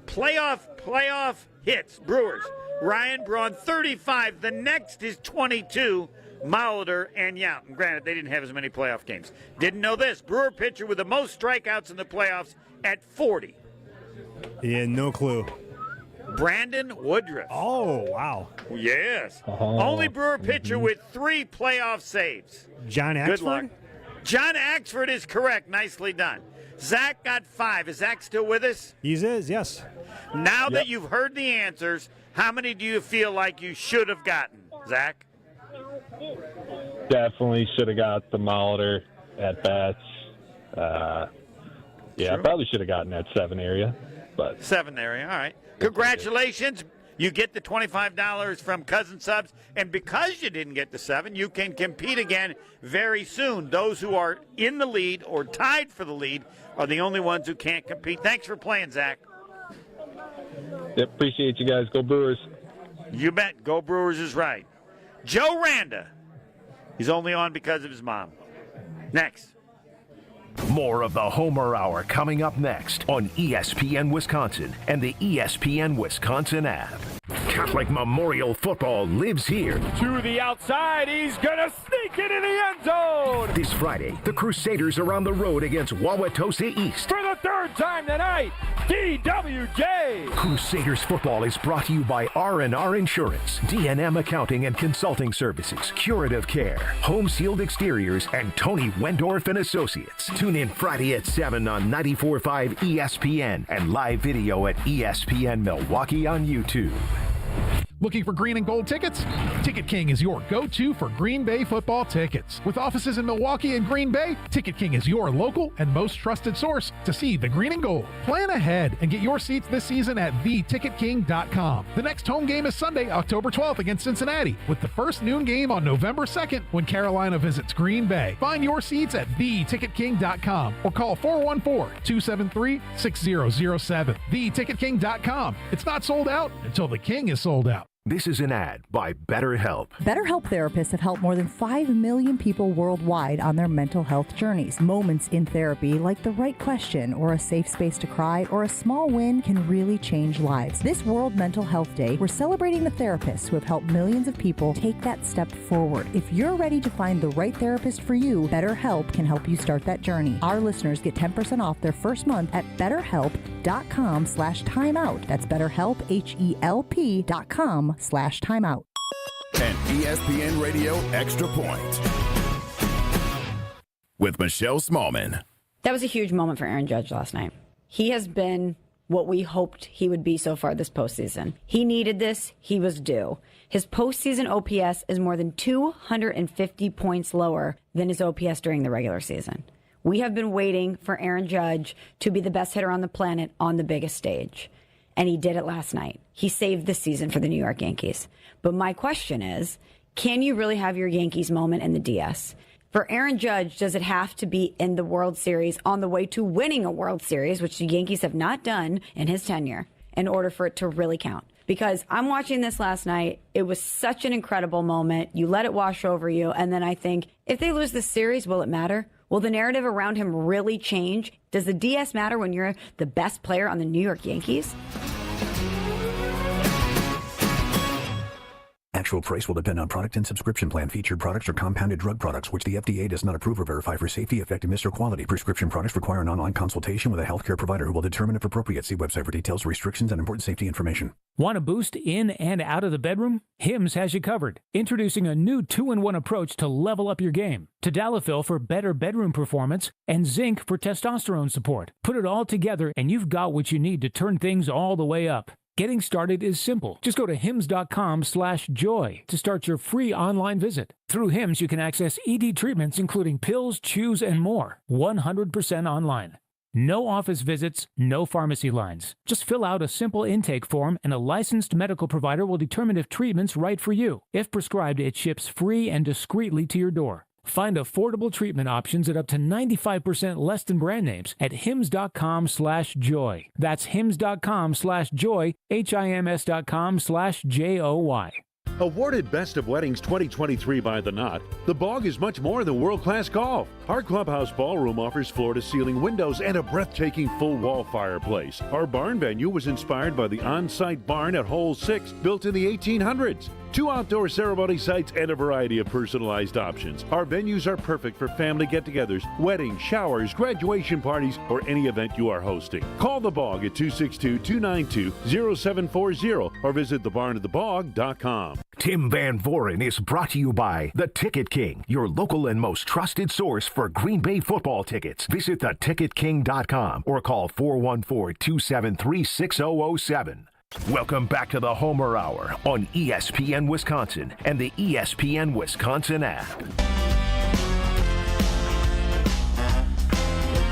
Playoff hits, Brewers. Ryan Braun, 35. The next is 22. Molitor and Yount. Granted, they didn't have as many playoff games. Didn't know this. Brewer pitcher with the most strikeouts in the playoffs at 40. Yeah, no clue. Brandon Woodruff. Oh, wow. Yes. Only Brewer pitcher with 3 playoff saves. John Axford? Good luck. John Axford is correct. Nicely done. Zach got 5. Is Zach still with us? He is, yes. Now that you've heard the answers, how many do you feel like you should have gotten, Zach? Definitely should have got the Molitor at bats. I probably should have gotten that 7 area. But 7 area, all right. Congratulations. You get the $25 from Cousin Subs. And because you didn't get the 7, you can compete again very soon. Those who are in the lead or tied for the lead are the only ones who can't compete. Thanks for playing, Zach. Yep, appreciate you guys. Go Brewers. You bet. Go Brewers is right. Joe Randa. He's only on because of his mom. Next. More of the Homer Hour coming up next on ESPN Wisconsin and the ESPN Wisconsin app. Catholic Memorial Football lives here. To the outside, he's gonna sneak it in the end zone! This Friday, the Crusaders are on the road against Wauwatosa East. For the 3rd time tonight, DWJ! Crusaders football is brought to you by R&R Insurance, D&M Accounting and Consulting Services, Curative Care, Home Sealed Exteriors, and Tony Wendorf and Associates. Tune in Friday at 7 on 94.5 ESPN and live video at ESPN Milwaukee on YouTube. Looking for green and gold tickets? Ticket King is your go-to for Green Bay football tickets. With offices in Milwaukee and Green Bay, Ticket King is your local and most trusted source to see the green and gold. Plan ahead and get your seats this season at theticketking.com. The next home game is Sunday, October 12th against Cincinnati, with the first noon game on November 2nd when Carolina visits Green Bay. Find your seats at theticketking.com or call 414-273-6007. Theticketking.com. It's not sold out until the King is sold out. This is an ad by BetterHelp. BetterHelp therapists have helped more than 5 million people worldwide on their mental health journeys. Moments in therapy, like the right question or a safe space to cry or a small win, can really change lives. This World Mental Health Day, we're celebrating the therapists who have helped millions of people take that step forward. If you're ready to find the right therapist for you, BetterHelp can help you start that journey. Our listeners get 10% off their first month at BetterHelp.com/timeout. That's BetterHelp, HELP.com/timeout. An ESPN Radio Extra Point with Michelle Smallman. That was a huge moment for Aaron Judge last night. He has been what we hoped he would be so far this postseason. He needed this. He was due. His postseason OPS is more than 250 points lower than his OPS during the regular season. We have been waiting for Aaron Judge to be the best hitter on the planet on the biggest stage. And he did it last night. He saved the season for the New York Yankees. But my question is, can you really have your Yankees moment in the DS? For Aaron Judge, does it have to be in the World Series on the way to winning a World Series, which the Yankees have not done in his tenure, in order for it to really count? Because I'm watching this last night. It was such an incredible moment. You let it wash over you. And then I think, if they lose this series, will it matter? Will the narrative around him really change? Does the DS matter when you're the best player on the New York Yankees? Actual price will depend on product and subscription plan. Featured products are compounded drug products, which the FDA does not approve or verify for safety, effectiveness, or quality. Prescription products require an online consultation with a healthcare provider who will determine if appropriate. See website for details, restrictions, and important safety information. Want a boost in and out of the bedroom? Hims has you covered. Introducing a new 2-in-1 approach to level up your game. Tadalafil for better bedroom performance and zinc for testosterone support. Put it all together and you've got what you need to turn things all the way up. Getting started is simple. Just go to hims.com/joy to start your free online visit. Through Hims, you can access ED treatments including pills, chews, and more. 100% online. No office visits, no pharmacy lines. Just fill out a simple intake form and a licensed medical provider will determine if treatment's right for you. If prescribed, it ships free and discreetly to your door. Find affordable treatment options at up to 95% less than brand names at hims.com/joy. That's hims.com/joy, hims.com/joy. Awarded Best of Weddings 2023 by The Knot, The Bog is much more than world-class golf. Our clubhouse ballroom offers floor-to-ceiling windows and a breathtaking full-wall fireplace. Our barn venue was inspired by the on-site barn at Hole 6, built in the 1800s. 2 outdoor ceremony sites and a variety of personalized options. Our venues are perfect for family get-togethers, weddings, showers, graduation parties, or any event you are hosting. Call The Bog at 262-292-0740 or visit thebarnatthebog.com. Tim Van Voren is brought to you by The Ticket King, your local and most trusted source for Green Bay football tickets. Visit theticketking.com or call 414-273-6007. Welcome back to the Homer Hour on ESPN Wisconsin and the ESPN Wisconsin app.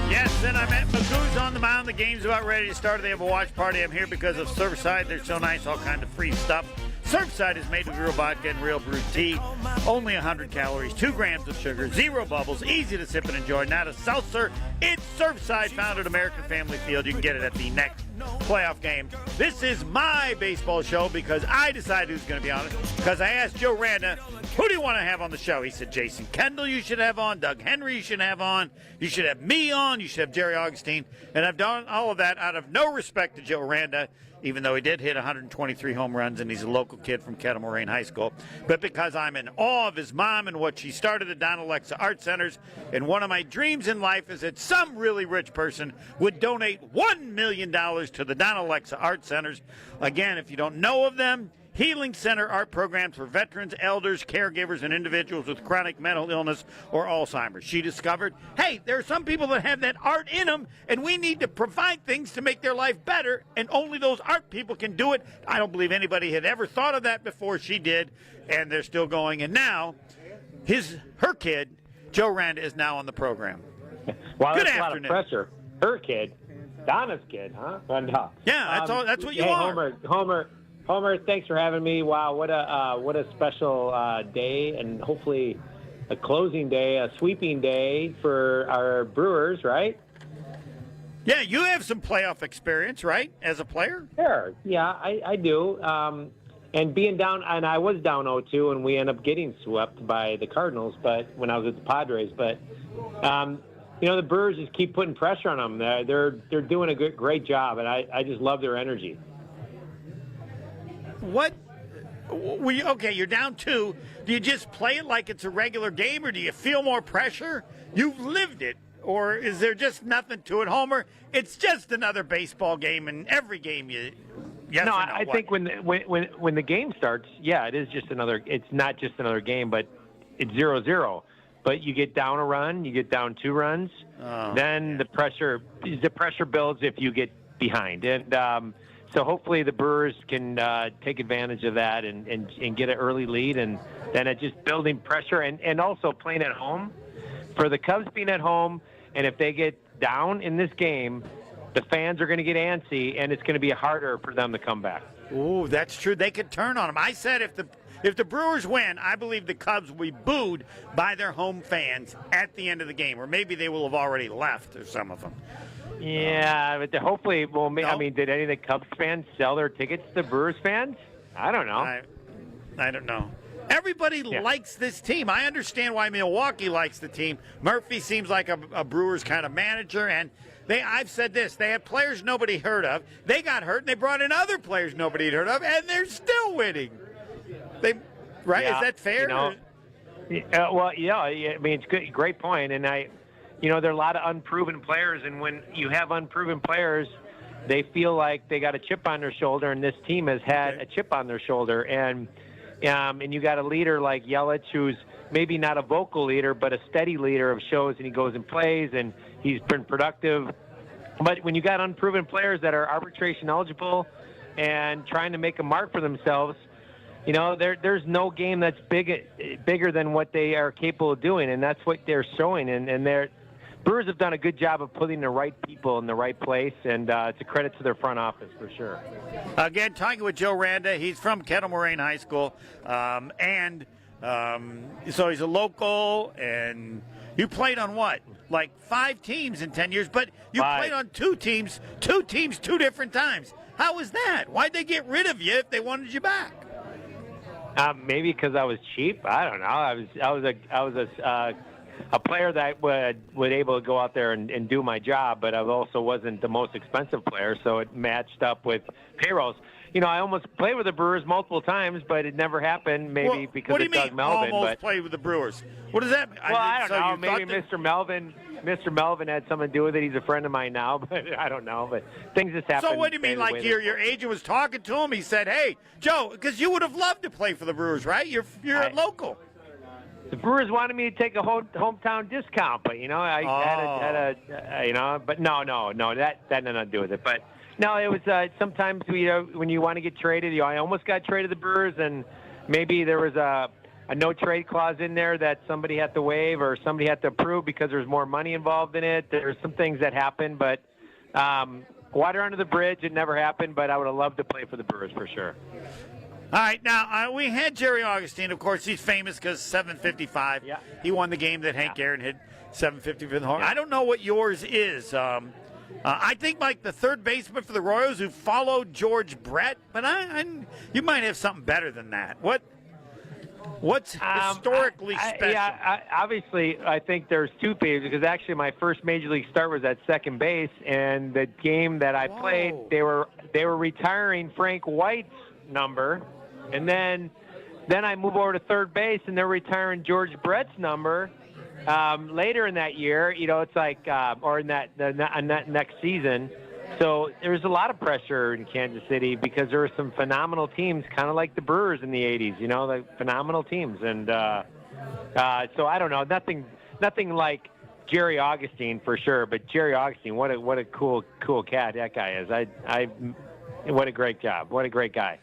Yes, and I'm at Magoo's on the mound. The game's about ready to start. They have a watch party. I'm here because of Surfside. They're so nice, all kind of free stuff. Surfside is made with real vodka and real brewed tea. Only 100 calories, 2 grams of sugar, 0 bubbles, easy to sip and enjoy. Not a seltzer. It's Surfside, found at American Family Field. You can get it at the next playoff game. This is my baseball show because I decide who's going to be on it. Because I asked Joe Randa, who do you want to have on the show? He said, Jason Kendall you should have on, Doug Henry you should have on, you should have me on, you should have Jerry Augustine. And I've done all of that out of no respect to Joe Randa, even though he did hit 123 home runs and he's a local kid from Kettle Moraine High School, but because I'm in awe of his mom and what she started at Don Alexa Art Centers. And one of my dreams in life is that some really rich person would donate $1 million to the Don Alexa Art Centers. Again, if you don't know of them, Healing Center art programs for veterans, elders, caregivers, and individuals with chronic mental illness or Alzheimer's. She discovered, hey, there are some people that have that art in them, and we need to provide things to make their life better, and only those art people can do it. I don't believe anybody had ever thought of that before she did, and they're still going. And now, her kid, Joe Randa, is now on the program. Wow, Good that's afternoon. A lot of pressure. Her kid, Donna's kid, huh? Yeah, that's what you are. Homer, thanks for having me. Wow, what a special day, and hopefully a closing day, a sweeping day for our Brewers, right? Yeah, you have some playoff experience, right, as a player? Sure. Yeah, I do. And being down, and I was down 0-2, and we ended up getting swept by the Cardinals. But when I was at the Padres, the Brewers just keep putting pressure on them. They're doing a great job, and I just love their energy. Okay, you're down 2. Do you just play it like it's a regular game, or do you feel more pressure? You've lived it, or is there just nothing to it, Homer? It's just another baseball game, and every game you. Yes, no, I think when the game starts, yeah, it is just another. It's not just another game, but it's 0-0. But you get down a run, you get down 2 runs, then the pressure builds if you get behind, and. So hopefully the Brewers can take advantage of that and get an early lead, and then it's just building pressure and also playing at home. For the Cubs being at home, and if they get down in this game, the fans are going to get antsy, and it's going to be harder for them to come back. Ooh, that's true. They could turn on them. I said if the Brewers win, I believe the Cubs will be booed by their home fans at the end of the game, or maybe they will have already left, or some of them. Yeah, but hopefully, well, no. I mean, did any of the Cubs fans sell their tickets to Brewers fans? I don't know. I don't know. Everybody likes this team. I understand why Milwaukee likes the team. Murphy seems like a Brewers kind of manager, and I've said this, they had players nobody heard of. They got hurt, and they brought in other players nobody had heard of, and they're still winning. right? Yeah, Is that fair? You know, well, yeah. I mean, it's good, great point. And there are a lot of unproven players, and when you have unproven players, they feel like they got a chip on their shoulder, and this team has had a chip on their shoulder. And you got a leader like Yelich, who's maybe not a vocal leader, but a steady leader of shows, and he goes and plays, and he's been productive. But when you got unproven players that are arbitration eligible and trying to make a mark for themselves, there's no game that's bigger than what they are capable of doing, and that's what they're showing. And Brewers have done a good job of putting the right people in the right place, and it's a credit to their front office for sure. Again, talking with Joe Randa. He's from Kettle Moraine High School, so he's a local. And you played on what, like 5 teams in 10 years? But you played on 2 teams, 2 different times. How was that? Why'd they get rid of you if they wanted you back? Maybe because I was cheap. I don't know. I was a player that would able to go out there and do my job, but I also wasn't the most expensive player, so it matched up with payrolls. I almost played with the Brewers multiple times, but it never happened. Maybe because of Doug Melvin. Almost played with the Brewers. What does that mean? Well, I don't know. Maybe Mr. Melvin had something to do with it. He's a friend of mine now, but I don't know. But things just happen. So what do you mean? Like your agent was talking to him? He said, "Hey, Joe, because you would have loved to play for the Brewers, right? You're a local." The Brewers wanted me to take a hometown discount, but I had a but no, that had nothing to do with it. But no, it was sometimes when you want to get traded, I almost got traded to the Brewers, and maybe there was a no trade clause in there that somebody had to waive or somebody had to approve because there's more money involved in it. There's some things that happened, but water under the bridge, it never happened. But I would have loved to play for the Brewers for sure. All right, now we had Jerry Augustine. Of course, he's famous because 755. Yeah. He won the game that Hank Aaron hit 750 for the home. I don't know what yours is. I think like the third baseman for the Royals who followed George Brett, but you might have something better than that. What's historically special? Obviously, I think there's 2 phases because actually my first major league start was at second base, and the game that I played, they were retiring Frank White's number, and then I move over to third base, and they're retiring George Brett's number later in that year. It's like or in that next season. So there's a lot of pressure in Kansas City because there were some phenomenal teams, kind of like the Brewers in the 80s. Like phenomenal teams, and so I don't know, nothing like Jerry Augustine for sure. But Jerry Augustine, what a cool cat that guy is. What a great job. What a great guy.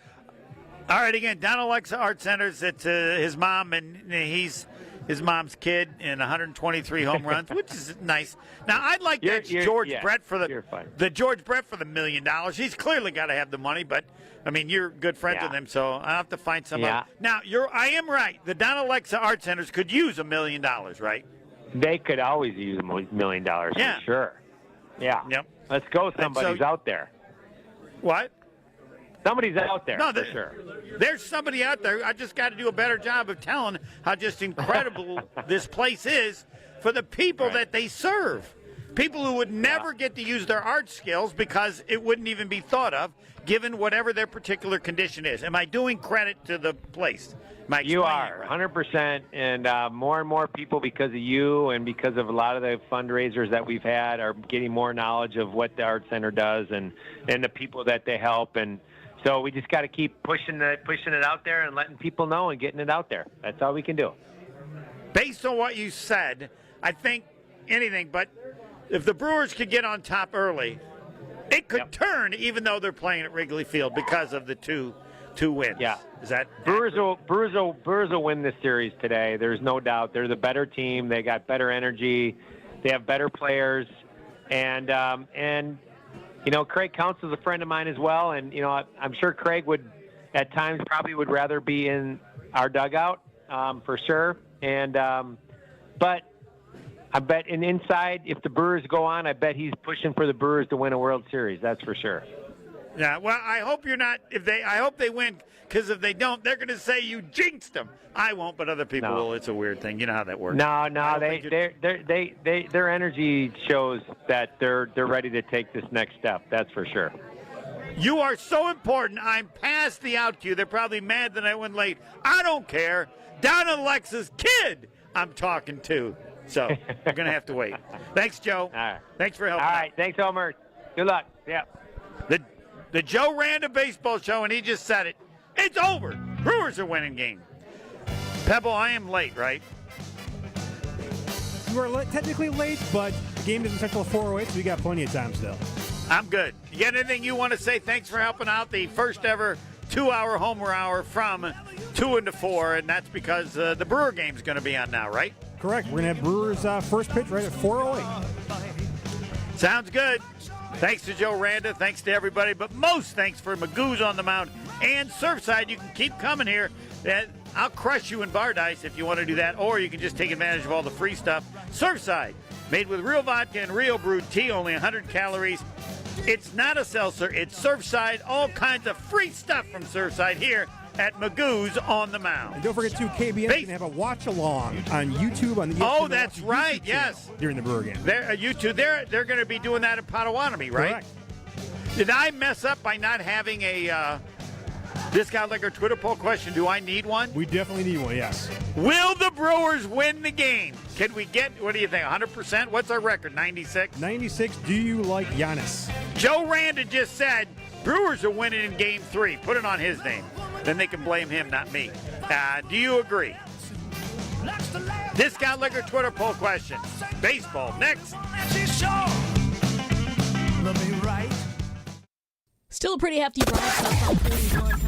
All right, again, Don Alexa Art Centers. It's his mom, and he's his mom's kid in 123 home runs, which is nice. Now, I'd like that George Brett for the George Brett for the $1 million. He's clearly got to have the money, but I mean, you're good friends with him, so I'll have to find some. Now, I am right. The Don Alexa Art Centers could use $1 million, right? They could always use $1 million for sure. Yeah. Yep. Let's go. Somebody's out there. What? Somebody's out there, for sure. There's somebody out there. I just got to do a better job of telling how just incredible this place is for the people that they serve. People who would never get to use their art skills because it wouldn't even be thought of, given whatever their particular condition is. Am I doing credit to the place? You are, 100%, and more and more people, because of you and because of a lot of the fundraisers that we've had, are getting more knowledge of what the Art Center does and the people that they help. And so we just got to keep pushing it out there and letting people know and getting it out there. That's all we can do. Based on what you said, I think anything, but if the Brewers could get on top early, it could turn, even though they're playing at Wrigley Field because of the two wins. Yeah. Is that Brewers will win this series today. There's no doubt. They're the better team. They got better energy. They have better players, and Craig Counts is a friend of mine as well, and I'm sure Craig would at times probably would rather be in our dugout for sure. And but I bet inside, if the Brewers go on, I bet he's pushing for the Brewers to win a World Series. That's for sure. Yeah, well, I hope you're not. I hope they win, because if they don't, they're going to say you jinxed them. I won't, but other people will. It's a weird thing. You know how that works. No, their energy shows that they're ready to take this next step. That's for sure. You are so important. I'm past the out cue. They're probably mad that I went late. I don't care. Down in Alexa's kid I'm talking to. So we're going to have to wait. Thanks, Joe. All right. Thanks for helping. All right. Thanks, Homer. Good luck. Yeah. The Joe Randa baseball show, and he just said it. It's over. Brewers are winning game. Pebble, I am late, right? You are technically late, but the game doesn't start till 4:08, so we got plenty of time still. I'm good. You got anything you want to say? Thanks for helping out the first ever 2-hour Homer Hour from 2 into 4, and that's because the Brewer game's going to be on now, right? Correct. We're going to have Brewers first pitch right at 4:08. Sounds good. Thanks to Joe Randa. Thanks to everybody. But most thanks for Magoo's on the Mound and Surfside. You can keep coming here. I'll crush you in bar dice if you want to do that, or you can just take advantage of all the free stuff. Surfside, made with real vodka and real brewed tea, only 100 calories. It's not a seltzer. It's Surfside. All kinds of free stuff from Surfside here at Magoo's on the Mound. And don't forget, too, KBN's going to have a watch-along on YouTube. On the ESPN Oh, that's right, yes. During the Brewer game. YouTube, they're going to be doing that in Potawatomi, right? Correct. Did I mess up by not having a Discount Liquor Twitter poll question? Do I need one? We definitely need one, yes. Will the Brewers win the game? Can we get, what do you think, 100%? What's our record, 96? 96, do you like Giannis? Joe Randa just said Brewers are winning in Game 3. Put it on his name. Then they can blame him, not me. Do you agree? Discount Liquor Twitter poll question. Baseball next. Still a pretty hefty ride southbound 41.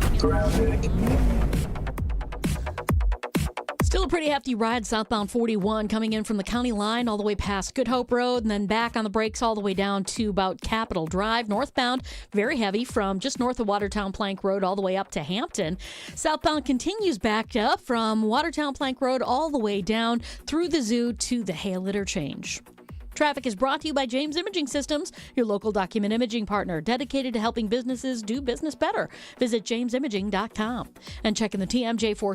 Still a pretty hefty ride southbound 41 coming in from the county line all the way past Good Hope Road and then back on the brakes all the way down to about Capitol Drive. Northbound, very heavy from just north of Watertown Plank Road all the way up to Hampton. Southbound continues backed up from Watertown Plank Road all the way down through the zoo to the Hale Interchange. Traffic is brought to you by James Imaging Systems, your local document imaging partner, dedicated to helping businesses do business better. Visit jamesimaging.com and check in the TMJ4